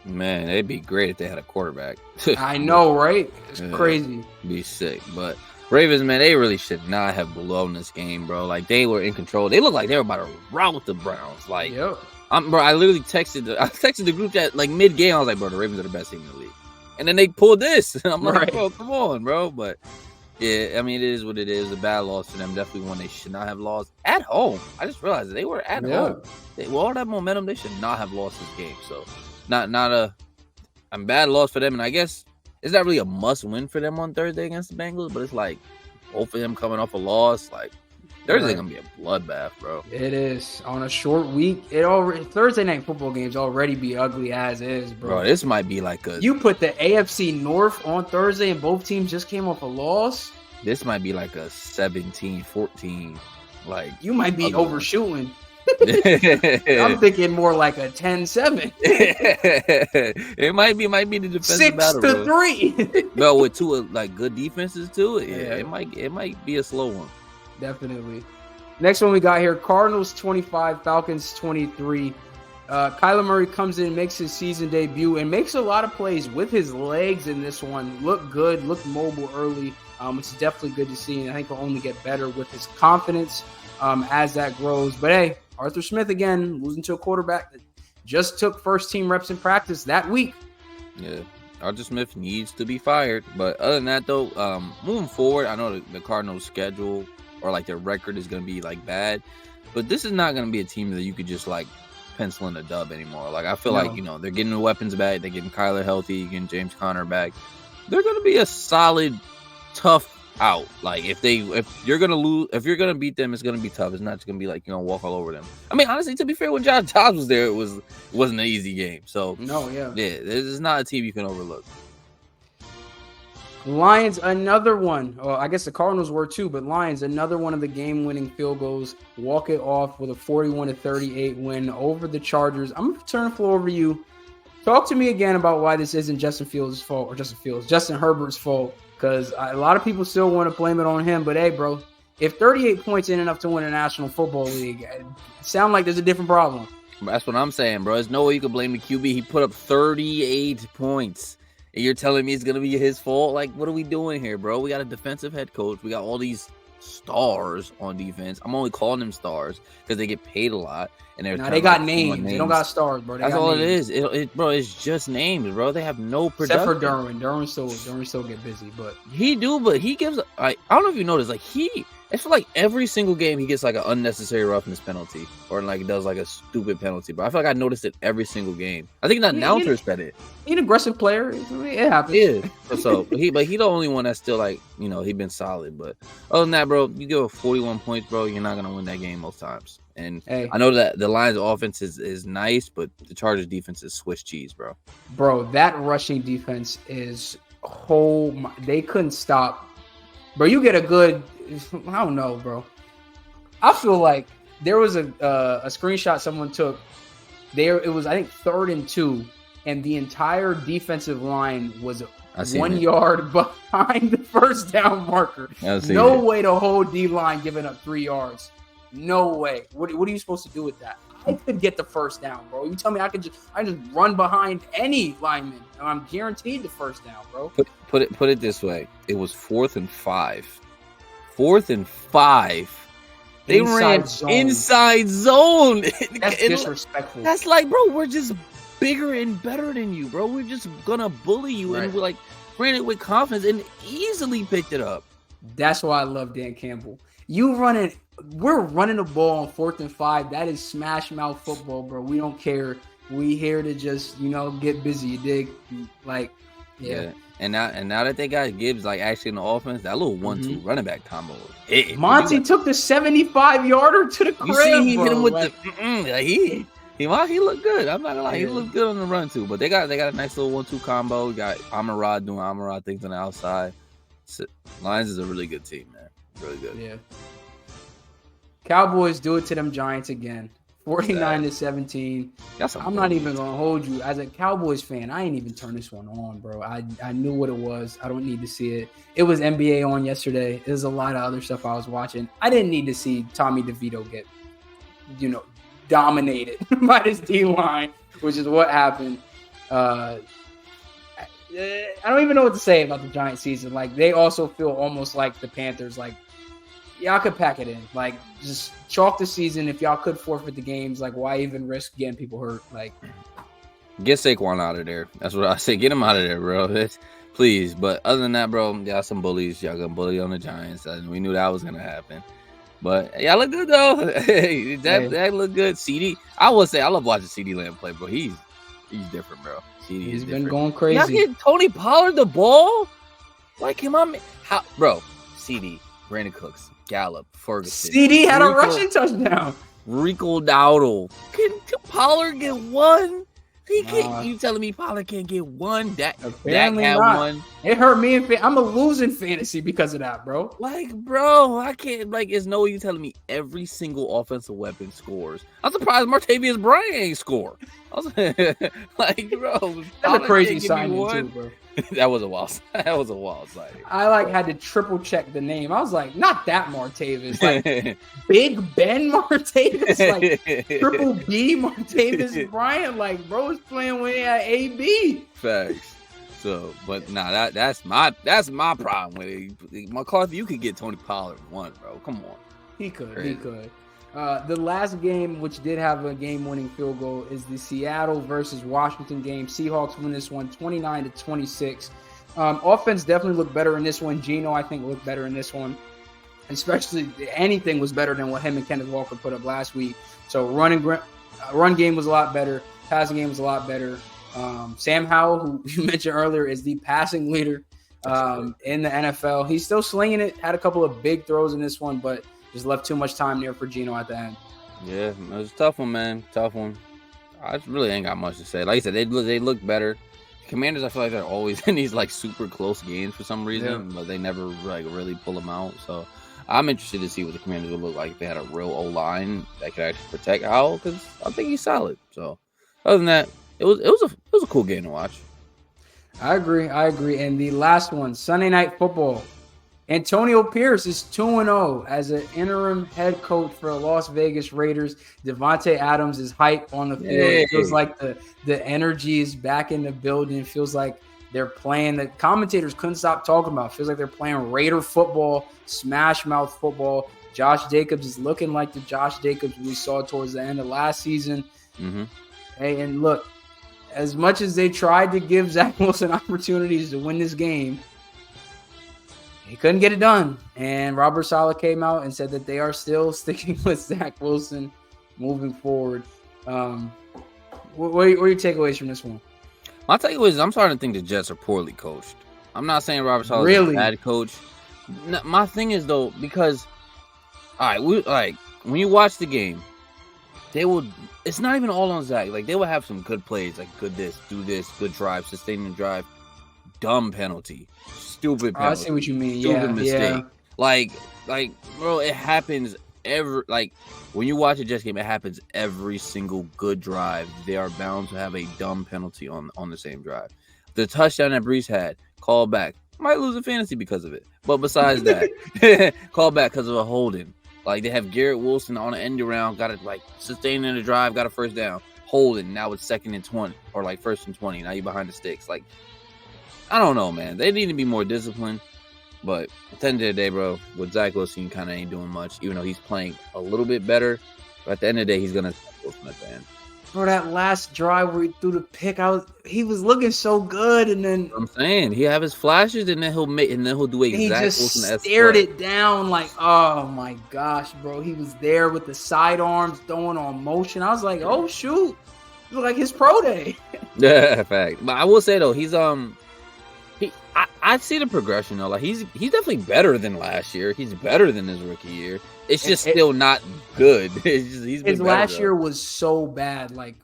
Man, it'd be great if they had a quarterback. I know, right? It's crazy. Be sick. But Ravens, man, they really should not have blown this game, bro. Like, they were in control. They looked like they were about to rout the Browns. Like, yep. Bro, I literally texted the group chat like mid-game. I was like, bro, the Ravens are the best team in the league. And then they pulled this. And I'm like, bro, come on, bro. But, yeah, I mean, it is what it is. A bad loss for them. Definitely one they should not have lost at home. I just realized they were at home. With all that momentum, they should not have lost this game. So, not a bad loss for them. And I guess it's not really a must-win for them on Thursday against the Bengals. But it's like both of them coming off a loss. Like, Thursday's going to be a bloodbath, bro. It is. On a short week, Thursday night football games already be ugly as is, bro. Bro, this might be like You put the AFC North on Thursday and both teams just came off a loss? This might be like a 17-14. Like, you might be overshooting. I'm thinking more like a 10-7. It might be the defensive battle. 6-3. But with two like good defenses too, it might be a slow one. Definitely. Next one we got here: Cardinals 25, Falcons 23. Kyler Murray comes in, makes his season debut, and makes a lot of plays with his legs in this one. Looked good, looked mobile early, which is definitely good to see. And I think he'll only get better with his confidence as that grows. But hey, Arthur Smith again, losing to a quarterback that just took first-team reps in practice that week. Yeah, Arthur Smith needs to be fired. But other than that, though, moving forward, I know the Cardinals' schedule or like their record is going to be like bad, but this is not going to be a team that you could just like pencil in a dub anymore. Like, I feel like, they're getting the weapons back. They're getting Kyler healthy, getting James Conner back. They're going to be a solid, tough out. Like, if you're going to lose, if you're going to beat them, it's going to be tough. It's not just going to be like, walk all over them. I mean, honestly, to be fair, when Josh Dobbs was there, it wasn't an easy game. So, yeah, this is not a team you can overlook. Lions, another one. Well, I guess the Cardinals were too, but Lions, another one of the game-winning field goals. Walk it off with a 41-38 win over the Chargers. I'm going to turn the floor over to you. Talk to me again about why this isn't Justin Herbert's fault, because a lot of people still want to blame it on him. But hey, bro, if 38 points ain't enough to win a National Football League, it sounds like there's a different problem. That's what I'm saying, bro. There's no way you can blame the QB. He put up 38 points. And you're telling me it's going to be his fault? Like, what are we doing here, bro? We got a defensive head coach. We got all these stars on defense. I'm only calling them stars because they get paid a lot. And they got names. They don't got stars, bro. That's all names. It is. Bro, it's just names, bro. They have no production. Except for Derwin. Derwin still get busy, but he gives. I don't know if you noticed. Like, I feel like every single game he gets like an unnecessary roughness penalty or like does like a stupid penalty. But I feel like I noticed it every single game. I think the announcers said it. He's an aggressive player. It happens. Yeah. So, he the only one that's still like, he been solid. But other than that, bro, you give 41 points, bro, you're not gonna win that game most times. And I know that the Lions' offense is nice, but the Chargers' defense is Swiss cheese, bro. Bro, that rushing defense is they couldn't stop. Bro, you get a good. I don't know, bro. I feel like there was a screenshot someone took. It was, I think, 3rd and 2, and the entire defensive line was 1 yard behind the first down marker. No way the whole D line giving up 3 yards. No way. What are you supposed to do with that? I could get the first down, bro. You tell me I just run behind any lineman, and I'm guaranteed the first down, bro. Put it this way. It was 4th and 5. 4th and 5. They ran inside zone. That's disrespectful. That's like, bro, we're just bigger and better than you, bro. We're just gonna bully you, and we're like ran it with confidence and easily picked it up. That's why I love Dan Campbell. We're running the ball on 4th and 5. That is smash mouth football, bro. We don't care. We here to just get busy. You dig? Like, yeah. And now that they got Gibbs like actually in the offense, that little 1-2 running back combo. Monty took the 75-yarder to the crib. You see, he hit him with he looked good. I'm not gonna lie, he looked good on the run too. But they got a nice little 1-2 combo. We got Amon-Ra doing Amon-Ra things on the outside. Lions is a really good team, man. Really good. Yeah. Cowboys do it to them Giants again. 49-17. I'm not even gonna hold you. As a Cowboys fan, I ain't even turn this one on, bro. I knew what it was. I don't need to see it. It was NBA on yesterday. There's a lot of other stuff I was watching. I didn't need to see Tommy DeVito get, dominated by this D-line, which is what happened. I don't even know what to say about the Giants season. Like, they also feel almost like the Panthers. Like, y'all could pack it in. Like, just chalk the season. If y'all could forfeit the games, like, why even risk getting people hurt? Like, get Saquon out of there. That's what I say. Get him out of there, bro. Please. But other than that, bro, y'all some bullies. Y'all gonna bully on the Giants. And we knew that was gonna happen. But y'all look good though. that look good. CD. I would say I love watching CD Lamb play, bro. He's different, bro. CD he's is been different. going crazy. Y'all get Tony Pollard the ball? Like him on how, bro? CD, Brandon Cooks, Gallup, Ferguson. CD had a rushing touchdown. Rico Dowdle. Can Pollard get one? He can't. You telling me Pollard can't get one? Dak had not. one. It hurt me. I'm a losing fantasy because of that, bro. Like, bro, I can't. Like, it's no way you telling me every single offensive weapon scores. I'm surprised Martavius Bryant ain't score. I was like, bro, that's a crazy signing too, bro. That was a wild signing. I had to triple check the name. I was like, not that Martavis, like Big Ben Martavis, like Triple B Martavis Bryant. Like, bro is playing when he had AB. Facts. So, but nah, that's my problem with it. McCarthy, you could get Tony Pollard one, bro. Come on. He could. The last game, which did have a game-winning field goal, is the Seattle versus Washington game. Seahawks win this one 29-26. Offense definitely looked better in this one. Geno, I think, looked better in this one. Especially anything was better than what him and Kenneth Walker put up last week. So run game was a lot better. Passing game was a lot better. Sam Howell, who you mentioned earlier, is the passing leader in the NFL. He's still slinging it. Had a couple of big throws in this one, but just left too much time there for Geno at the end. Yeah, it was a tough one, man. Tough one. I really ain't got much to say. Like I said, they look better. Commanders, I feel like they're always in these like super close games for some reason, but they never like really pull them out. So I'm interested to see what the Commanders would look like if they had a real O-line that could actually protect Howell, because I think he's solid. So other than that, it was a cool game to watch. I agree. And the last one, Sunday Night Football. Antonio Pierce is 2-0 as an interim head coach for the Las Vegas Raiders. Devontae Adams is hype on the field. It feels like the energy is back in the building. It feels like they're playing that commentators couldn't stop talking about. It feels like they're playing Raider football, smash mouth football. Josh Jacobs is looking like the Josh Jacobs we saw towards the end of last season. Mm-hmm. Hey, and look, as much as they tried to give Zach Wilson opportunities to win this game, he couldn't get it done. And Robert Saleh came out and said that they are still sticking with Zach Wilson moving forward. What are your takeaways from this one? My takeaway is I'm starting to think the Jets are poorly coached. I'm not saying Robert Saleh is a bad coach. No, my thing is, though, because, all right, when you watch the game, it's not even all on Zach. Like, they will have some good plays, like good this, do this, good drive, sustain the drive, dumb penalty. Stupid penalty. I see what you mean. Stupid mistake. Like, bro, it happens when you watch a Jets game, it happens every single good drive. They are bound to have a dumb penalty on the same drive. The touchdown that Brees had, call back. Might lose a fantasy because of it. But besides that, call back because of a holding. Like, they have Garrett Wilson on the end around, got it, like, sustaining the drive, got a first down. Holding, now it's 2nd and 20, or like 1st and 20. Now you're behind the sticks. Like, I don't know, man. They need to be more disciplined. But at the end of the day, bro, with Zach Wilson, kind of ain't doing much, even though he's playing a little bit better. But at the end of the day, he's going to Wilson at the end. For that last drive where he threw the pick, he was looking so good, and then I'm saying he have his flashes, and then he'll do a Zach Wilson. He just stared it down like, oh my gosh, bro. He was there with the sidearms throwing on motion. I was like, oh shoot, it looked like his pro day. Yeah, fact. But I will say though, he's I see the progression though. Like he's definitely better than last year. He's better than his rookie year. It's just still not good. His last year was so bad. Like,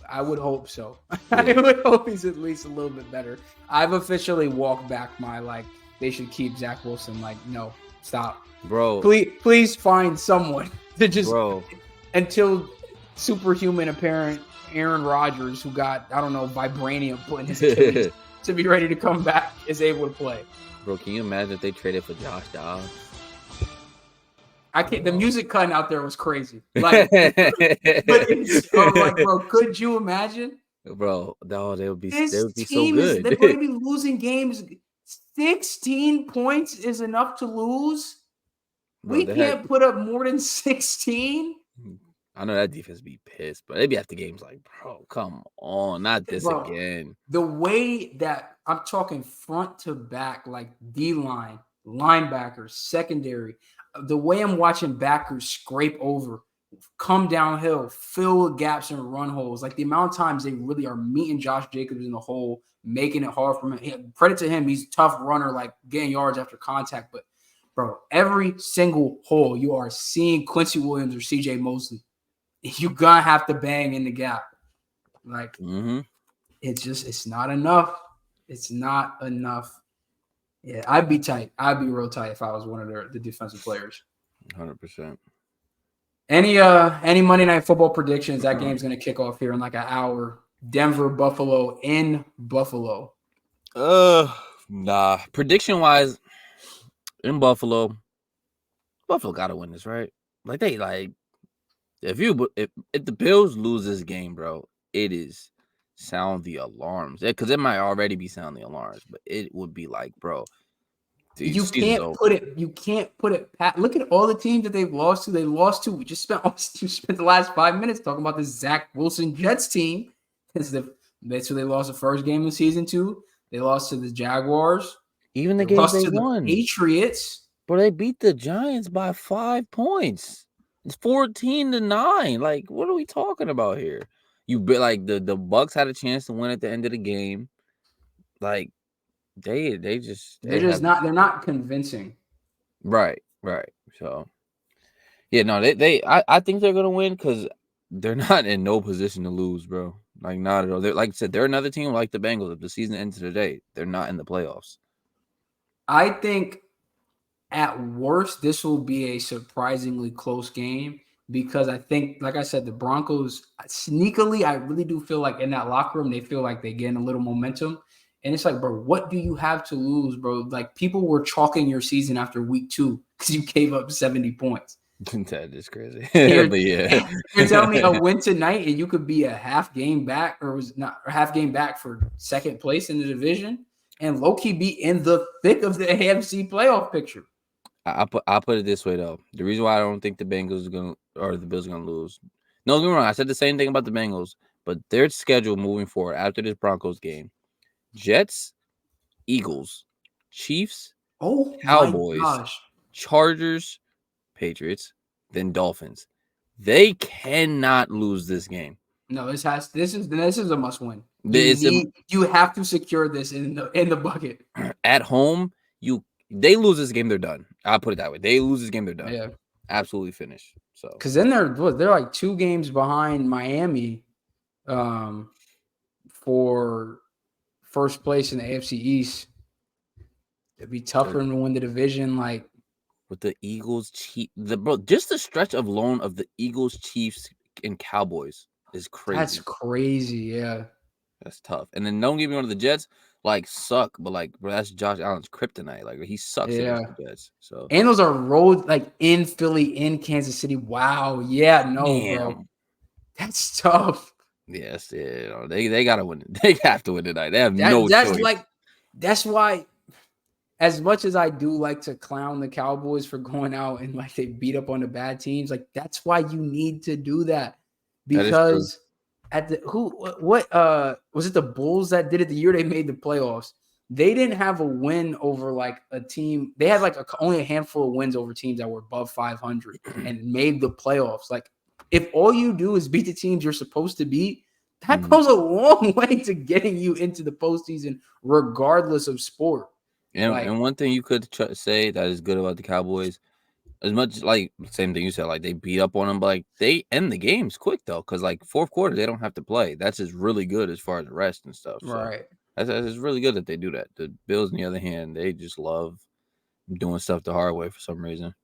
I would hope so. Yeah. I would hope he's at least a little bit better. I've officially walked back my they should keep Zach Wilson. Like, no, stop, bro. Please find someone to just until superhuman apparent Aaron Rodgers, who got, I don't know, vibranium put in his Achilles to be ready to come back, is able to play. Bro, can you imagine if they traded for Josh Dobbs? I can't. The music cutting out there was crazy. Like, but it's like, bro, could you imagine? Bro, no, they would be This so team is, they're good. going to be losing games. 16 points is enough to lose. Bro, We can't put up more than 16. I know that defense be pissed, but they'd be after games like, bro, come on, not this again. The way that I'm talking front to back, like D-line, linebackers, secondary, the way I'm watching backers scrape over, come downhill, fill gaps and run holes, like the amount of times they really are meeting Josh Jacobs in the hole, making it hard for him. Credit to him, he's a tough runner, like getting yards after contact, but bro, every single hole you are seeing Quincy Williams or CJ Mosley, you're gonna have to bang in the gap. Like, it's not enough. It's not enough. Yeah, I'd be tight. I'd be real tight if I was one of the defensive players. 100%. Any Monday Night Football predictions? That game's gonna kick off here in like an hour. Denver, Buffalo in Buffalo. Nah. Prediction wise, in Buffalo gotta win this, right? Like if the Bills lose this game, bro, it is sound the alarms. Because it might already be sounding the alarms, but it would be like, bro, you can't put it look at all the teams that they've lost to. They lost to. We just spent the last 5 minutes talking about this Zach Wilson Jets team. That's who they lost the first game of the season to. They lost to the Jaguars. Even the games they won. The Patriots. Bro, they beat the Giants by 5 points. It's 14-9. Like, what are we talking about here? Like the Bucks had a chance to win at the end of the game. Like they're not convincing. Right. So yeah, no, I think they're gonna win because they're not in no position to lose, bro. Like, not at all. Like I said, they're another team like the Bengals. If the season ends today, they're not in the playoffs. I think at worst, this will be a surprisingly close game because I think, like I said, the Broncos sneakily, I really do feel like in that locker room, they feel like they're getting a little momentum. And it's like, bro, what do you have to lose, bro? Like, people were chalking your season after week 2 because you gave up 70 points. That is crazy. But yeah, you're telling me a win tonight and you could be a half game back for second place in the division and low-key be in the thick of the AFC playoff picture. I'll put it this way though. The reason why I don't think the Bills are gonna lose. No, don't get me wrong. I said the same thing about the Bengals, but their schedule moving forward after this Broncos game: Jets, Eagles, Chiefs, Cowboys, Chargers, Patriots, then Dolphins. They cannot lose this game. No, this is a must win. You have to secure this in the bucket. At home, they lose this game, they're done. I'll put it that way. They lose this game, they're done. Yeah, absolutely finished. So because then they're like 2 games behind Miami, for first place in the AFC East. It'd be tougher to win the division, like with the Eagles, just the stretch of alone of the Eagles, Chiefs, and Cowboys is crazy. That's crazy, yeah. That's tough. And then don't get me wrong, the Jets suck, but bro, that's Josh Allen's kryptonite. Like, he sucks against the Jets. So, and those are road in Philly, in Kansas City. Wow, yeah, no, bro, that's tough. Yes, yeah, they gotta win it. They have to win tonight. They have no choice. That's why. As much as I do like to clown the Cowboys for going out and they beat up on the bad teams, that's why you need to do that. Because was it the Bulls that did it the year they made the playoffs? They didn't have a win over a team. They had only a handful of wins over teams that were above 500 and made the playoffs. If all you do is beat the teams you're supposed to beat, that goes a long way to getting you into the postseason, regardless of sport. And one thing you could say that is good about the Cowboys, as much same thing you said, they beat up on them, but they end the games quick though, because fourth quarter they don't have to play. That's just really good as far as the rest and stuff. So right. That's really good that they do that. The Bills, on the other hand, they just love doing stuff the hard way for some reason.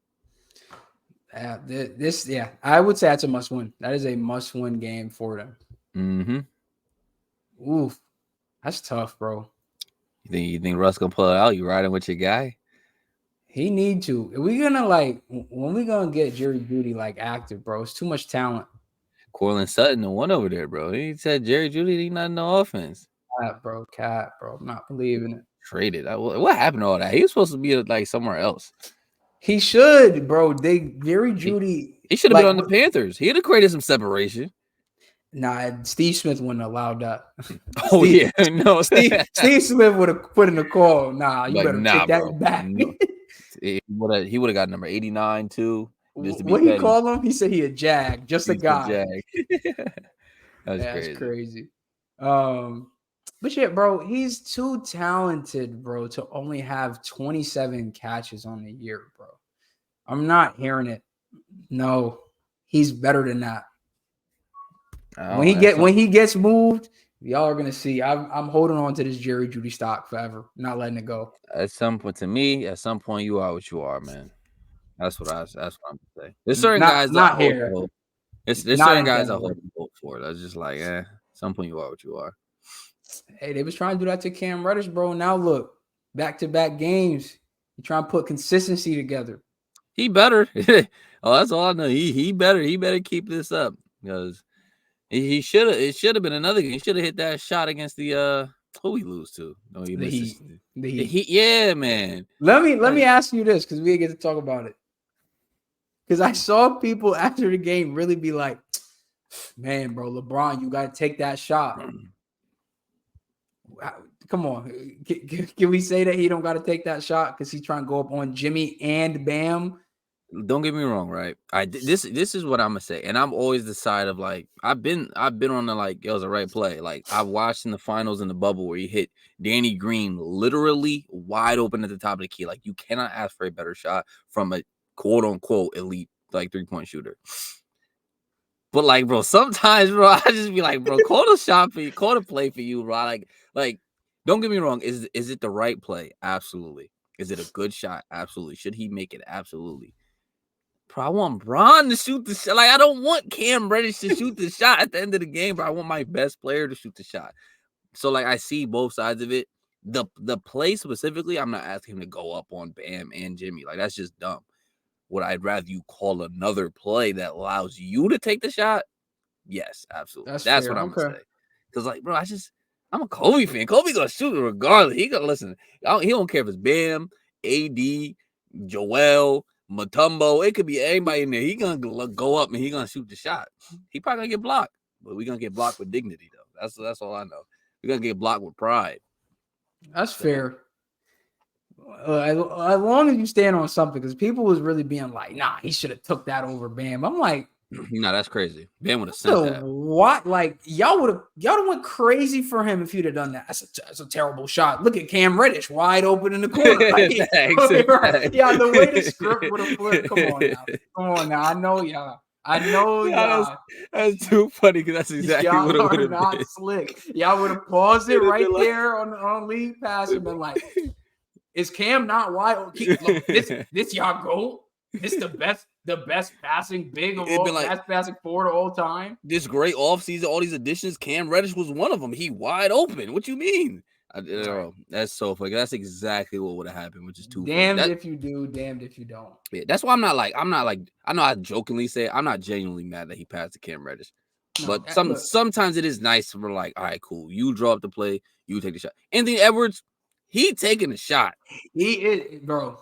I would say that's a must win. That is a must win game for them. Mm-hmm. Oof, that's tough, bro. You think Russ gonna pull it out? You riding with your guy? He need to. Are we gonna like when we gonna get Jerry Judy like active, bro? It's too much talent. Cortland Sutton, the one over there, bro. He said Jerry Judy ain't not no offense. Cat, bro. I'm not believing it. Traded. What happened to all that? He was supposed to be like somewhere else. He should, bro. Jerry Judy. He should have been on the Panthers. He'd have created some separation. Nah, Steve Smith wouldn't have allowed that. Oh yeah, no. Steve Smith would have put in a call. Nah, you better take that bro. back. No. He would have got number 89 too. Just to be what petty. He called him? He said he a jag, just a guy. That's crazy. But yeah, bro, he's too talented, bro, to only have 27 catches on the year, bro. I'm not hearing it. No, he's better than that. When he gets moved, y'all are gonna see. I'm holding on to this Jerry Judy stock forever, not letting it go. At some point, you are what you are, man. That's what I'm saying. There's certain guys not here. There's certain guys I hope vote for. That's just like, at some point you are what you are. Hey, they was trying to do that to Cam Reddish, bro. Now look, back-to-back games. You trying to put consistency together. He better. Oh, that's all I know. He better keep this up because he should have. It should have been another game. He should have hit that shot against the who we lose to. No, he missed the Heat. Yeah, man. Let me ask you this because we didn't get to talk about it. Because I saw people after the game really be like, "Man, bro, LeBron, you got to take that shot." Come on, can we say that he don't got to take that shot because he's trying to go up on Jimmy and Bam? Don't get me wrong, right? This is what I'm gonna say, and I'm always the side of like I've been on the like it was a right play. Like I watched in the finals in the bubble where he hit Danny Green literally wide open at the top of the key. Like you cannot ask for a better shot from a quote unquote elite like 3-point shooter. But like, bro, sometimes, bro, I just be like, bro, call a shot for you, call a play for you, bro. Like, don't get me wrong. Is it the right play? Absolutely. Is it a good shot? Absolutely. Should he make it? Absolutely. Bro, I want Bron to shoot the shot. Like, I don't want Cam Reddish to shoot the shot at the end of the game, bro. I want my best player to shoot the shot. So, like, I see both sides of it. The play specifically, I'm not asking him to go up on Bam and Jimmy. Like, that's just dumb. Would I rather you call another play that allows you to take the shot? Yes, absolutely. That's what I'm gonna say. Because, like, bro, I'm a Kobe fan. Kobe gonna shoot it regardless. He gonna listen. He don't care if it's Bam, AD, Joel, Mutombo. It could be anybody in there. He gonna go up and he gonna shoot the shot. He probably gonna get blocked, but we gonna get blocked with dignity though. That's all I know. We're gonna get blocked with pride. That's fair. As long as you stand on something, because people was really being like, "Nah, he should have took that over Bam." I'm like, "No, that's crazy. Bam would have sent that." What? Like y'all would have went crazy for him if you'd have done that. That's a terrible shot. Look at Cam Reddish wide open in the corner. Like, right. Yeah, the way the script would have flipped. Come on now. I know y'all. That's too funny because that's exactly y'all what it would have been. Not slick. Y'all would have paused it right there on lead pass and been like, "Is Cam not wide? Look, this y'all goal. This the best passing big of all, best passing forward of all time. This great offseason, all these additions. Cam Reddish was one of them. He wide open. What you mean? That's so funny. That's exactly what would have happened, which is too damned if you do, damned if you don't. Yeah, that's why I'm not like I know I jokingly say I'm not genuinely mad that he passed to Cam Reddish. But sometimes it is nice for like, all right, cool. You draw up the play, you take the shot. Anthony Edwards, he taking the shot. He is, bro.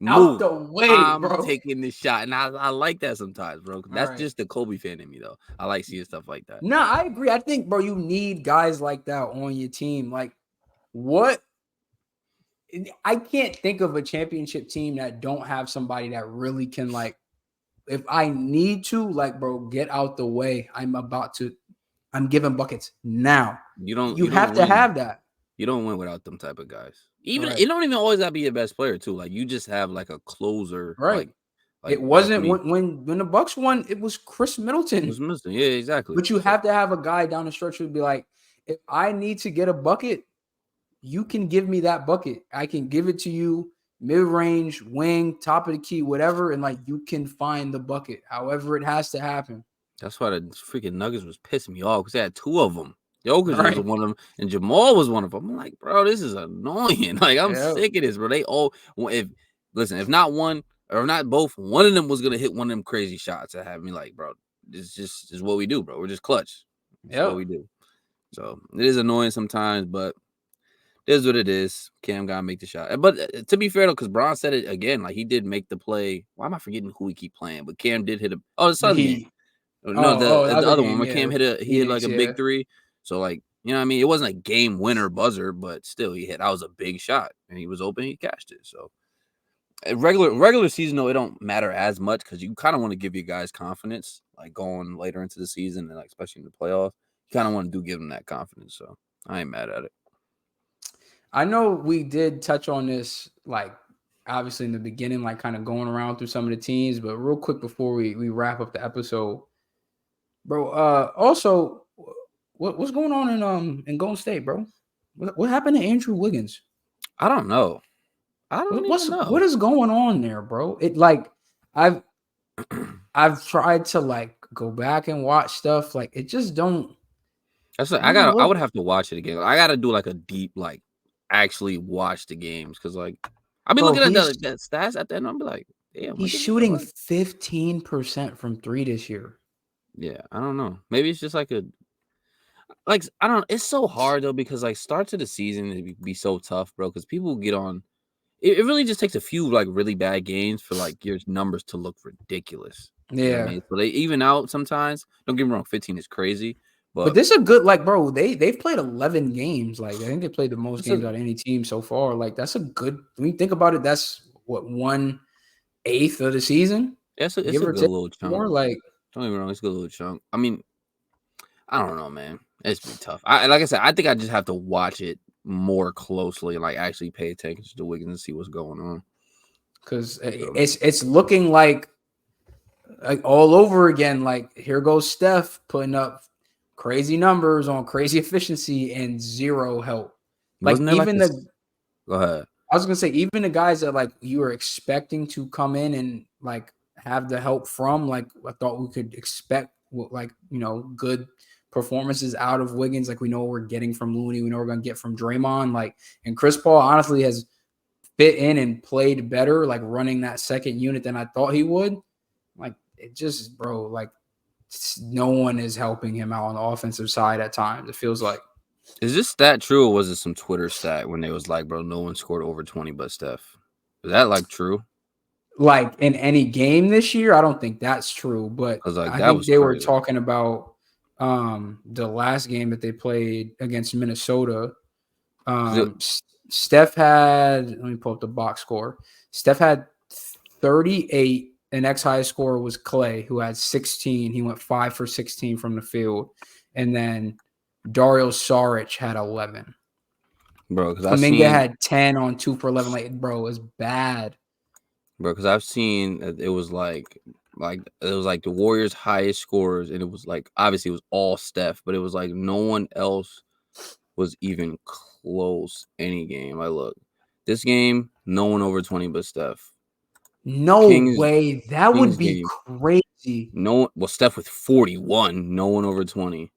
Move. Out the way, bro. Taking this shot, and I like that sometimes, bro. That's just the Kobe fan in me, though. I like seeing stuff like that. No, I agree. I think, bro, you need guys like that on your team. Like, what? I can't think of a championship team that don't have somebody that really can, like, if I need to, like, bro, get out the way. I'm giving buckets now. You have to have that. You don't win without them type of guys. Even it don't even always have to be your best player too. Like you just have like a closer. Right. Like it wasn't when the Bucks won. It was Chris Middleton. It was Middleton. Yeah, exactly. But you have to have a guy down the stretch who'd be like, if I need to get a bucket, you can give me that bucket. I can give it to you. mid-range, wing, top of the key, whatever, and like you can find the bucket, however it has to happen. That's why the freaking Nuggets was pissing me off because they had 2 of them. Jokic was Right? one of them, and Jamal was one of them. I'm like, bro, this is annoying. Like, I'm Yeah. sick of this, bro. They all if not one or if not both, one of them was gonna hit one of them crazy shots that had me like, bro, this is what we do, bro. We're just clutch. It's what Yep. we do. So it is annoying sometimes, but it is what it is. Cam gotta make the shot. But to be fair though, because Bron said it again, like he did make the play. Why am I forgetting who he keep playing? But Cam did hit a. Oh, the Suns game. He No, the the other other one game, where yeah. Cam he hit like Phoenix, a yeah. big 3. So like, you know what I mean? It wasn't a game winner buzzer, but still he hit. That was a big shot. And he was open, he cashed it. So regular season though, it don't matter as much because you kind of want to give your guys confidence, like going later into the season and like especially in the playoffs. You kind of want to give them that confidence. So I ain't mad at it. I know we did touch on this, like obviously in the beginning, like kind of going around through some of the teams, but real quick before we wrap up the episode, bro. Also, what's going on in Golden State, bro? What happened to Andrew Wiggins? I don't know. I don't even What know. is going on there, bro? It like I've tried to like go back and watch stuff, like it just don't. That's I don't I look, would have to watch it again. I gotta do like a deep, like actually watch the games because like I'll be bro. looking at the stats at the end. I'll be like, damn, He's look at this shit shooting work. 15% from 3 this year. Yeah, I don't know. Maybe it's just like I don't. It's so hard though because like starts of the season it be so tough, bro. Because people get on. It really just takes a few like really bad games for like your numbers to look ridiculous. You know what I Yeah. mean? So they even out sometimes. Don't get me wrong, 15 is crazy, But but this is a good, like, bro. They've played 11 games. Like, I think they played the most it's a games out of any team so far. Like, that's a good. When you think about it, that's what 1/8 of the season, it's give a or good take little chunk. more. Like, Don't get me wrong, it's a good little chunk. I mean, I don't know, man. It's be tough. I like I said, I think I just have to watch it more closely, like actually pay attention to Wiggins and see what's going on. because So, it's looking like all over again. Like, here goes Steph putting up crazy numbers on crazy efficiency and zero help. Like, wasn't there like even this? the Go ahead. I was gonna say, even the guys that like you were expecting to come in and like have the help from, like I thought we could expect, like good performances out of Wiggins. Like we know what we're getting from Looney, we know we're gonna get from Draymond. Like, and Chris Paul honestly has fit in and played better, like running that second unit than I thought he would. Like it just, bro, like no one is helping him out on the offensive side at times. It feels like. Is this stat true or was it some Twitter stat when they was like, bro, no one scored over 20 but Steph? Is that like true? Like in any game this year, I don't think that's true, but I was like, I that think was they were crazy. talking about the last game that they played against Minnesota. Steph had, let me pull up the box score. Steph had 38. The next highest scorer was Clay, who had 16. He went 5 for 16 from the field. And then Dario Saric had 11. Bro, because I've Kuminga seen, had 10 on 2 for 11. Like, bro, it was bad. bro, because I've seen it was like it was like the Warriors' highest scorers, and it was like obviously it was all Steph, but it was like no one else was even close any game. I look this game, no one over 20 but Steph. No Kings way. That would Kings be game, crazy. no one. Well, Steph with 41, no one over 20.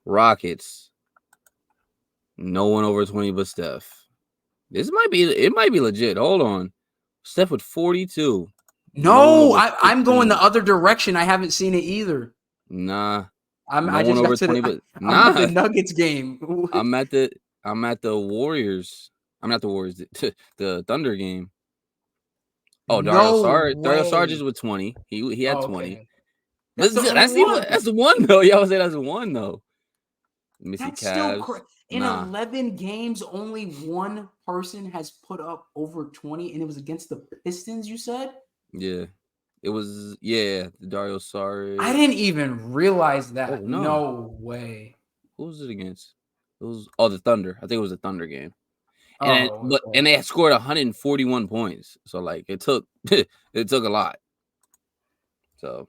Rockets, no one over 20 but Steph. It might be legit. Hold on, Steph with 42. No one No, over I'm going the 15. other direction. I haven't seen it either. Nah, I no one just got over to 20, the but I'm at the nah. Nuggets game. I'm at the Warriors. I'm not the Warriors. The Thunder game. Oh, No Dario Sarge way. is with 20. He had Oh, 20. okay. But That's the only one. that's the one though. Y'all would say that's the one though. Let me see. That's still Cavs. in Nah. 11 games, only one person has put up over 20, and it was against the Pistons, you said? Yeah. It was the Dario I Saric. didn't even realize Oh that. no. No way. Who was it against? It was the Thunder. I think it was the Thunder game. Oh, okay. And they had scored 141 points. So like it took it took a lot. So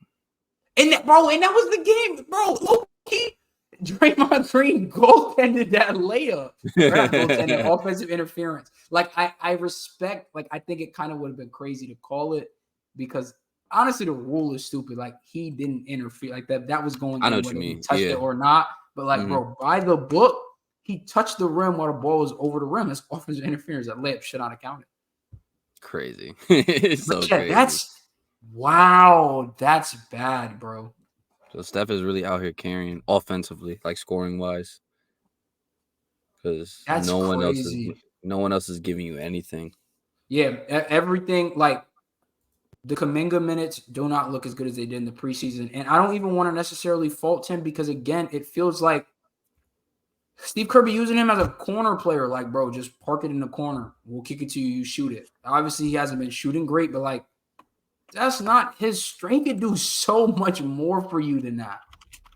And that was the game, bro. Low key, Draymond Green goaltended that layup. Or not goaltended, offensive interference. Like I respect, like I think it kind of would have been crazy to call it because honestly the rule is stupid. Like he didn't interfere. Like that was going I know in what you whether he mean. touched it Yeah. or not. But like, Mhm. bro, by the book, he touched the rim while the ball was over the rim. That's offensive interference. That layup should not have counted. Crazy. It's But so yeah, crazy. that's bad, bro. So Steph is really out here carrying offensively, like scoring wise, because That's crazy. no one else is giving you anything. Yeah, everything like the Kaminga minutes do not look as good as they did in the preseason. And I don't even want to necessarily fault him because, again, it feels like Steve Kerr using him as a corner player. Like, bro, just park it in the corner. We'll kick it to you. You shoot it. Obviously, he hasn't been shooting great, but like, that's not his strength. He could do so much more for you than that.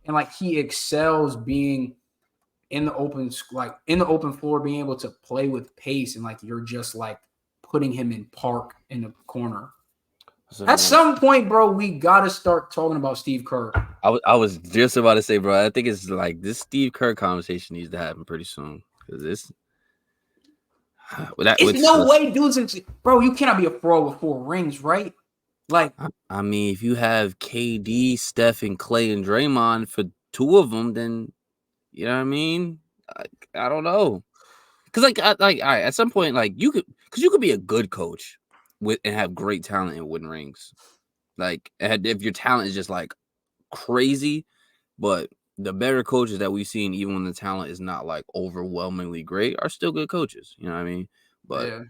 And like, he excels being in the open, like in the open floor, being able to play with pace. And like, you're just like putting him in park in the corner. At So some point, bro, we gotta start talking about Steve Kerr. I was just about to say, bro, I think it's like this Steve Kerr conversation needs to happen pretty soon because this with that It's with no way, dudes. Bro, you cannot be a fraud with 4 rings, right? Like, I mean, if you have KD, Steph, and Clay and Draymond for 2 of them, then you know what I mean. I don't know, because like all right, at some point, like you could be a good coach with and have great talent and win rings. Like, if your talent is just like crazy, but the better coaches that we've seen, even when the talent is not like overwhelmingly great, are still good coaches. You know what I mean? But yeah,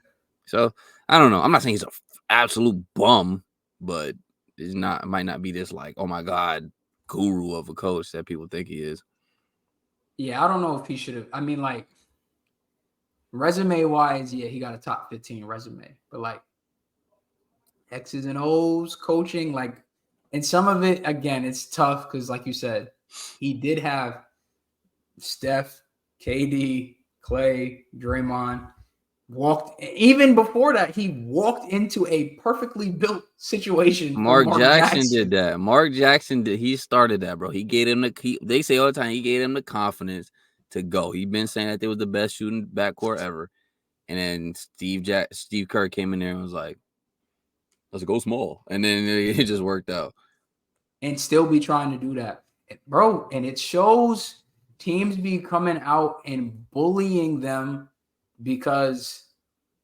so I don't know. I'm not saying he's a absolute bum, but it's not. It might not be this like, oh my god, guru of a coach that people think he is. yeah. I don't know if he should have. I mean, like, resume wise, yeah, he got a top 15 resume, but like X's and O's coaching, like, and some of it again, it's tough because, like you said, he did have Steph, KD, Clay, Draymond. Walked even before that, he walked into a perfectly built situation from Mark Mark Jackson did Jackson. that. Mark Jackson did. He started that, bro. He gave him they say all the time he gave him the confidence to go. He been saying that they was the best shooting backcourt ever, and then Steve Kerr came in there and was like, "Let's go small," and then it just worked out. And still be trying to do that, bro. And it shows teams be coming out and bullying them because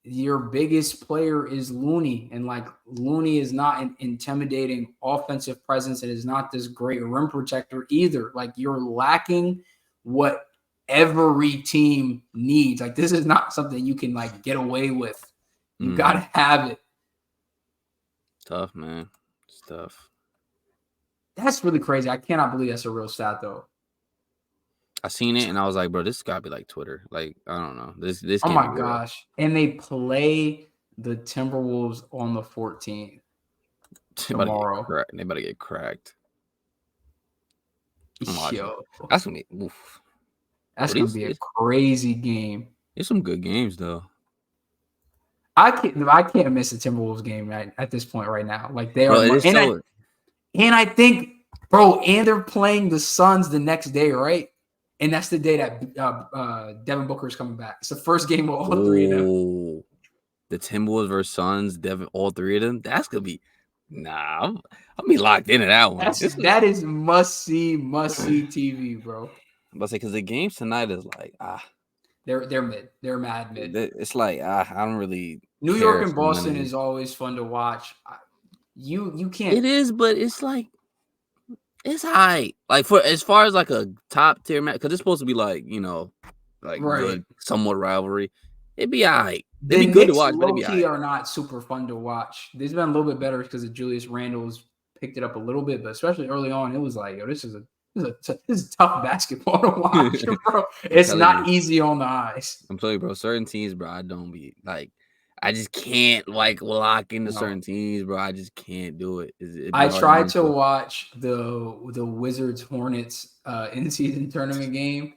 your biggest player is Looney, and like Looney is not an intimidating offensive presence and is not this great rim protector either. Like you're lacking what every team needs. Like this is not something you can like get away with. You gotta have it. Tough, man. It's tough. That's really crazy. I cannot believe that's a real stat though. I seen it and I was like, bro, this gotta be like Twitter. Like, I don't know. This Oh can't be my real. gosh. And they play the Timberwolves on the 14th tomorrow. They better get cracked. I'm watching. Yo, That's gonna be oof. that's Bro, gonna be a crazy game. There's some good games though. I can't miss a Timberwolves game right at this point right now. Like they Bro, are, it is so and I think, bro, and they're playing the Suns the next day, right? And that's the day that Devin Booker is coming back. It's the first game of all 3 of them. The Timberwolves versus Suns, Devin, all 3 of them. That's gonna be I'll be locked into that one. That is must see TV, bro. I'm about to say because the games tonight is like they're mid. They're mad mid. It's like I don't really. New York and Boston is always fun to watch. You can't. It is, but it's like it's high. Like for as far as like a top tier match, because it's supposed to be like like right. Good, somewhat rivalry. It'd be alright. It'd be good to watch, but it'd be low-key are not super fun to watch. They've been a little bit better because of Julius Randle's picked it up a little bit, but especially early on, it was like, yo, this is tough basketball to watch, bro. It's not easy on the eyes. I'm telling you, bro. Certain teams, bro, I don't be like, I just can't like lock into certain teams, bro. I just can't do it. I tried to watch the Wizards Hornets in season tournament game.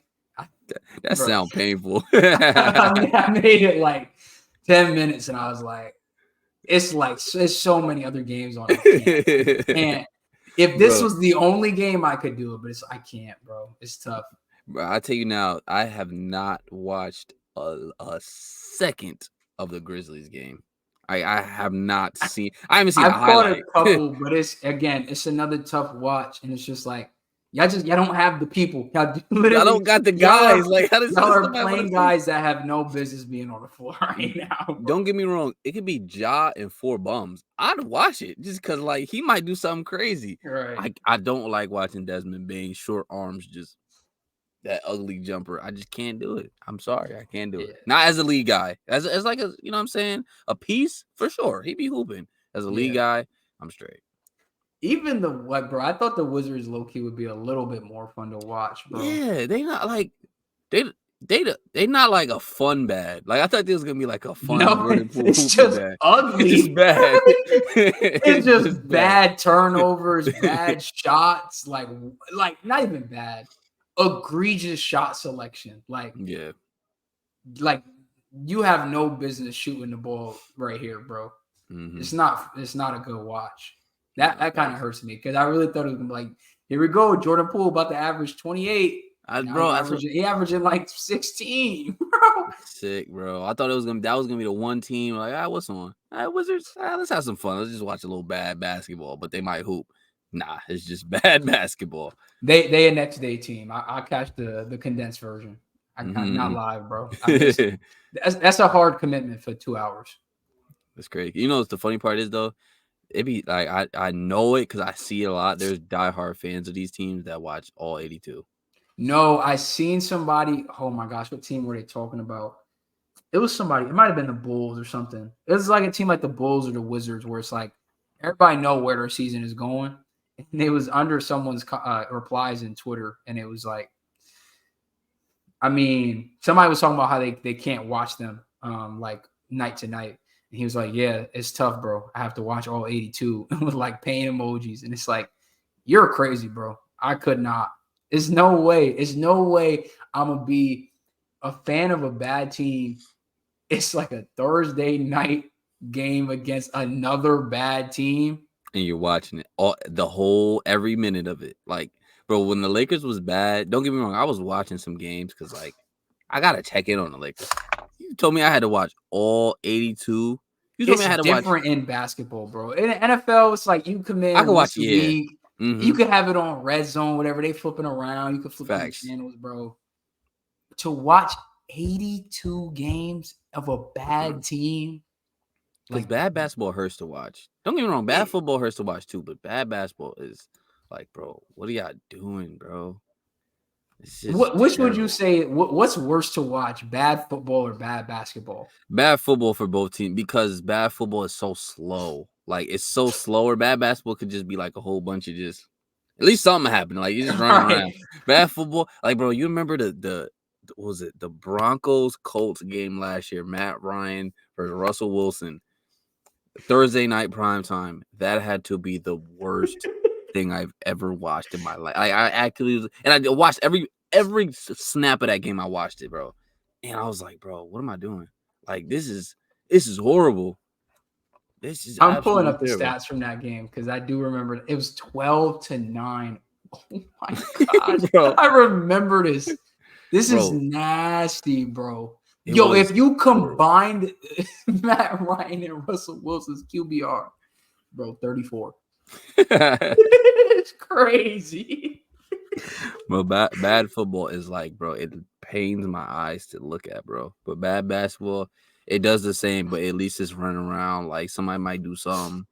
That sounds painful. I made it like 10 minutes, and I was like, it's so many other games on it. If this bro. was the only game I could do it, but I can't, bro. It's tough. Bro, I tell you now, I have not watched a second of the Grizzlies game. I have not seen. I haven't seen a I've caught a highlight. couple, but it's another tough watch, and it's just like y'all don't have the people. I Literally don't got the y'all guys. are Like, how y'all does are somebody want to playing play? guys that have no business being on the floor right now, bro. Don't get me wrong. It could be Ja and 4 bums. I'd watch it just because, like, he might do something crazy. Right. I don't like watching Desmond Bain short arms, just that ugly jumper. I just can't do it. I'm sorry, I can't do it. Yeah. Not as a league guy. As like a, you know what I'm saying, a piece for sure. He be hooping. As a league Yeah. guy, I'm straight. Even bro, I thought the Wizards low key would be a little bit more fun to watch, bro. Yeah, they not like they they not like a fun bad. Like, I thought this was gonna be like a fun No, Jordan Poole it's hooping just bad. It's just ugly. bad. It's It's just just bad. bad turnovers, bad shots, like not even bad, egregious shot selection. Yeah. Like you have no business shooting the ball right here, bro. Mm-hmm. It's not a good watch. Nah, That kind of hurts me because I really thought it was gonna be like, here we go, Jordan Poole about to average 28. Now Bro, that's what, he averaging like 16, bro. sick, bro. I thought that was gonna be the one team. Like, what's on? Wizards. Let's have some fun. Let's just watch a little bad basketball, but they might hoop. Nah, it's just bad basketball. They a next day team. I catch the condensed version. Not live, bro. I missed it. That's a hard commitment for 2 hours. That's crazy. You know what the funny part is though? It be like I know it because I see it a lot. There's diehard fans of these teams that watch all 82. No, I seen somebody. Oh my gosh, what team were they talking about? It was somebody. It might have been the Bulls or something. It was like a team like the Bulls or the Wizards, where it's like everybody know where their season is going. And it was under someone's replies in Twitter, and it was like, I mean, somebody was talking about how they can't watch them like night to night. And he was like, yeah, it's tough, bro. I have to watch all 82 with like pain emojis. And it's like, you're crazy, bro. I could not. It's no way. It's no way I'm going to be a fan of a bad team. It's like a Thursday night game against another bad team. And you're watching it every minute of it. Like, bro, when the Lakers was bad, don't get me wrong, I was watching some games because, like, I gotta check in on the Lakers. You told me I had to watch all 82. You told me I had to watch. It's different in basketball, bro. In the NFL, it's like you come I in can watch. once a Yeah. week. Mm-hmm. You could have it on Red Zone, whatever. They flipping around. You could flip on the Facts. channels, bro. To watch 82 games of a bad team. Because bad basketball hurts to watch. Don't get me wrong, bad football hurts to watch too, but bad basketball is like, bro, what are y'all doing, bro? Which would you say? What's worse to watch, bad football or bad basketball? Bad football for both teams because bad football is so slow. Like, it's so slower. Bad basketball could just be like a whole bunch of just, at least something happened. Like, you just running around. Bad football, like, bro, you remember the what was it, the Broncos Colts game last year? Matt Ryan versus Russell Wilson. Thursday night prime time. That had to be the worst thing I've ever watched in my life. I actually, and I watched every snap of that game. I watched it, bro, and I was like, bro, what am I doing? Like, this is horrible. This is. I'm pulling up the terrible. stats from that game because I do remember it was 12-9. Oh my gosh, bro. I remember this. This bro, is nasty, bro. Yo, if you combined Matt Ryan and Russell Wilson's QBR, bro, 34. It's crazy. Bro, bad football is like, bro, it pains my eyes to look at, bro. But bad basketball, it does the same, but at least it's running around. Like, somebody might do something.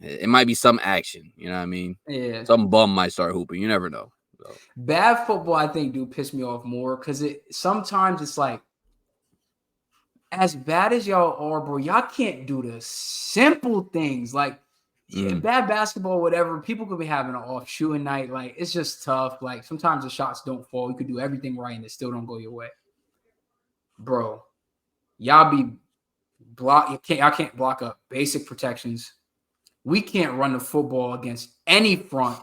It might be some action. You know what I mean? Yeah. Some bum might start hooping. You never know. So. Bad football, I think, do piss me off more because sometimes it's like, as bad as y'all are, bro, y'all can't do the simple things. Like, bad basketball, whatever. People could be having an off shooting night. Like, it's just tough. Like, sometimes the shots don't fall. You could do everything right and it still don't go your way. Bro, y'all be block. Y'all can't block up basic protections. We can't run the football against any front.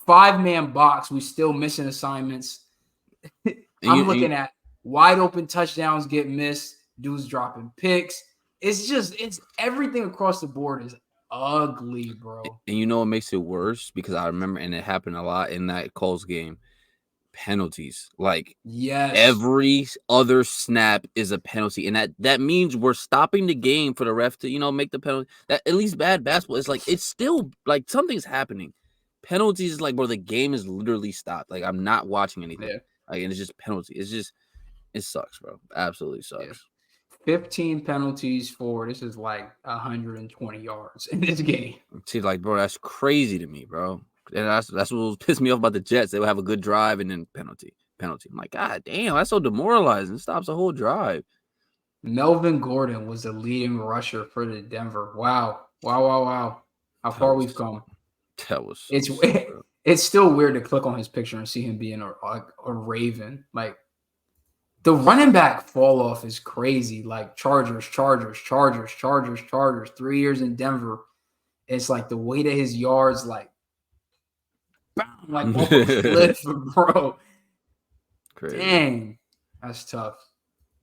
5-man box. We still missing assignments. I'm looking at wide open touchdowns get missed. Dudes dropping picks. It's everything across the board is ugly, bro. And you know what makes it worse? Because I remember, and it happened a lot in that Colts game. Penalties, like Yes. every other snap is a penalty, and that means we're stopping the game for the ref to make the penalty. That at least bad basketball is like it's still like something's happening. Penalties is like, bro, the game is literally stopped. Like I'm not watching anything. Yeah. Like, and it's just penalty. It sucks, bro. Absolutely Yeah. sucks. 15 penalties for this is like 120 yards in this game. See, like, bro, that's crazy to me, bro. And that's what pissed me off about the Jets. They would have a good drive and then penalty. I'm like, God damn, that's so demoralizing. It stops the whole drive. Melvin Gordon was the leading rusher for the Denver. Wow. Wow, wow, wow. How That far we've was come. that was so It's sick, bro. it's still weird to click on his picture and see him being a Raven. Like the running back fall off is crazy. Like Chargers, Chargers, Chargers, Chargers, Chargers. 3 years in Denver. It's like the weight of his yards, like, bam, like off a cliff, bro. Crazy. Dang, that's tough.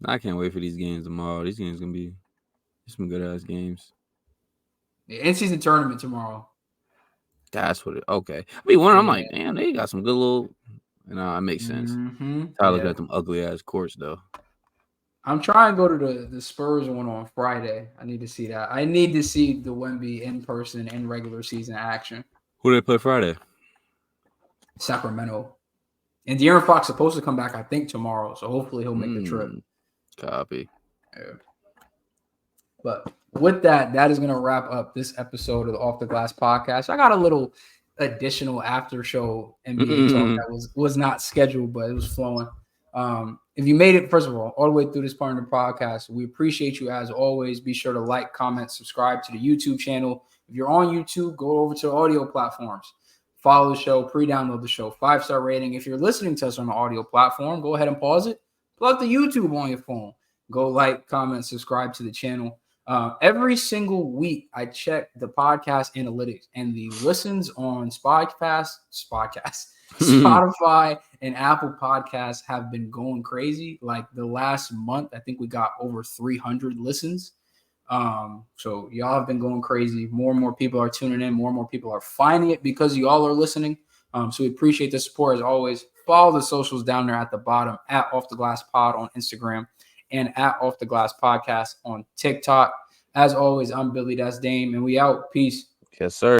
I can't wait for these games tomorrow. These games gonna be some good ass games. The in-season tournament tomorrow. That's what it. Okay. I mean, one. I'm Yeah. like, damn, they got some good little. It makes sense. I look Yeah. at them ugly ass courts though. I'm trying to go to the Spurs one on Friday. I need to see that. I need to see the Wemby in person in regular season action. Who do they play Friday? Sacramento. And De'Aaron Fox is supposed to come back, I think, tomorrow. So hopefully he'll make the trip. Copy. Yeah. But with that, that is going to wrap up this episode of the Off the Glass podcast. I got a little additional after show NBA talk that was not scheduled, but it was flowing. If you made it, first of all the way through this part of the podcast, we appreciate you as always. Be sure to like, comment, subscribe to the YouTube channel. If you're on YouTube, go over to the audio platforms. Follow the show, pre-download the show, 5-star rating. If you're listening to us on the audio platform, go ahead and pause it. Plug the YouTube on your phone. Go like, comment, subscribe to the channel. Every single week, I check the podcast analytics, and the listens on Spotify, and Apple Podcasts have been going crazy. Like the last month, I think we got over 300 listens. So y'all have been going crazy. More and more people are tuning in. More and more people are finding it because y'all are listening. So we appreciate the support as always. Follow the socials down there at the bottom at Off the Glass Pod on Instagram and at Off the Glass Podcast on TikTok. As always, I'm Billy, that's Dame, and we out. Peace. Yes, sir.